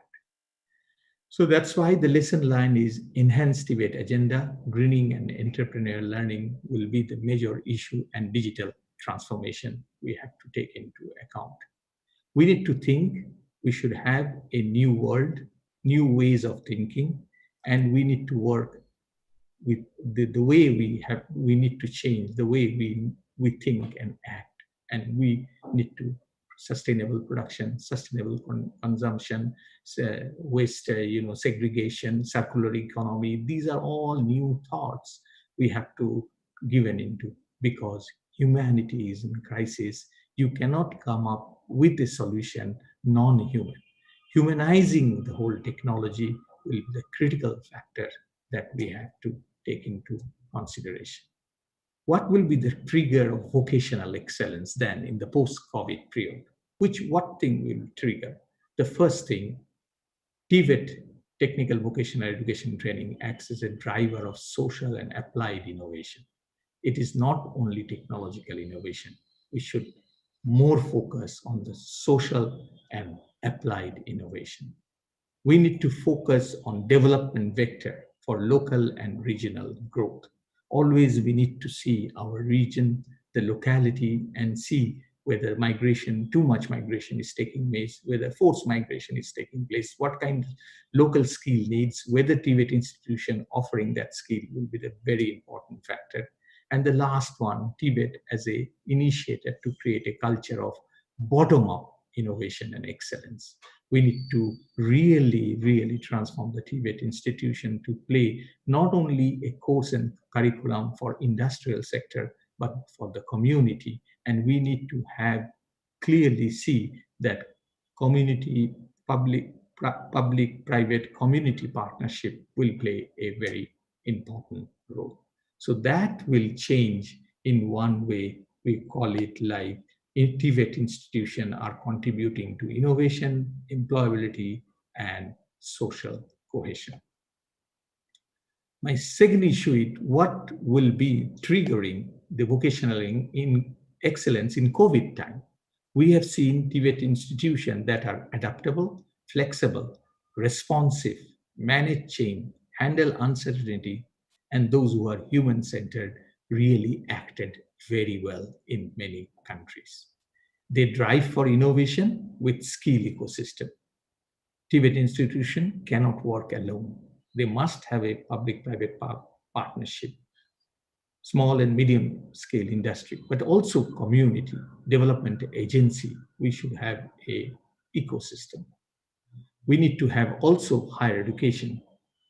So that's why the lesson line is enhanced Tibet agenda, greening and entrepreneurial learning will be the major issue, and digital transformation we have to take into account. We need to think we should have a new world, new ways of thinking, and we need to work with the way we need to change the way we think and act, and we need to sustainable production, sustainable consumption, waste, segregation, circular economy. These are all new thoughts we have to given into, because humanity is in crisis. You cannot come up with a solution non-human. Humanizing the whole technology will be the critical factor that we have to take into consideration. What will be the trigger of vocational excellence then in the post-COVID period? What thing will trigger? The first thing, TVET, Technical Vocational Education Training, acts as a driver of social and applied innovation. It is not only technological innovation. We should more focus on the social and applied innovation. We need to focus on development vector for local and regional growth. Always we need to see our region, the locality, and see whether too much migration is taking place, whether forced migration is taking place, what kind of local skill needs, whether TVET institution offering that skill will be the very important factor. And the last one, TVET as a initiator to create a culture of bottom-up innovation and excellence. We need to really, really transform the TVET institution to play not only a course and curriculum for industrial sector, but for the community. And we need to clearly see that community, public-private community partnership will play a very important role. So that will change in one way. We call it like TVET institutions are contributing to innovation, employability, and social cohesion. My second issue is what will be triggering the vocational in excellence in COVID time. We have seen TVET institutions that are adaptable, flexible, responsive, manage change, handle uncertainty, and those who are human-centered really acted very well in many countries. They drive for innovation with skill ecosystem. TVET institution cannot work alone. They must have a public-private partnership, small and medium scale industry, but also community development agency. We should have a ecosystem. We need to have also higher education,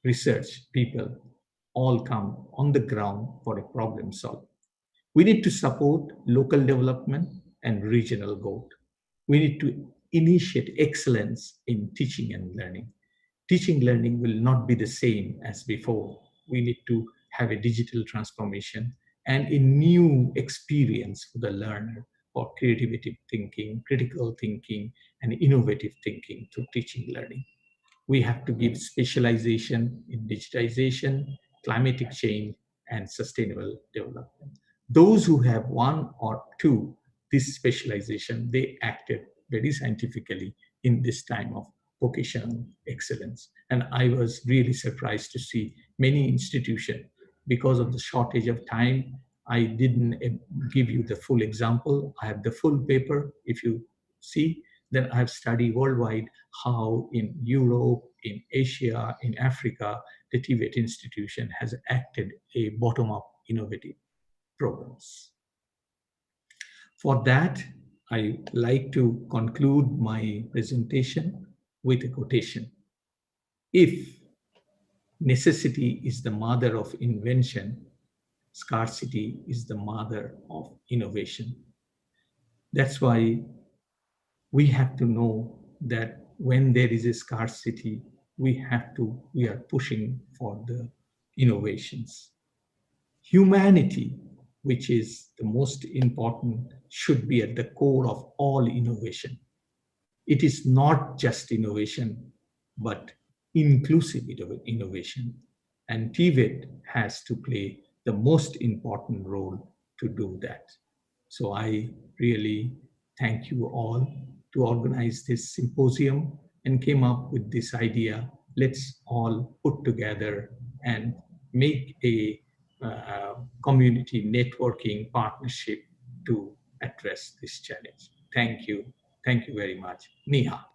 research people all come on the ground for a problem solving. We need to support local development and regional growth. We need to initiate excellence in teaching and learning. Teaching learning will not be the same as before. We need to have a digital transformation and a new experience for the learner for creativity thinking, critical thinking, and innovative thinking through teaching learning. We have to give specialization in digitization, climatic change, and sustainable development. Those who have one or two, this specialization, they acted very scientifically in this time of vocational excellence. And I was really surprised to see many institutions, because of the shortage of time, I didn't give you the full example. I have the full paper, if you see. Then I have studied worldwide how in Europe, in Asia, in Africa, the TVET institution has acted a bottom-up innovative programs. For that, I like to conclude my presentation with a quotation. If necessity is the mother of invention, scarcity is the mother of innovation. That's why we have to know that when there is a scarcity, we are pushing for the innovations. Humanity, which is the most important, should be at the core of all innovation. It is not just innovation, but inclusive innovation. And TVET has to play the most important role to do that. So I really thank you all to organize this symposium and came up with this idea. Let's all put together and make a community networking partnership to address this challenge. Thank you. Thank you very much. Neha.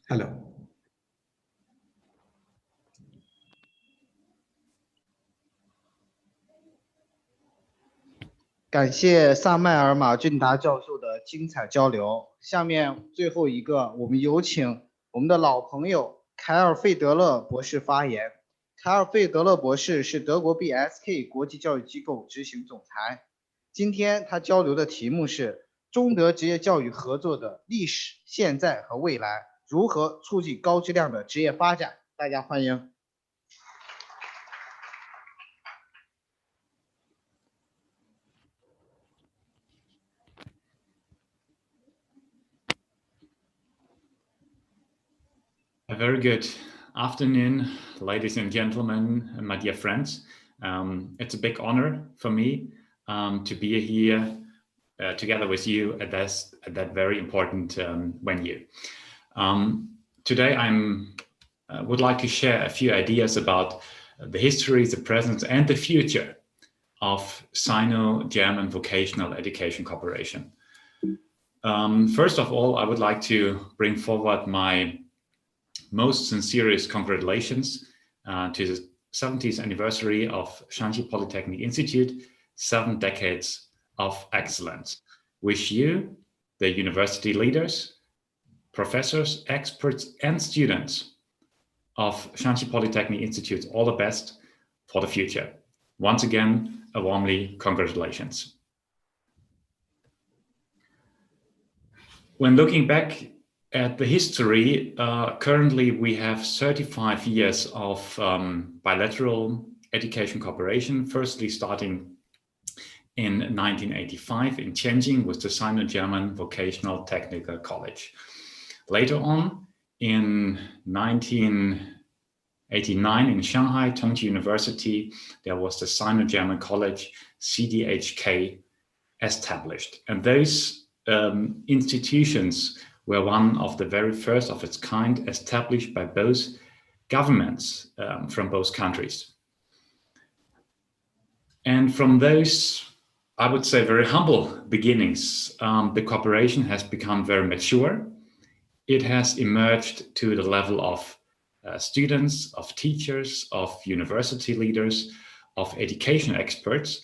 Hello. 感谢萨麦尔马俊达教授的精彩交流。下面最后一个，我们有请我们的老朋友凯尔费德勒博士发言。凯尔费德勒博士是德国 BSK 国际教育机构执行总裁。今天他交流的题目是中德职业教育合作的历史、现在和未来，如何促进高质量的职业发展。大家欢迎。 A very good afternoon, ladies and gentlemen, and my dear friends. It's a big honor for me to be here together with you at that very important venue. Today I would like to share a few ideas about the history, the present, and the future of Sino-German Vocational Education Cooperation. First of all, I would like to bring forward my most sincerest congratulations to the 70th anniversary of Shanxi Polytechnic Institute, 7 decades of excellence. Wish you, the university leaders, professors, experts, and students of Shanxi Polytechnic Institute all the best for the future. Once again, a warmly congratulations. When looking back at the history, currently we have 35 years of bilateral education cooperation, firstly starting in 1985 in Tianjin with the Sino-German Vocational Technical College. Later on, in 1989 in Shanghai, Tongji University, there was the Sino-German College, CDHK, established. And those institutions were one of the very first of its kind established by both governments from both countries. And from those, I would say, very humble beginnings, the cooperation has become very mature. It has emerged to the level of students, of teachers, of university leaders, of education experts,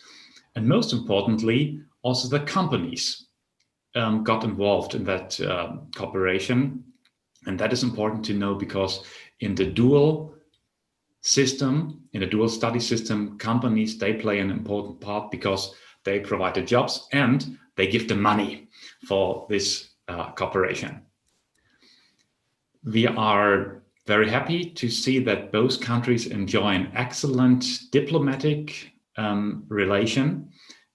and most importantly, also the companies got involved in that cooperation. And that is important to know because in the dual system, in the dual study system, companies, they play an important part because they provide the jobs and they give the money for this cooperation. We are very happy to see that both countries enjoy an excellent diplomatic relation.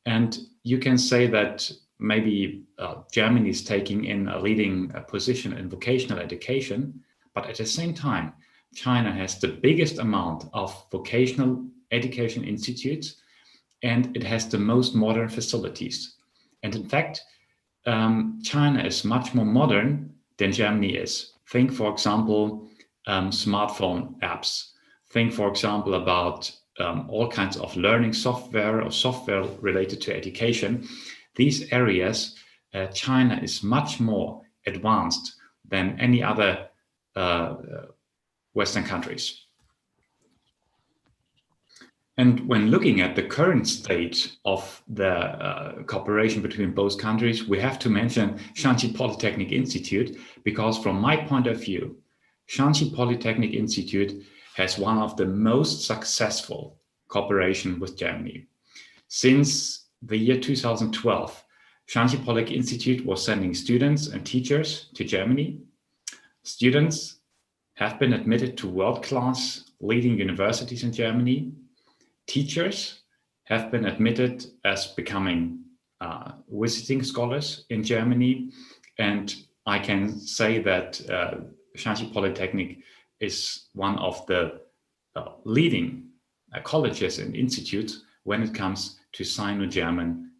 And you can say that maybe Germany is taking in a leading position in vocational education, but at the same time, China has the biggest amount of vocational education institutes, and it has the most modern facilities. And in fact, China is much more modern than Germany is. Think, for example, smartphone apps. Think, for example, about all kinds of learning software or software related to education. These areas, China is much more advanced than any other Western countries. And when looking at the current state of the cooperation between both countries, we have to mention Shanxi Polytechnic Institute, because from my point of view, Shanxi Polytechnic Institute has one of the most successful cooperation with Germany. Since the year 2012, Shanxi Polytechnic Institute was sending students and teachers to Germany. Students have been admitted to world-class leading universities in Germany. Teachers have been admitted as becoming visiting scholars in Germany. And I can say that Shaanxi Polytechnic is one of the leading colleges and institutes when it comes to Sino-German